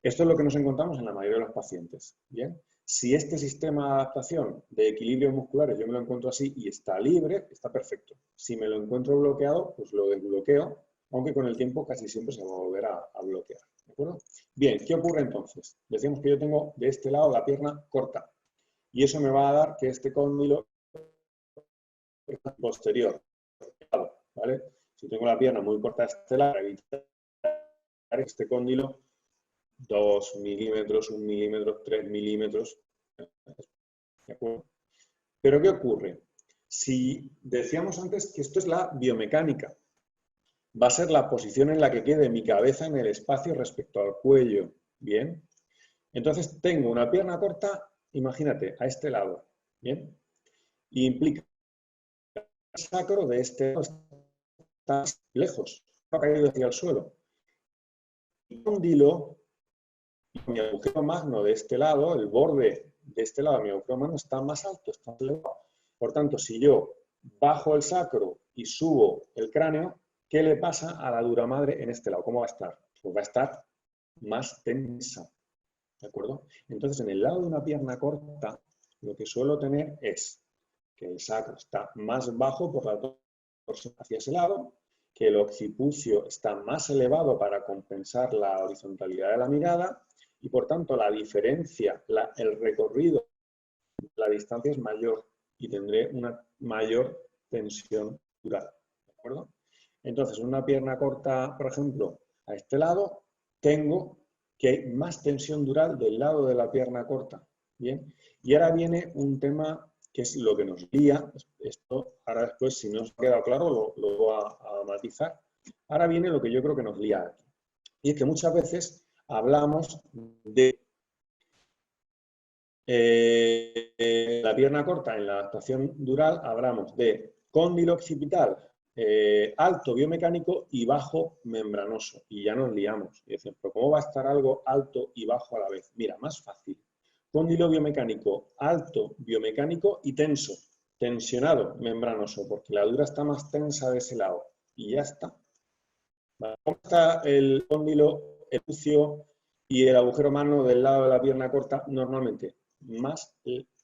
Esto es lo que nos encontramos en la mayoría de los pacientes. ¿Bien? Si este sistema de adaptación de equilibrios musculares yo me lo encuentro así y está libre, está perfecto. Si me lo encuentro bloqueado, pues lo desbloqueo, aunque con el tiempo casi siempre se va a volver a bloquear. ¿De acuerdo? Bien, ¿qué ocurre entonces? Decimos que yo tengo de este lado la pierna corta y eso me va a dar que este cóndilo posterior, ¿vale? Si tengo la pierna muy corta de este lado, para evitar este cóndilo, 2 milímetros, 1 milímetro, 3 milímetros. ¿De acuerdo? Pero ¿qué ocurre? Si decíamos antes que esto es la biomecánica, va a ser la posición en la que quede mi cabeza en el espacio respecto al cuello. ¿Bien? Entonces tengo una pierna corta, imagínate, a este lado. ¿Bien? Y implica que el sacro de este lado está lejos, ha caído hacia el suelo. El cóndilo, mi agujero magno de este lado, el borde de este lado, mi agujero magno está más alto, está más elevado. Por tanto, si yo bajo el sacro y subo el cráneo, ¿qué le pasa a la dura madre en este lado? ¿Cómo va a estar? Pues va a estar más tensa. ¿De acuerdo? Entonces, en el lado de una pierna corta, lo que suelo tener es que el sacro está más bajo por la torsión hacia ese lado, que el occipucio está más elevado para compensar la horizontalidad de la mirada y, por tanto, la diferencia, el recorrido, la distancia es mayor y tendré una mayor tensión dural. ¿De acuerdo? Entonces, una pierna corta, por ejemplo, a este lado, tengo que hay más tensión dural del lado de la pierna corta. ¿Bien? Y ahora viene un tema que es lo que nos lía. Esto, ahora después, si no os ha quedado claro, lo voy a matizar. Ahora viene lo que yo creo que nos lía aquí. Y es que muchas veces hablamos de la pierna corta en la adaptación dural, hablamos de cóndilo occipital alto biomecánico y bajo membranoso. Y ya nos liamos. Y decimos, ¿pero cómo va a estar algo alto y bajo a la vez? Mira, más fácil. Cóndilo biomecánico alto biomecánico y tenso. Tensionado membranoso, porque la dura está más tensa de ese lado. Y ya está. ¿Cómo está el cóndilo, el lucio y el agujero magno del lado de la pierna corta normalmente? Más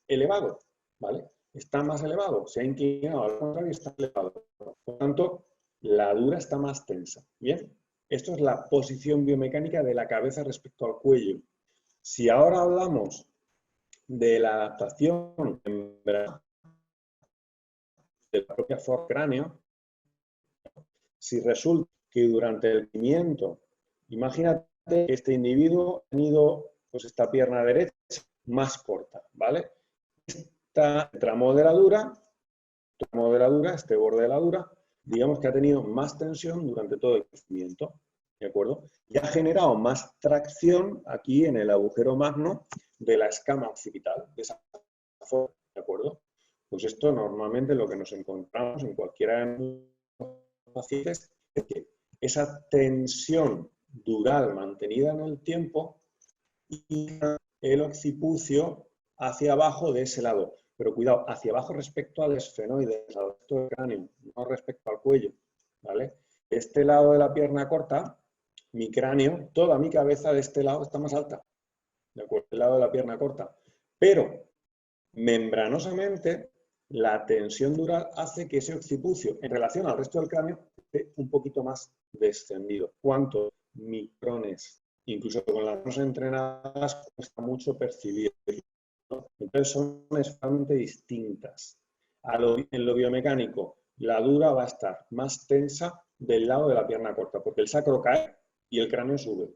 elevado, ¿vale? Está más elevado, se ha inclinado, al contrario está elevado. Por lo tanto, la dura está más tensa. ¿Bien? Esto es la posición biomecánica de la cabeza respecto al cuello. Si ahora hablamos de la adaptación de la propia forma cráneo, Si resulta que durante el crecimiento, imagínate que este individuo ha tenido pues, esta pierna derecha más corta, ¿vale? Esta tramo de la dura, este borde de la dura, digamos que ha tenido más tensión durante todo el crecimiento, ¿de acuerdo? Y ha generado más tracción aquí en el agujero magno de la escama occipital, de esa forma, ¿de acuerdo? Pues esto normalmente lo que nos encontramos en cualquiera de los pacientes es que esa tensión dural mantenida en el tiempo y el occipucio hacia abajo de ese lado. Pero cuidado, hacia abajo respecto al esfenoide, al resto del cráneo, no respecto al cuello, ¿vale? Este lado de la pierna corta, mi cráneo, toda mi cabeza de este lado está más alta, ¿de acuerdo? El lado de la pierna corta. Pero, membranosamente, la tensión dural hace que ese occipucio, en relación al resto del cráneo, esté un poquito más descendido. ¿Cuántos micrones? Incluso con las manos entrenadas cuesta mucho percibir, ¿no? Entonces son extremadamente distintas. En lo biomecánico, la dura va a estar más tensa del lado de la pierna corta, porque el sacro cae y el cráneo sube.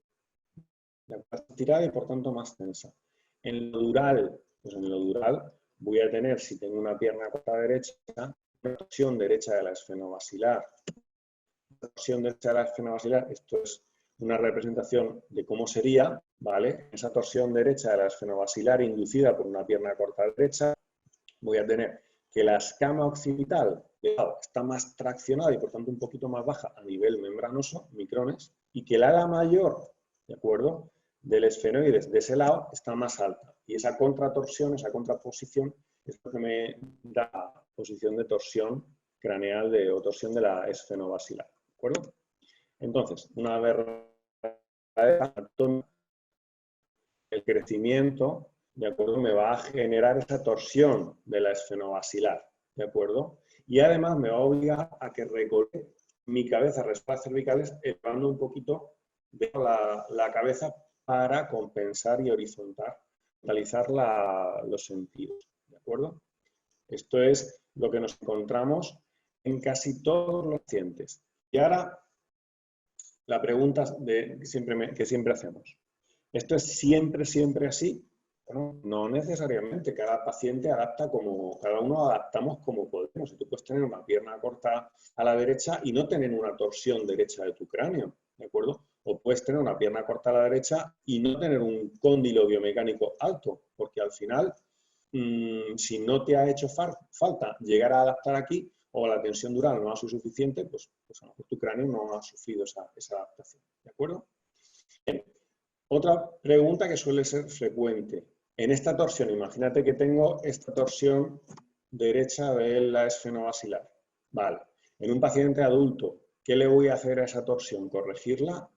Más estirada y por tanto más tensa. En lo dural, pues en lo dural voy a tener, si tengo una pierna corta derecha, una torsión derecha de la esfenobasilar. Torsión derecha de la esfenobasilar, esto es una representación de cómo sería, ¿vale? Esa torsión derecha de la esfenobasilar inducida por una pierna corta derecha, voy a tener que la escama occipital está más traccionada y por tanto un poquito más baja a nivel membranoso, micrones, y que el ala mayor, ¿de acuerdo?, del esfenoides de ese lado está más alta. Y esa contratorsión, esa contraposición, es lo que me da posición de torsión craneal o torsión de la esfenobasilar. ¿De acuerdo? Entonces, una vez el crecimiento, ¿de acuerdo?, me va a generar esa torsión de la esfenobasilar, ¿de acuerdo? Y además me va a obligar a que recorte mi cabeza, respaldas cervicales, elevando un poquito de la cabeza para compensar y horizontalizar los sentidos, ¿de acuerdo? Esto es lo que nos encontramos en casi todos los pacientes. Y ahora, la pregunta que siempre hacemos. ¿Esto es siempre así? Bueno, no necesariamente. Cada paciente adapta cada uno adaptamos como podemos. Tú puedes tener una pierna corta a la derecha y no tener una torsión derecha de tu cráneo, ¿de acuerdo? O puedes tener una pierna corta a la derecha y no tener un cóndilo biomecánico alto, porque al final, si no te ha hecho falta llegar a adaptar aquí, o la tensión dural no ha sido suficiente, pues a lo mejor tu cráneo no ha sufrido esa adaptación, ¿de acuerdo? Bien. Otra pregunta que suele ser frecuente. En esta torsión, imagínate que tengo esta torsión derecha de la esfenobasilar. Vale. En un paciente adulto, ¿qué le voy a hacer a esa torsión? ¿Corregirla?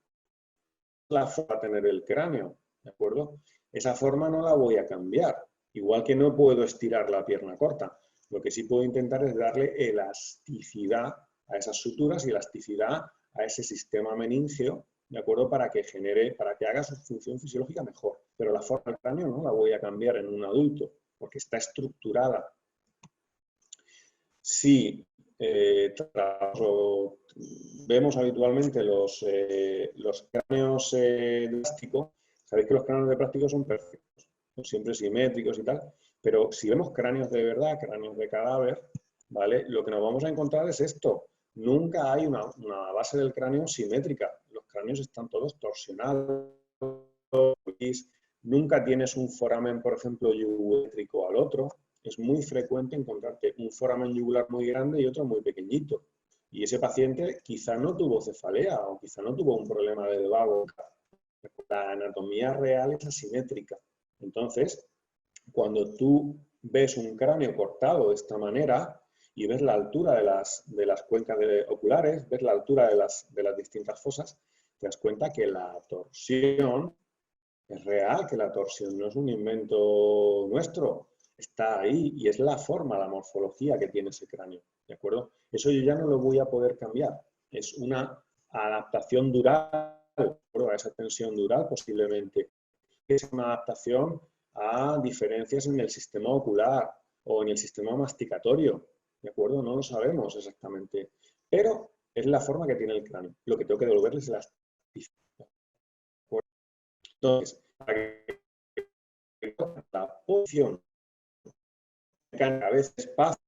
La forma de tener el cráneo, ¿de acuerdo? Esa forma no la voy a cambiar. Igual que no puedo estirar la pierna corta. Lo que sí puedo intentar es darle elasticidad a esas suturas y elasticidad a ese sistema meningeo, ¿de acuerdo? Para que haga su función fisiológica mejor. Pero la forma del cráneo no la voy a cambiar en un adulto, porque está estructurada. Si vemos habitualmente los cráneos de plástico, sabéis que los cráneos de plástico son perfectos, son siempre simétricos y tal, pero si vemos cráneos de verdad, cráneos de cadáver, ¿vale? Lo que nos vamos a encontrar es esto. Nunca hay una base del cráneo simétrica. Los cráneos están todos torsionados. Nunca tienes un foramen, por ejemplo, yugulétrico al otro. Es muy frecuente encontrarte un foramen yugular muy grande y otro muy pequeñito. Y ese paciente quizá no tuvo cefalea o quizá no tuvo un problema de vago. La anatomía real es asimétrica. Entonces, cuando tú ves un cráneo cortado de esta manera y ves la altura de las cuencas oculares, ves la altura de las distintas fosas, te das cuenta que la torsión es real, que la torsión no es un invento nuestro, está ahí y es la forma, la morfología que tiene ese cráneo, ¿de acuerdo? Eso yo ya no lo voy a poder cambiar, es una adaptación dural, a esa tensión dural posiblemente, es una adaptación a diferencias en el sistema ocular o en el sistema masticatorio, ¿de acuerdo? No lo sabemos exactamente, pero Es la forma que tiene el cráneo. Lo que tengo que devolverles es elasticidad. Entonces, para que la posición mecánica a veces pasa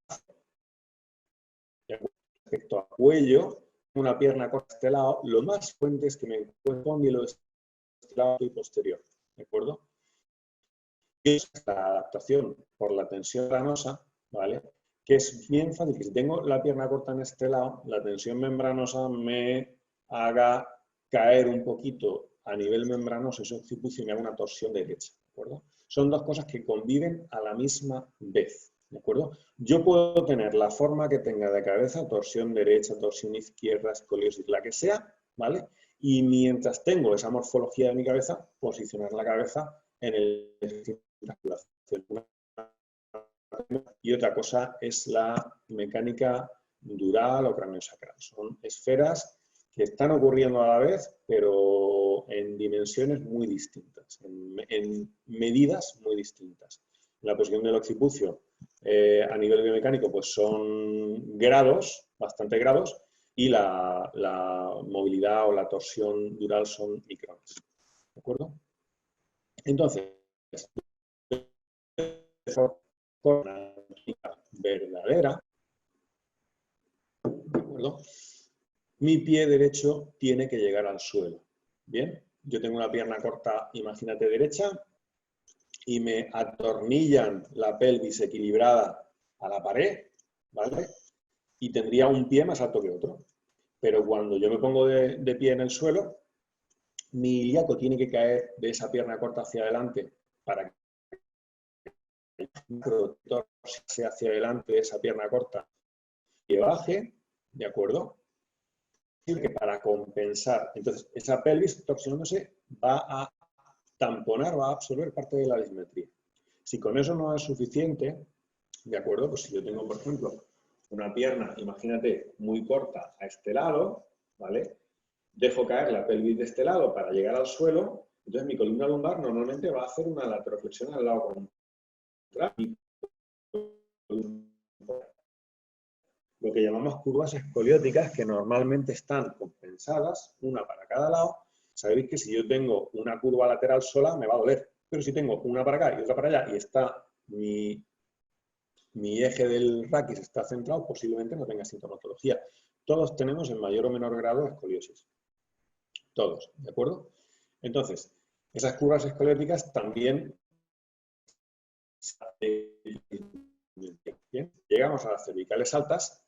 respecto al cuello, una pierna corta a este lado, lo más fuerte es que me encuentro cóndilo de este lado y posterior. ¿De acuerdo? Es la adaptación por la tensión membranosa, ¿vale? Que es bien fácil, que si tengo la pierna corta en este lado, la tensión membranosa me haga caer un poquito a nivel membranoso ese occipucio y me haga una torsión derecha, ¿de acuerdo? Son dos cosas que conviven a la misma vez, ¿de acuerdo? Yo puedo tener la forma que tenga de cabeza, torsión derecha, torsión izquierda, escoliosis, la que sea, ¿vale? Y mientras tengo esa morfología de mi cabeza, posicionar la cabeza en el y otra cosa es la mecánica dural o craneosacral. Son esferas que están ocurriendo a la vez, pero en dimensiones muy distintas, en medidas muy distintas. La posición del occipucio a nivel biomecánico pues son grados, bastante grados, y la movilidad o la torsión dural son micrones. ¿De acuerdo? Entonces, con una técnica verdadera, ¿de acuerdo? Mi pie derecho tiene que llegar al suelo. Bien, yo tengo una pierna corta, imagínate, derecha, y me atornillan la pelvis equilibrada a la pared, ¿vale? Y tendría un pie más alto que otro. Pero cuando yo me pongo de pie en el suelo, mi ilíaco tiene que caer de esa pierna corta hacia adelante para que el rotor sea hacia adelante de esa pierna corta y baje, ¿de acuerdo? Que para compensar, entonces esa pelvis torsionándose va a tamponar, va a absorber parte de la dismetría. Si con eso no es suficiente, ¿de acuerdo? Pues si yo tengo, por ejemplo, una pierna, imagínate, muy corta a este lado, ¿vale? Dejo caer la pelvis de este lado para llegar al suelo, entonces mi columna lumbar normalmente va a hacer una lateroflexión al lado contrario. Lo que llamamos curvas escolióticas, que normalmente están compensadas, una para cada lado. Sabéis que si yo tengo una curva lateral sola, me va a doler. Pero si tengo una para acá y otra para allá, y está mi eje del raquis está centrado, posiblemente no tenga sintomatología. Todos tenemos en mayor o menor grado escoliosis. Todos, ¿de acuerdo? Entonces, esas curvas escolióticas también... Bien, llegamos a las cervicales altas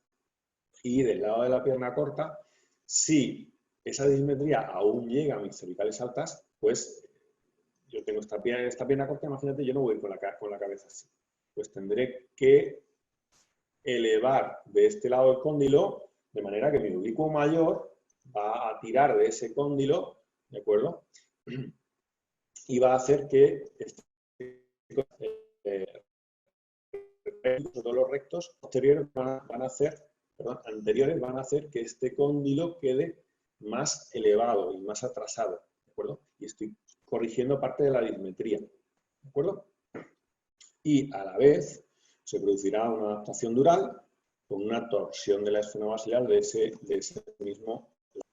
y del lado de la pierna corta, si esa dismetría aún llega a mis cervicales altas, pues yo tengo esta pierna corta, imagínate, yo no voy con la cabeza así. Pues tendré que elevar de este lado el cóndilo, de manera que mi oblicuo mayor va a tirar de ese cóndilo, ¿de acuerdo? Y va a hacer que todos los rectos posteriores van a hacer, perdón, anteriores van a hacer que este cóndilo quede más elevado y más atrasado, ¿de acuerdo? Y estoy corrigiendo parte de la dismetría, ¿de acuerdo? Y a la vez se producirá una adaptación dural con una torsión de la esfenobasilar de ese mismo lado.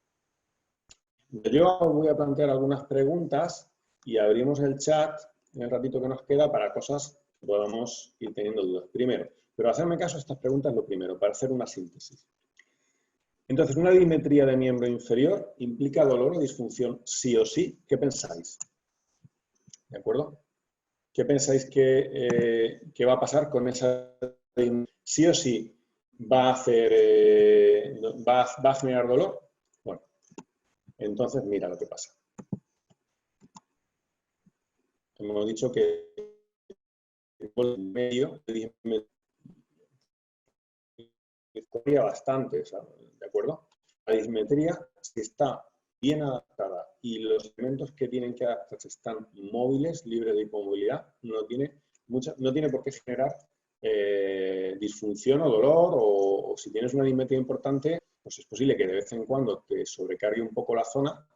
Yo voy a plantear algunas preguntas y abrimos el chat en el ratito que nos queda para cosas que podamos ir teniendo dudas. Primero, pero hacerme caso a estas preguntas lo primero, para hacer una síntesis. Entonces, una dismetría de miembro inferior implica dolor o disfunción sí o sí. ¿Qué pensáis? ¿De acuerdo? ¿Qué pensáis que va a pasar con esa dismetría? ¿Sí o sí va a hacer, va a generar dolor? Bueno, entonces mira lo que pasa. Hemos dicho que el medio dismetría bastante, ¿de acuerdo? La dismetría, si está bien adaptada y los elementos que tienen que adaptarse están móviles, libres de hipomovilidad, no tiene por qué generar disfunción o dolor, o si tienes una dismetría importante, pues es posible que de vez en cuando te sobrecargue un poco la zona,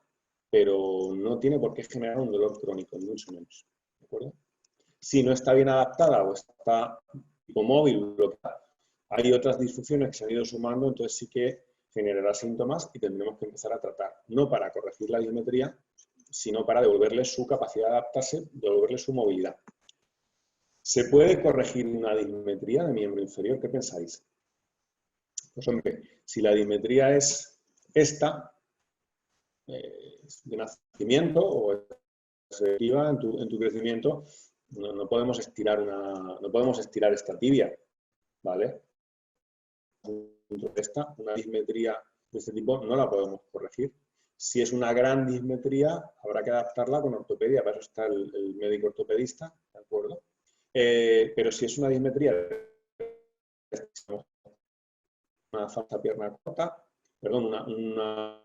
pero no tiene por qué generar un dolor crónico, ni mucho menos. ¿De acuerdo? Si no está bien adaptada o está hipomóvil, bloqueada, hay otras disfunciones que se han ido sumando, entonces sí que generará síntomas y tendremos que empezar a tratar, no para corregir la dismetría, sino para devolverle su capacidad de adaptarse, devolverle su movilidad. ¿Se puede corregir una dismetría de miembro inferior? ¿Qué pensáis? Pues hombre, si la dismetría es esta, de nacimiento o efectiva en tu crecimiento, no podemos estirar esta tibia, ¿vale? Una dismetría de este tipo no la podemos corregir. Si es una gran dismetría, habrá que adaptarla con ortopedia, para eso está el médico ortopedista, ¿de acuerdo? Pero si es una dismetría, una falsa pierna corta, perdón, una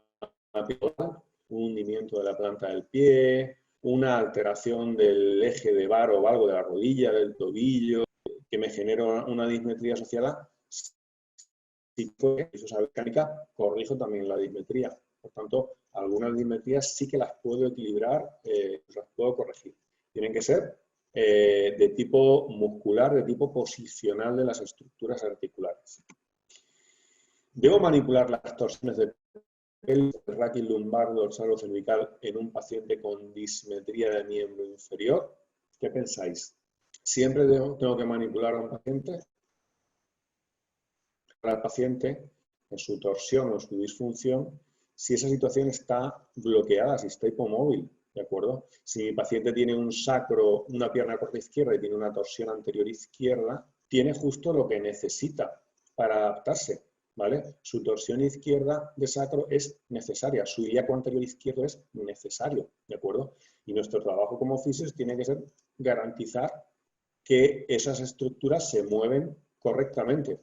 pierna, un hundimiento de la planta del pie, una alteración del eje de bar o valgo de la rodilla, del tobillo, que me genera una dismetría asociada, si fue esa mecánica, corrijo también la dismetría. Por tanto, algunas dismetrías sí que las puedo equilibrar, las puedo corregir. Tienen que ser de tipo muscular, de tipo posicional de las estructuras articulares. ¿Debo manipular las torsiones de pelvis, raquis lumbar, dorsal o cervical en un paciente con dismetría de miembro inferior? ¿Qué pensáis? ¿Siempre tengo que manipular a un paciente? Al paciente en su torsión o su disfunción, si esa situación está bloqueada, si está hipomóvil, ¿de acuerdo? Si mi paciente tiene un sacro, una pierna corta izquierda y tiene una torsión anterior izquierda, tiene justo lo que necesita para adaptarse, ¿vale? Su torsión izquierda de sacro es necesaria, su ilíaco anterior izquierdo es necesario, ¿de acuerdo? Y nuestro trabajo como fisios tiene que ser garantizar que esas estructuras se mueven correctamente.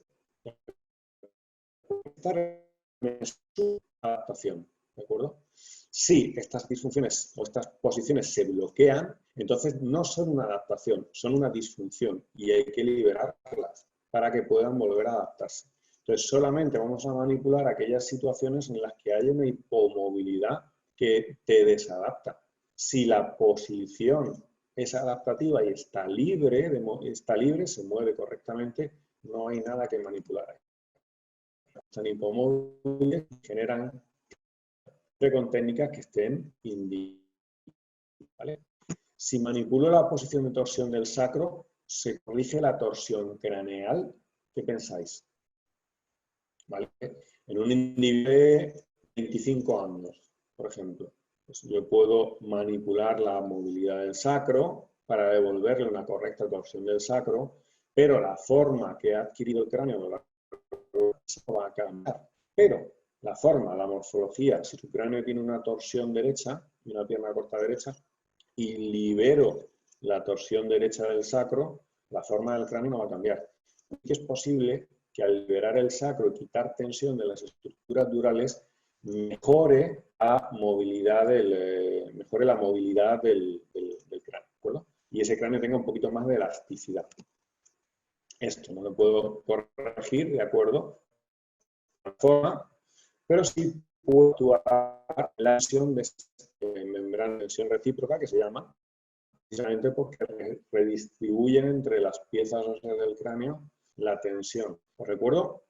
En su adaptación, ¿de acuerdo? Si estas disfunciones o estas posiciones se bloquean, entonces no son una adaptación, son una disfunción y hay que liberarlas para que puedan volver a adaptarse. Entonces solamente vamos a manipular aquellas situaciones en las que hay una hipomovilidad que te desadapta. Si la posición es adaptativa y está libre, se mueve correctamente, no hay nada que manipular ahí. Están hipomóviles, generan con técnicas que estén indicadas, ¿vale? Si manipulo la posición de torsión del sacro, se corrige la torsión craneal. ¿Qué pensáis? ¿Vale? En un individuo de 25 años, por ejemplo, pues yo puedo manipular la movilidad del sacro para devolverle una correcta torsión del sacro, pero la forma que ha adquirido el cráneo no va a cambiar. Pero la forma, la morfología, si su cráneo tiene una torsión derecha y una pierna corta derecha, y libero la torsión derecha del sacro, la forma del cráneo no va a cambiar. Es posible que al liberar el sacro y quitar tensión de las estructuras durales, mejore la movilidad del cráneo, ¿de acuerdo? Y ese cráneo tenga un poquito más de elasticidad. Esto no lo puedo corregir, ¿de acuerdo? Forma, pero sí puedo actuar la tensión de membrana, tensión recíproca, que se llama, precisamente porque redistribuyen entre las piezas óseas del cráneo la tensión. Os recuerdo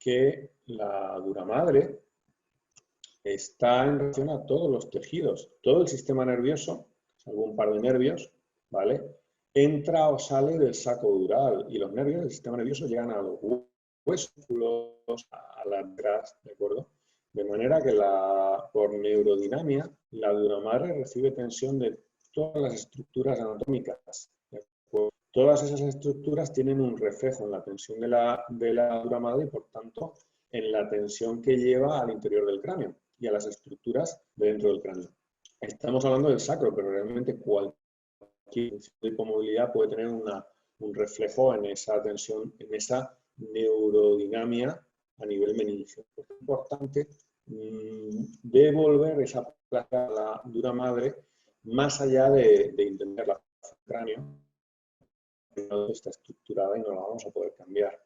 que la dura madre está en relación a todos los tejidos, todo el sistema nervioso, salvo un par de nervios, ¿vale? Entra o sale del saco dural y los nervios del sistema nervioso llegan a los huesos, a las gras, ¿de acuerdo? De manera que por neurodinamia, la dura madre recibe tensión de todas las estructuras anatómicas. Todas esas estructuras tienen un reflejo en la tensión de la dura madre y, por tanto, en la tensión que lleva al interior del cráneo y a las estructuras de dentro del cráneo. Estamos hablando del sacro, pero realmente cualquier hipomovilidad puede tener un reflejo en esa tensión, en esa neurodinamia a nivel meningio. Es importante devolver esa placa a la dura madre más allá de entender la cráneo, no está estructurada y no la vamos a poder cambiar.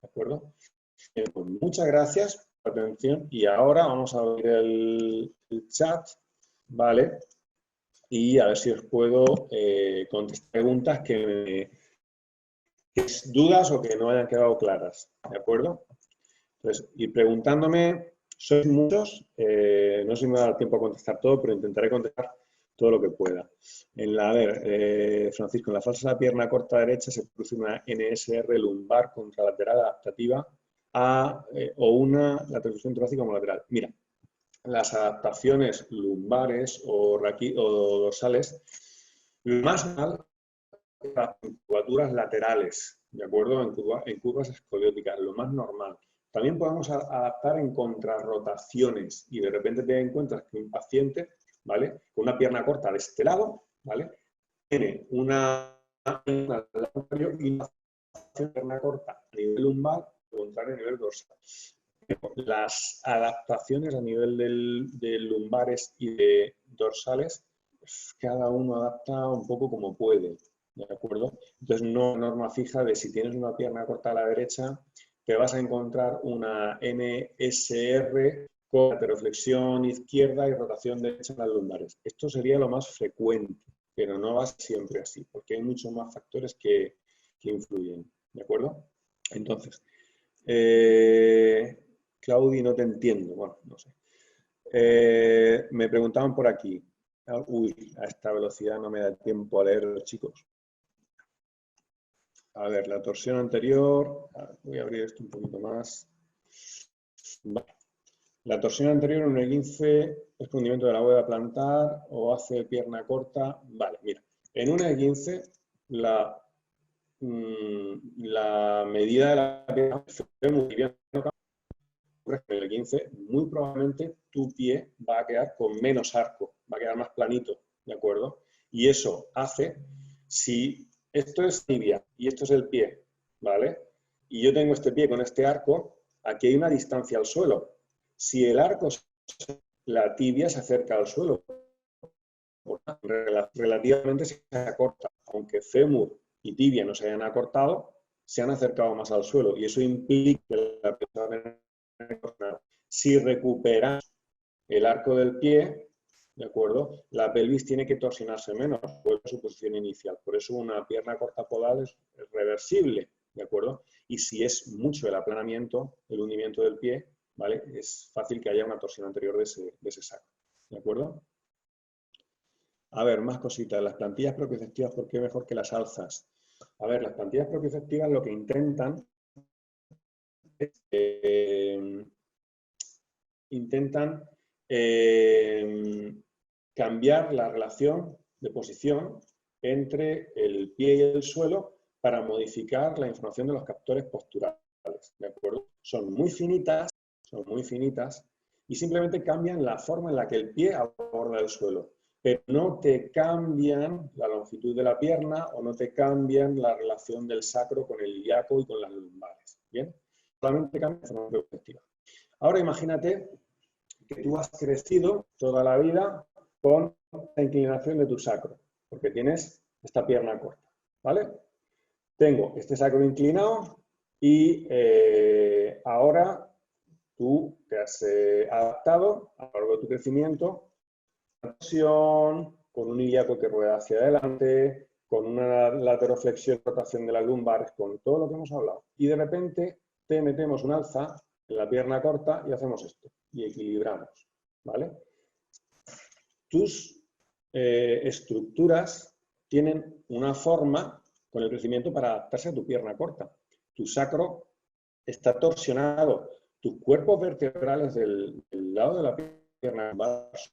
¿De acuerdo? Pues muchas gracias por la atención y ahora vamos a abrir el chat, ¿vale? Y a ver si os puedo contestar preguntas que dudas o que no hayan quedado claras, ¿de acuerdo? Entonces, ir preguntándome Sois muchos, no sé si me va a dar tiempo a contestar todo, pero intentaré contestar todo lo que pueda. A ver, Francisco, en la falsa pierna corta derecha se produce una NSR lumbar contralateral adaptativa o una lateralización torácica como lateral. Mira, las adaptaciones lumbares o dorsales, lo más normal es las curvaturas laterales, ¿de acuerdo? En curvas escolióticas, lo más normal. También podemos adaptar en contrarrotaciones y de repente te encuentras que un paciente, ¿vale? Con una pierna corta de este lado, ¿vale? Tiene una y una pierna corta a nivel lumbar, lo contrario a nivel dorsal. Las adaptaciones a nivel de lumbares y de dorsales, cada uno adapta un poco como puede, ¿de acuerdo? Entonces, no norma fija de si tienes una pierna corta a la derecha, te vas a encontrar una NSR con lateroflexión izquierda y rotación derecha en las lumbares. Esto sería lo más frecuente, pero no va siempre así, porque hay muchos más factores que influyen, ¿de acuerdo? Entonces, Claudi, no te entiendo. Bueno, no sé. Me preguntaban por aquí. Uy, a esta velocidad no me da tiempo a leer, chicos. A ver, la torsión anterior. Voy a abrir esto un poquito más. Vale. La torsión anterior en un E15 es hundimiento de la bóveda plantar o hace pierna corta. Vale, mira. En un E15 la medida de la pierna es muy bien. En el 15, muy probablemente tu pie va a quedar con menos arco, va a quedar más planito, ¿de acuerdo? Y eso hace, si esto es tibia y esto es el pie, ¿vale? Y yo tengo este pie con este arco, aquí hay una distancia al suelo. Si el arco, la tibia se acerca al suelo, relativamente se acorta, aunque fémur y tibia no se hayan acortado, se han acercado más al suelo y eso implica que la persona. Si recuperamos el arco del pie, ¿de acuerdo? La pelvis tiene que torsionarse menos, vuelve a su posición inicial. Por eso una pierna corta podal es reversible, ¿de acuerdo? Y si es mucho el aplanamiento, el hundimiento del pie, ¿vale? Es fácil que haya una torsión anterior de ese sacro, ¿de acuerdo? A ver, más cositas. Las plantillas propioceptivas, ¿por qué mejor que las alzas? A ver, las plantillas propioceptivas lo que intentan es cambiar la relación de posición entre el pie y el suelo para modificar la información de los captores posturales, ¿de acuerdo? Son muy finitas y simplemente cambian la forma en la que el pie aborda el suelo, pero no te cambian la longitud de la pierna o no te cambian la relación del sacro con el ilíaco y con las lumbares, ¿bien? Solamente cambian de forma perspectiva. Ahora imagínate que tú has crecido toda la vida con la inclinación de tu sacro, porque tienes esta pierna corta, ¿vale? Tengo este sacro inclinado y ahora tú te has adaptado a lo largo de tu crecimiento, con un ilíaco que rueda hacia adelante, con una lateroflexión, rotación de las lumbares, con todo lo que hemos hablado. Y de repente te metemos un alza en la pierna corta y hacemos esto, y equilibramos, ¿vale? Tus estructuras tienen una forma con el crecimiento para adaptarse a tu pierna corta. Tu sacro está torsionado, tus cuerpos vertebrales del lado de la pierna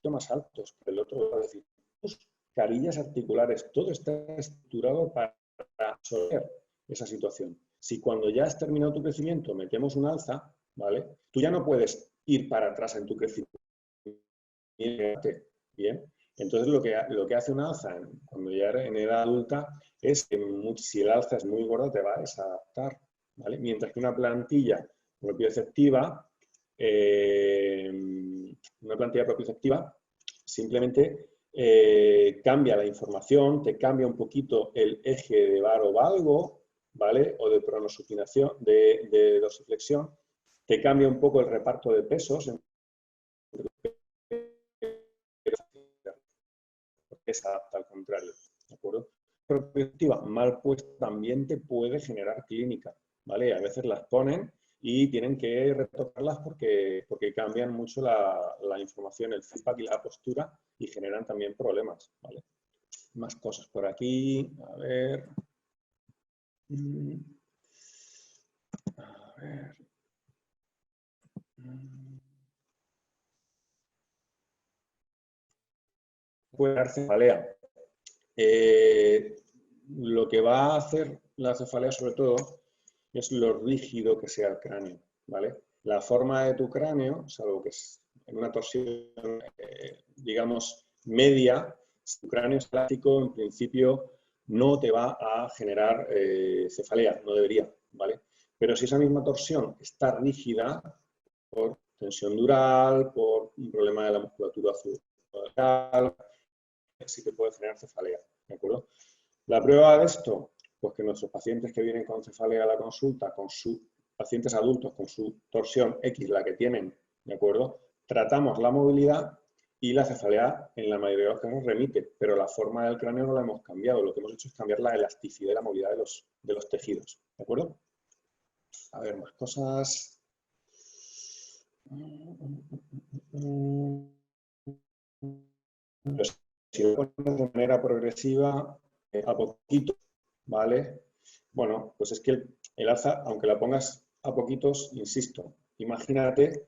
son más altos que el otro lado, es decir, tus carillas articulares, todo está estructurado para absorber esa situación. Si cuando ya has terminado tu crecimiento metemos un alza, ¿vale? Tú ya no puedes ir para atrás en tu crecimiento. Bien, entonces lo que hace un alza cuando ya eres en edad adulta es que si el alza es muy gorda te va a desadaptar, ¿vale? Mientras que una plantilla propioceptiva, simplemente cambia la información, te cambia un poquito el eje de varo-valgo, ¿vale? O de pronosupinación, de dorsiflexión, te cambia un poco el reparto de pesos, porque se adapta al contrario, ¿de acuerdo? Propioceptiva mal puesta también te puede generar clínica, ¿vale? A veces las ponen y tienen que retocarlas porque cambian mucho la información, el feedback y la postura y generan también problemas, ¿vale? Más cosas por aquí, a ver. A ver. Puede dar cefalea. Lo que va a hacer la cefalea sobre todo es lo rígido que sea el cráneo, ¿vale? La forma de tu cráneo, salvo que es en una torsión, digamos, media, si tu cráneo es elástico, en principio no te va a generar cefalea, no debería, ¿vale? Pero si esa misma torsión está rígida por tensión dural, por un problema de la musculatura abdominal, sí que puede generar cefalea, ¿de acuerdo? La prueba de esto, pues que nuestros pacientes que vienen con cefalea a la consulta, con sus pacientes adultos con su torsión X, la que tienen, ¿de acuerdo? Tratamos la movilidad y la cefalea en la mayoría de los casos remite, pero la forma del cráneo no la hemos cambiado. Lo que hemos hecho es cambiar la elasticidad y la movilidad de los tejidos, ¿de acuerdo? A ver, más cosas. Pero si lo pones de manera progresiva, a poquito, ¿vale? Bueno, pues es que el alza, aunque la pongas a poquitos, insisto, imagínate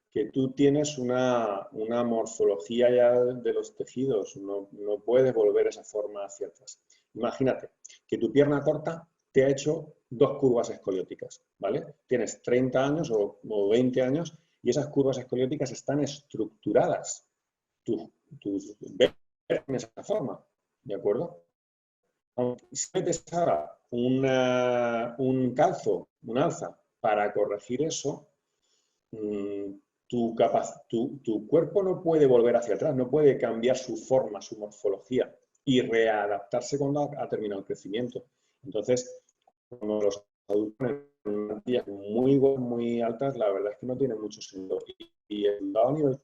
que tú tienes una morfología ya de los tejidos, no puedes volver esa forma hacia atrás. Imagínate que tu pierna corta te ha hecho 2 curvas escolióticas, ¿vale? Tienes 30 años o 20 años y esas curvas escolióticas están estructuradas. Tus ves en esa forma, ¿de acuerdo? Si metes ahora un calzo, un alza, para corregir eso, tu cuerpo no puede volver hacia atrás, no puede cambiar su forma, su morfología y readaptarse cuando ha terminado el crecimiento. Entonces, cuando los adultos ponen plantillas muy altas, la verdad es que no tiene mucho sentido. Y el dado nivel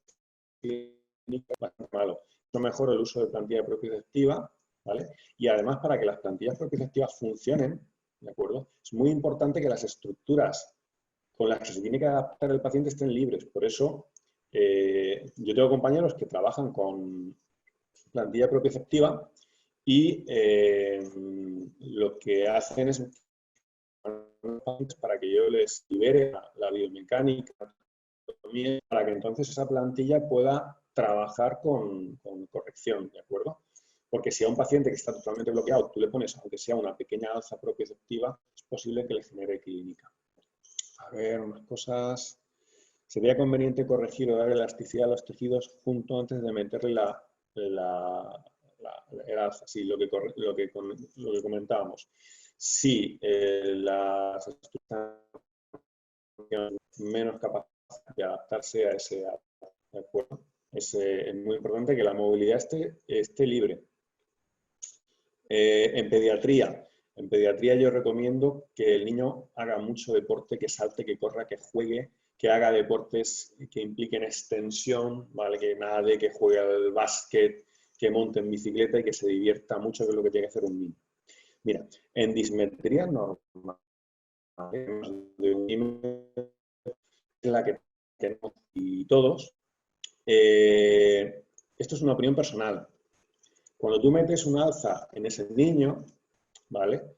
clínico es bastante malo. Es mejor el uso de plantilla propioceptiva, ¿vale? Y además, para que las plantillas propioceptivas funcionen, ¿de acuerdo? Es muy importante que las estructuras con las que se tiene que adaptar el paciente estén libres. Por eso, yo tengo compañeros que trabajan con plantilla propioceptiva y lo que hacen es para que yo les libere la biomecánica, para que entonces esa plantilla pueda trabajar con corrección, ¿de acuerdo? Porque si a un paciente que está totalmente bloqueado tú le pones, aunque sea una pequeña alza propioceptiva, es posible que le genere clínica. A ver, unas cosas. Sería conveniente corregir o dar elasticidad a los tejidos junto antes de meterle el alza. Sí, lo que comentábamos. Sí, las estructuras tienen menos capacidad de adaptarse a ese alza, ¿de acuerdo? Es muy importante que la movilidad esté libre. En pediatría yo recomiendo que el niño haga mucho deporte, que salte, que corra, que juegue, que haga deportes que impliquen extensión, ¿vale? Que nade, que juegue al básquet, que monte en bicicleta y que se divierta mucho, que es lo que tiene que hacer un niño. Mira, en dismetría normal, de un niño, la que tenemos y todos, esto es una opinión personal. Cuando tú metes un alza en ese niño, ¿vale?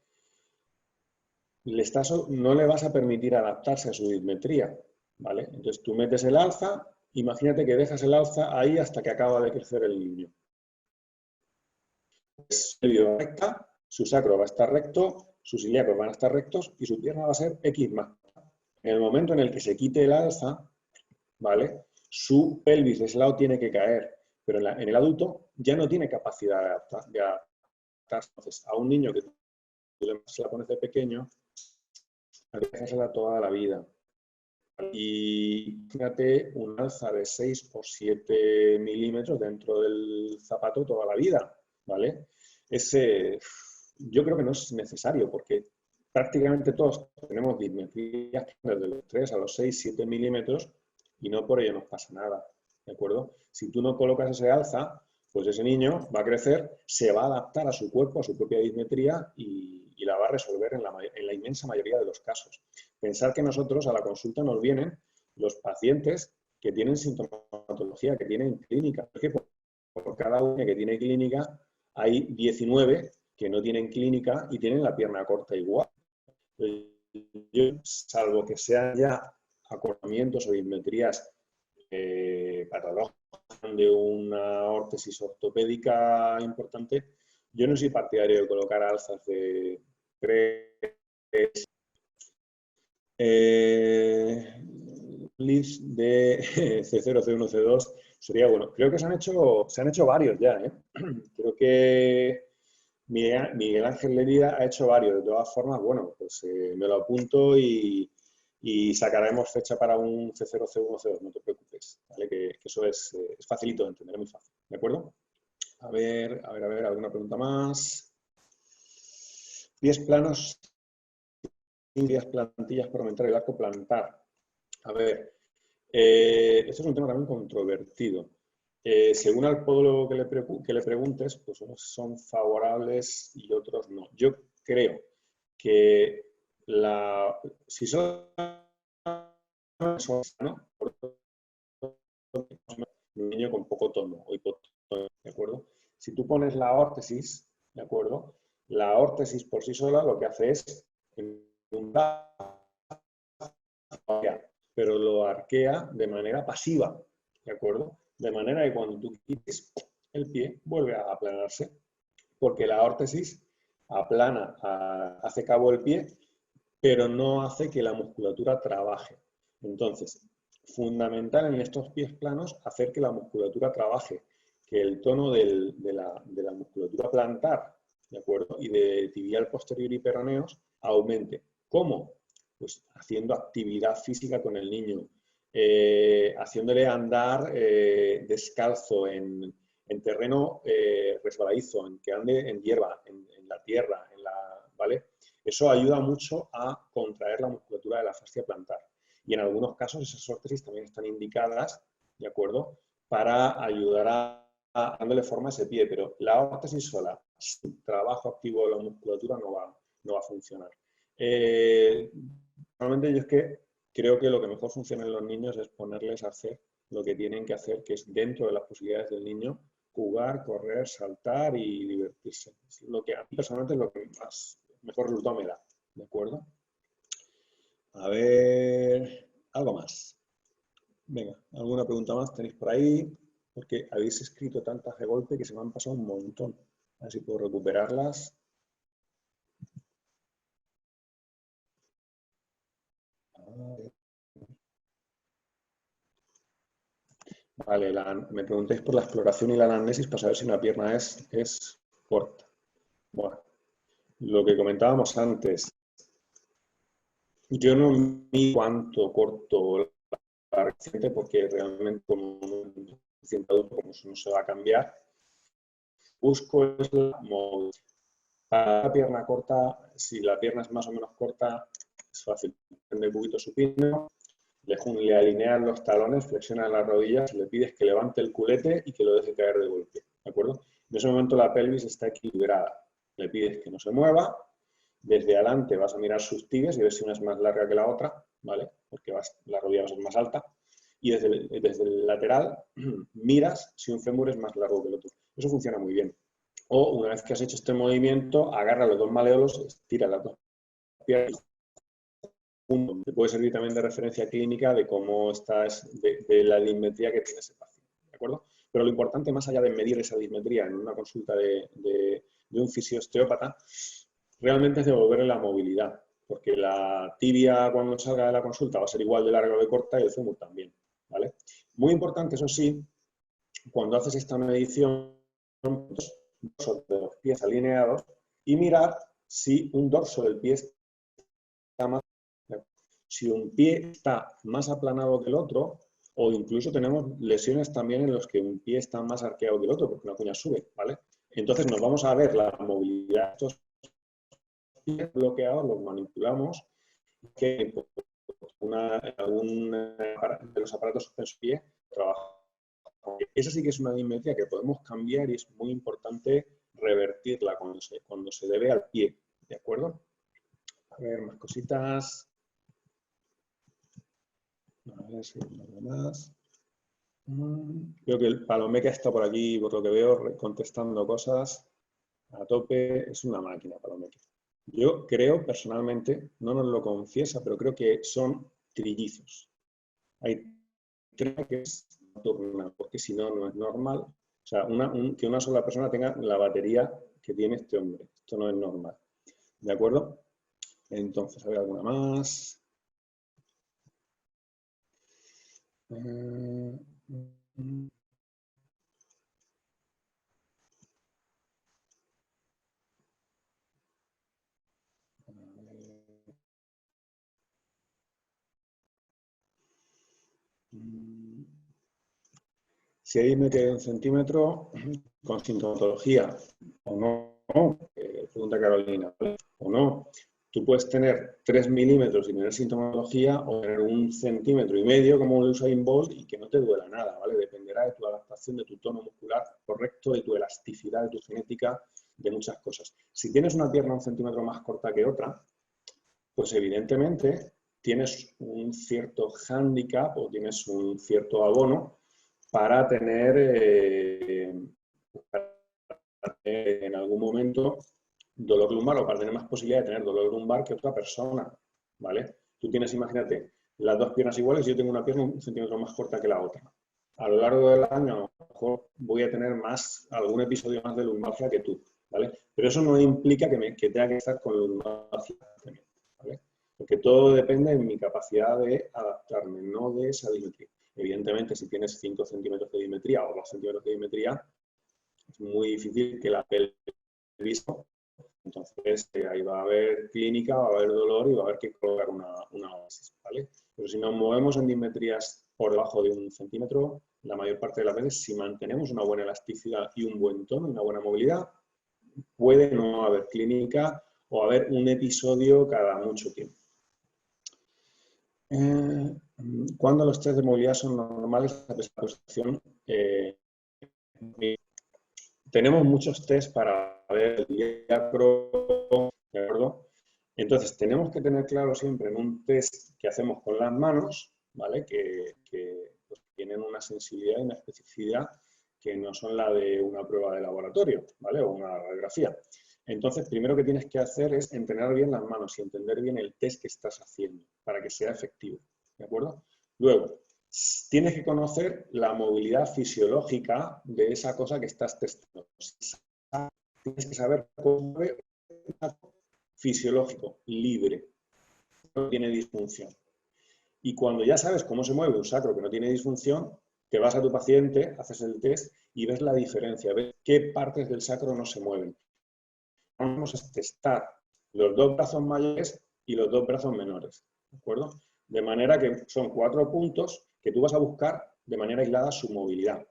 No le vas a permitir adaptarse a su dismetría, ¿vale? Entonces tú metes el alza, imagínate que dejas el alza ahí hasta que acaba de crecer el niño. Es recta, su sacro va a estar recto, sus ilíacos van a estar rectos y su pierna va a ser X más. En el momento en el que se quite el alza, ¿vale? Su pelvis de ese lado tiene que caer, pero en el adulto ya no tiene capacidad de adaptarse. Entonces, a un niño que tú se la pones de pequeño, hay que dejársela toda la vida. Y fíjate, un alza de 6 o 7 milímetros dentro del zapato toda la vida, ¿vale? Yo creo que no es necesario porque prácticamente todos tenemos dismetrías desde los 3 a los 6, 7 milímetros y no por ello nos pasa nada, ¿de acuerdo? Si tú no colocas ese alza, pues ese niño va a crecer, se va a adaptar a su cuerpo, a su propia dismetría y la va a resolver en la inmensa mayoría de los casos. Pensar que nosotros a la consulta nos vienen los pacientes que tienen sintomatología, que tienen clínica. Porque por cada uno que tiene clínica hay 19 que no tienen clínica y tienen la pierna corta igual. Yo, salvo que sean ya acortamientos o dismetrías patológicas de una órtesis ortopédica importante, yo no soy partidario de colocar alzas de 3 leads de C0, C1, C2 sería bueno. Creo que se han hecho varios ya, ¿eh? Creo que Miguel Ángel Lerida ha hecho varios. De todas formas, bueno, pues me lo apunto y sacaremos fecha para un C0, C1, C2, no te preocupes, ¿vale? Que eso es facilito de entender, es muy fácil, ¿de acuerdo? A ver, alguna pregunta más. Pies planos, plantillas por aumentar el arco plantar. A ver, este es un tema también controvertido. Según al podólogo que le preguntes, pues unos son favorables y otros no. Yo creo que si son ¿no? Un niño con poco tono o hipotono, ¿de acuerdo? Si tú pones la órtesis, ¿de acuerdo? La órtesis por sí sola lo que hace es pero lo arquea de manera pasiva, ¿de acuerdo? De manera que cuando tú quites el pie, vuelve a aplanarse, porque la órtesis aplana, hace cabo el pie, pero no hace que la musculatura trabaje. Entonces, fundamental en estos pies planos hacer que la musculatura trabaje, que el tono de la musculatura plantar, ¿de acuerdo? Y de tibial posterior y peroneos aumente. ¿Cómo? Pues haciendo actividad física con el niño, haciéndole andar descalzo en terreno resbaladizo, en que ande en hierba, en la tierra, ¿vale? Eso ayuda mucho a contraer la musculatura de la fascia plantar. Y en algunos casos esas órtesis también están indicadas, ¿de acuerdo?, para ayudar dándole forma a ese pie, pero la órtesis sola, sin trabajo activo de la musculatura, no va a funcionar. Normalmente yo es que creo que lo que mejor funciona en los niños es ponerles a hacer lo que tienen que hacer, que es dentro de las posibilidades del niño, jugar, correr, saltar y divertirse. Es lo que a mí personalmente es lo que mejor resultado me da, ¿de acuerdo? A ver, algo más. Venga, ¿alguna pregunta más tenéis por ahí? Porque habéis escrito tantas de golpe que se me han pasado un montón. A ver si puedo recuperarlas. Vale, me preguntáis por la exploración y la anamnesis para saber si una pierna es corta. Bueno, lo que comentábamos antes. Yo no mido cuánto corto la reciente porque realmente como un paciente adulto, como eso no se va a cambiar, busco es la movilidad. Para la pierna corta, si la pierna es más o menos corta, es fácil. Depende un poquito supino, le alineas los talones, flexionas las rodillas, le pides que levante el culete y que lo deje caer de golpe, ¿de acuerdo? En ese momento la pelvis está equilibrada. Le pides que no se mueva. Desde adelante vas a mirar sus tibias y ver si una es más larga que la otra, ¿vale? Porque la rodilla va a ser más alta. Y desde el lateral miras si un fémur es más largo que el otro. Eso funciona muy bien. O una vez que has hecho este movimiento, agarra los dos maleolos, estira las dos piernas juntos. Te puede servir también de referencia clínica de cómo estás, de la dismetría que tiene ese paciente, ¿de acuerdo? Pero lo importante, más allá de medir esa dismetría en una consulta de un fisiosteópata, realmente es devolverle la movilidad, porque la tibia cuando salga de la consulta va a ser igual de larga o de corta y el fémur también, ¿vale? Muy importante, eso sí, cuando haces esta medición, dorso de los pies alineados y mirar si un dorso del pie está más... Si un pie está más aplanado que el otro, o incluso tenemos lesiones también en los que un pie está más arqueado que el otro, porque una cuña sube, ¿vale? Entonces nos vamos a ver la movilidad de estos pies bloqueados, los manipulamos, que algún de los aparatos suspenso-pie trabaja. Eso sí que es una dismetría que podemos cambiar y es muy importante revertirla cuando se debe al pie, ¿de acuerdo? A ver, más cositas. A ver si hay algo más. Creo que el Palomeque está por aquí, por lo que veo, contestando cosas a tope. Es una máquina, Palomeque. Yo creo, personalmente, no nos lo confiesa, pero creo que son trillizos. Hay tres que es nocturna, porque si no, no es normal. O sea, que una sola persona tenga la batería que tiene este hombre. Esto no es normal. ¿De acuerdo? Entonces, a ver alguna más. Si hay dimetría de 1 centímetro con sintomatología o no, pregunta Carolina, ¿vale? O no, tú puedes tener 3 milímetros y tener sintomatología o tener 1,5 centímetros como un Usain Bolt y que no te duela nada, ¿vale? Dependerá de tu adaptación, de tu tono muscular correcto, de tu elasticidad, de tu genética, de muchas cosas. Si tienes una pierna 1 centímetro más corta que otra, pues evidentemente tienes un cierto hándicap o tienes un cierto abono para tener en algún momento dolor lumbar o para tener más posibilidad de tener dolor lumbar que otra persona, ¿vale? Tú tienes, imagínate, las dos piernas iguales, yo tengo una pierna 1 centímetro más corta que la otra. A lo largo del año, a lo mejor voy a tener algún episodio más de lumbalgia que tú, ¿vale? Pero eso no implica que tenga que estar con lumbalgia, ¿vale? Porque todo depende de mi capacidad de adaptarme, no de esa dimetría. Evidentemente, si tienes 5 centímetros de dimetría o 2 centímetros de dimetría, es muy difícil que la pelvis. Entonces, ahí va a haber clínica, va a haber dolor y va a haber que colocar una ósis, ¿vale? Pero si nos movemos en dimetrías por debajo de 1 centímetro, la mayor parte de las veces, si mantenemos una buena elasticidad y un buen tono, una buena movilidad, puede no haber clínica o haber un episodio cada mucho tiempo. ¿Cuándo los test de movilidad son normales a pesar de la posición? Tenemos muchos test para ver el diacro, ¿de acuerdo? Entonces, tenemos que tener claro siempre en un test que hacemos con las manos, ¿vale? Que pues, tienen una sensibilidad y una especificidad que no son la de una prueba de laboratorio, ¿vale? O una radiografía. Entonces, primero que tienes que hacer es entrenar bien las manos y entender bien el test que estás haciendo para que sea efectivo, ¿de acuerdo? Luego, tienes que conocer la movilidad fisiológica de esa cosa que estás testando. Tienes que saber cómo es fisiológico, libre, no tiene disfunción. Y cuando ya sabes cómo se mueve un sacro que no tiene disfunción, te vas a tu paciente, haces el test y ves la diferencia, ves qué partes del sacro no se mueven. Vamos a testar los 2 brazos mayores y los 2 brazos menores, ¿de acuerdo? De manera que son 4 puntos que tú vas a buscar de manera aislada su movilidad.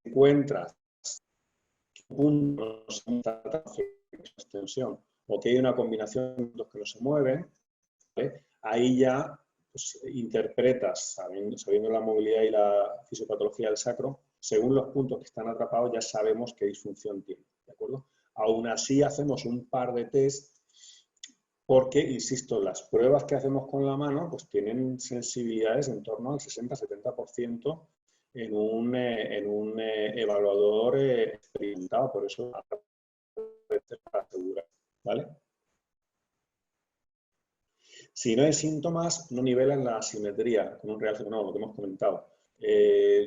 Encuentras puntos de extensión o que hay una combinación de puntos que no se mueven, ¿vale? Ahí ya pues, interpretas, sabiendo la movilidad y la fisiopatología del sacro, según los puntos que están atrapados ya sabemos qué disfunción tiene, ¿de acuerdo? Aún así hacemos un par de test porque, insisto, las pruebas que hacemos con la mano pues tienen sensibilidades en torno al 60-70% en un evaluador experimentado, por eso para asegurar, ¿vale? Si no hay síntomas, no nivelan la asimetría con un real fenómeno, lo que hemos comentado.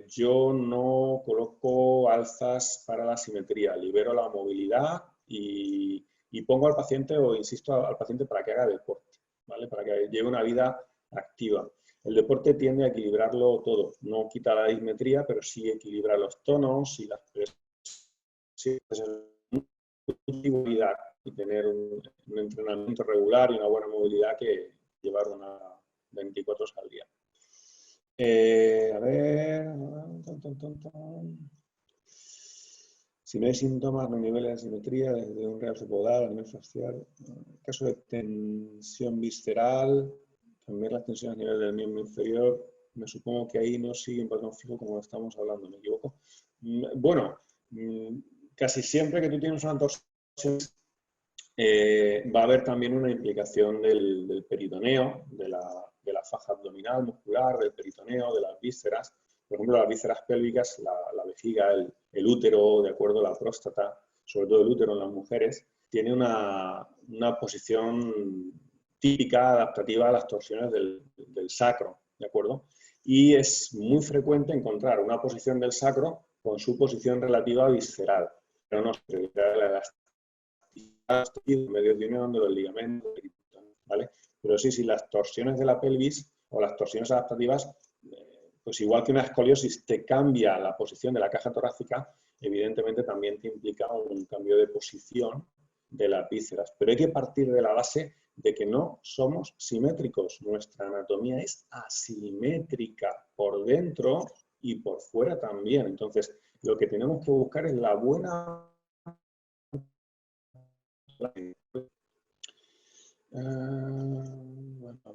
Yo no coloco alzas para la asimetría, libero la movilidad y pongo al paciente o insisto al paciente para que haga deporte, ¿vale? Para que lleve una vida activa. El deporte tiende a equilibrarlo todo, no quita la dismetría, pero sí equilibra los tonos y las y tener un entrenamiento regular y una buena movilidad que llevar una 24 horas al día. A ver... Si no hay síntomas, no hay niveles de asimetría, desde un real subodal a nivel facial. En caso de tensión visceral, cambiar las tensiones a nivel del miembro inferior, me supongo que ahí no sigue un patrón fijo como estamos hablando, ¿me equivoco? Bueno, casi siempre que tú tienes una torsión, va a haber también una implicación del peritoneo, de de la faja abdominal muscular, del peritoneo, de las vísceras. Por ejemplo, las vísceras pélvicas, la vejiga, el útero, de acuerdo, la próstata, sobre todo el útero en las mujeres, tiene una posición típica, adaptativa a las torsiones del sacro, ¿de acuerdo? Y es muy frecuente encontrar una posición del sacro con su posición relativa visceral, pero no se evita la elasticidad, medios de unión de los ligamentos, ¿vale? Pero sí, las torsiones de la pelvis o las torsiones adaptativas, pues igual que una escoliosis te cambia la posición de la caja torácica, evidentemente también te implica un cambio de posición de las vísceras. Pero hay que partir de la base de que no somos simétricos. Nuestra anatomía es asimétrica por dentro y por fuera también. Entonces, lo que tenemos que buscar es la buena... Bueno,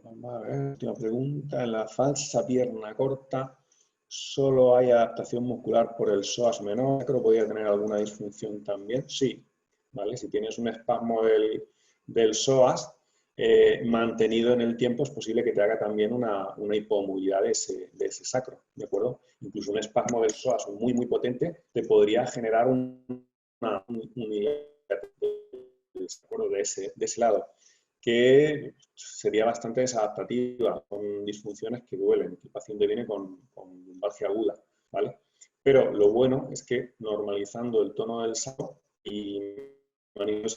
vamos a ver, última pregunta. En la falsa pierna corta, ¿solo hay adaptación muscular por el psoas menor? ¿Creo que podría tener alguna disfunción también? Sí, ¿vale? Si tienes un espasmo del psoas mantenido en el tiempo, es posible que te haga también una hipomovilidad de ese sacro, ¿de acuerdo? Incluso un espasmo del psoas muy, muy potente te podría generar una de ese lado, que sería bastante desadaptativa, con disfunciones que duelen, que el paciente viene con lumbalgia aguda, ¿vale? Pero lo bueno es que normalizando el tono del sacro y del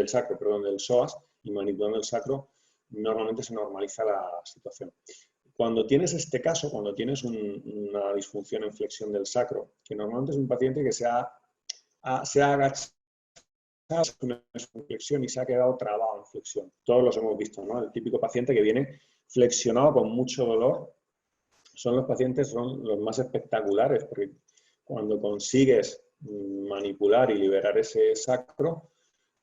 sacro, perdón, del psoas, y manipulando el sacro, normalmente se normaliza la situación. Cuando tienes este caso, cuando tienes una disfunción en flexión del sacro, que normalmente es un paciente que se ha agachado una flexión y se ha quedado trabado en flexión. Todos los hemos visto, ¿no? El típico paciente que viene flexionado con mucho dolor, son los más espectaculares, porque cuando consigues manipular y liberar ese sacro,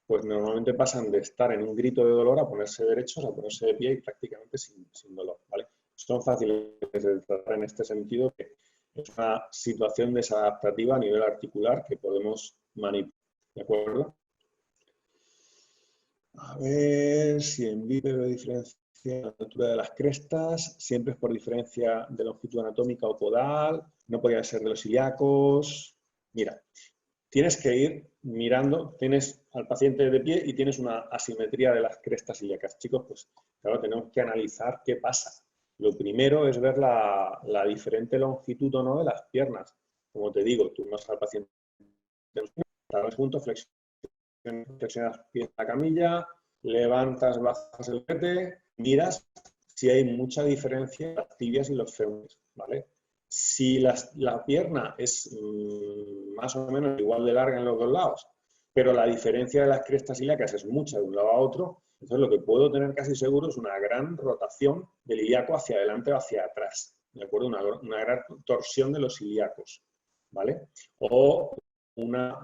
pues normalmente pasan de estar en un grito de dolor a ponerse derechos, a ponerse de pie y prácticamente sin dolor, ¿vale? Son fáciles de tratar en este sentido, que es una situación desadaptativa a nivel articular que podemos manipular, ¿de acuerdo? A ver si en vídeo veo diferencia en la altura de las crestas, siempre es por diferencia de longitud anatómica o podal, no podría ser de los ilíacos. Mira, tienes que ir mirando, tienes al paciente de pie y tienes una asimetría de las crestas ilíacas. Chicos, pues claro, tenemos que analizar qué pasa. Lo primero es ver la diferente longitud o no de las piernas. Como te digo, tú vas al paciente, juntos, flexionas pies en la camilla, levantas, bajas el pete, miras si hay mucha diferencia en las tibias y los fémures, ¿vale? Si la pierna es más o menos igual de larga en los dos lados, pero la diferencia de las crestas ilíacas es mucha de un lado a otro, entonces lo que puedo tener casi seguro es una gran rotación del ilíaco hacia adelante o hacia atrás, ¿de acuerdo? Una gran torsión de los ilíacos, ¿vale? O una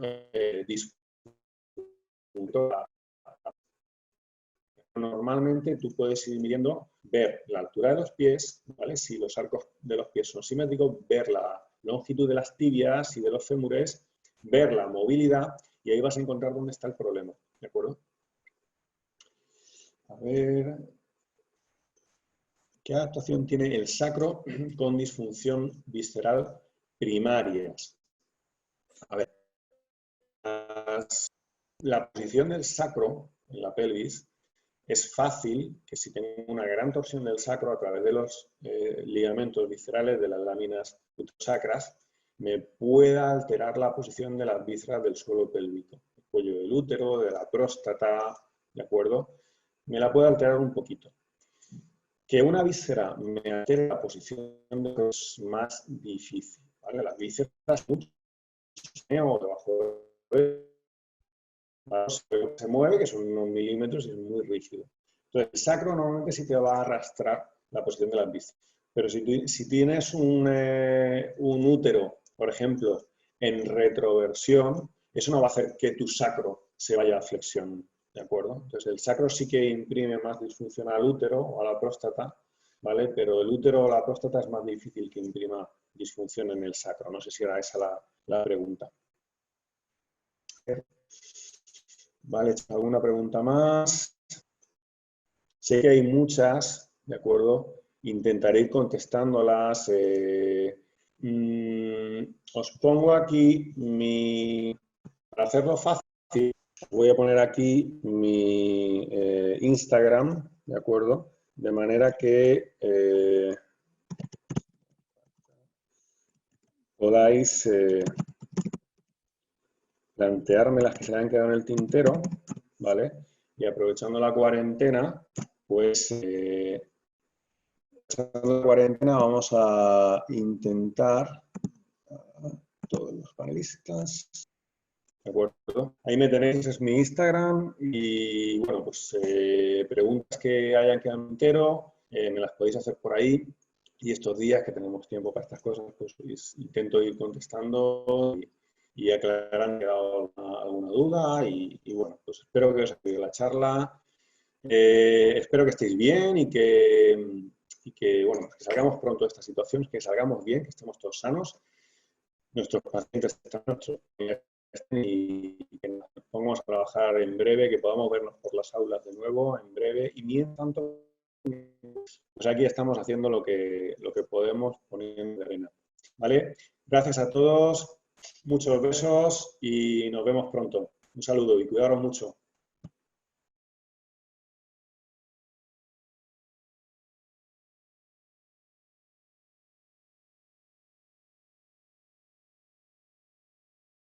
normalmente tú puedes ir midiendo, ver la altura de los pies, ¿vale? Si los arcos de los pies son simétricos, ver la longitud de las tibias y de los fémures, ver la movilidad y ahí vas a encontrar dónde está el problema, ¿de acuerdo? A ver, ¿qué adaptación tiene el sacro con disfunción visceral primarias? A ver, la posición del sacro en la pelvis es fácil que si tengo una gran torsión del sacro a través de los ligamentos viscerales de las láminas uterosacras, me pueda alterar la posición de las vísceras del suelo pélvico, el cuello del útero, de la próstata, ¿de acuerdo? Me la puede alterar un poquito. Que una víscera me altere la posición es más difícil, ¿vale? Las vísceras mucho debajo de se mueve, que son unos milímetros y es muy rígido. Entonces, el sacro normalmente sí te va a arrastrar la posición de las vísceras. Pero si tienes un útero, por ejemplo, en retroversión, eso no va a hacer que tu sacro se vaya a flexión, ¿de acuerdo? Entonces, el sacro sí que imprime más disfunción al útero o a la próstata, ¿vale? Pero el útero o la próstata es más difícil que imprima disfunción en el sacro. No sé si era esa la pregunta. Vale, ¿alguna pregunta más? Sé que hay muchas, ¿de acuerdo? Intentaré ir contestándolas. Os pongo aquí para hacerlo fácil, voy a poner aquí mi Instagram, ¿de acuerdo? De manera que podáis plantearme las que se me han quedado en el tintero, ¿vale? Y aprovechando la cuarentena, pues aprovechando la cuarentena vamos a intentar, todos los panelistas, ¿de acuerdo? Ahí me tenéis, es mi Instagram y, bueno, pues preguntas que hayan quedado en el tintero, me las podéis hacer por ahí. Y estos días que tenemos tiempo para estas cosas, pues intento ir contestando y aclarando si ha quedado alguna duda. Y bueno, pues espero que os haya ayude la charla. Espero que estéis bien y que, bueno, que salgamos pronto de esta situación, que salgamos bien, que estemos todos sanos, nuestros pacientes están nuestros y que nos pongamos a trabajar en breve, que podamos vernos por las aulas de nuevo en breve. Y mientras tanto, pues aquí estamos haciendo lo que podemos poniendo de arena. ¿Vale? Gracias a todos, muchos besos y nos vemos pronto. Un saludo y cuidaros mucho.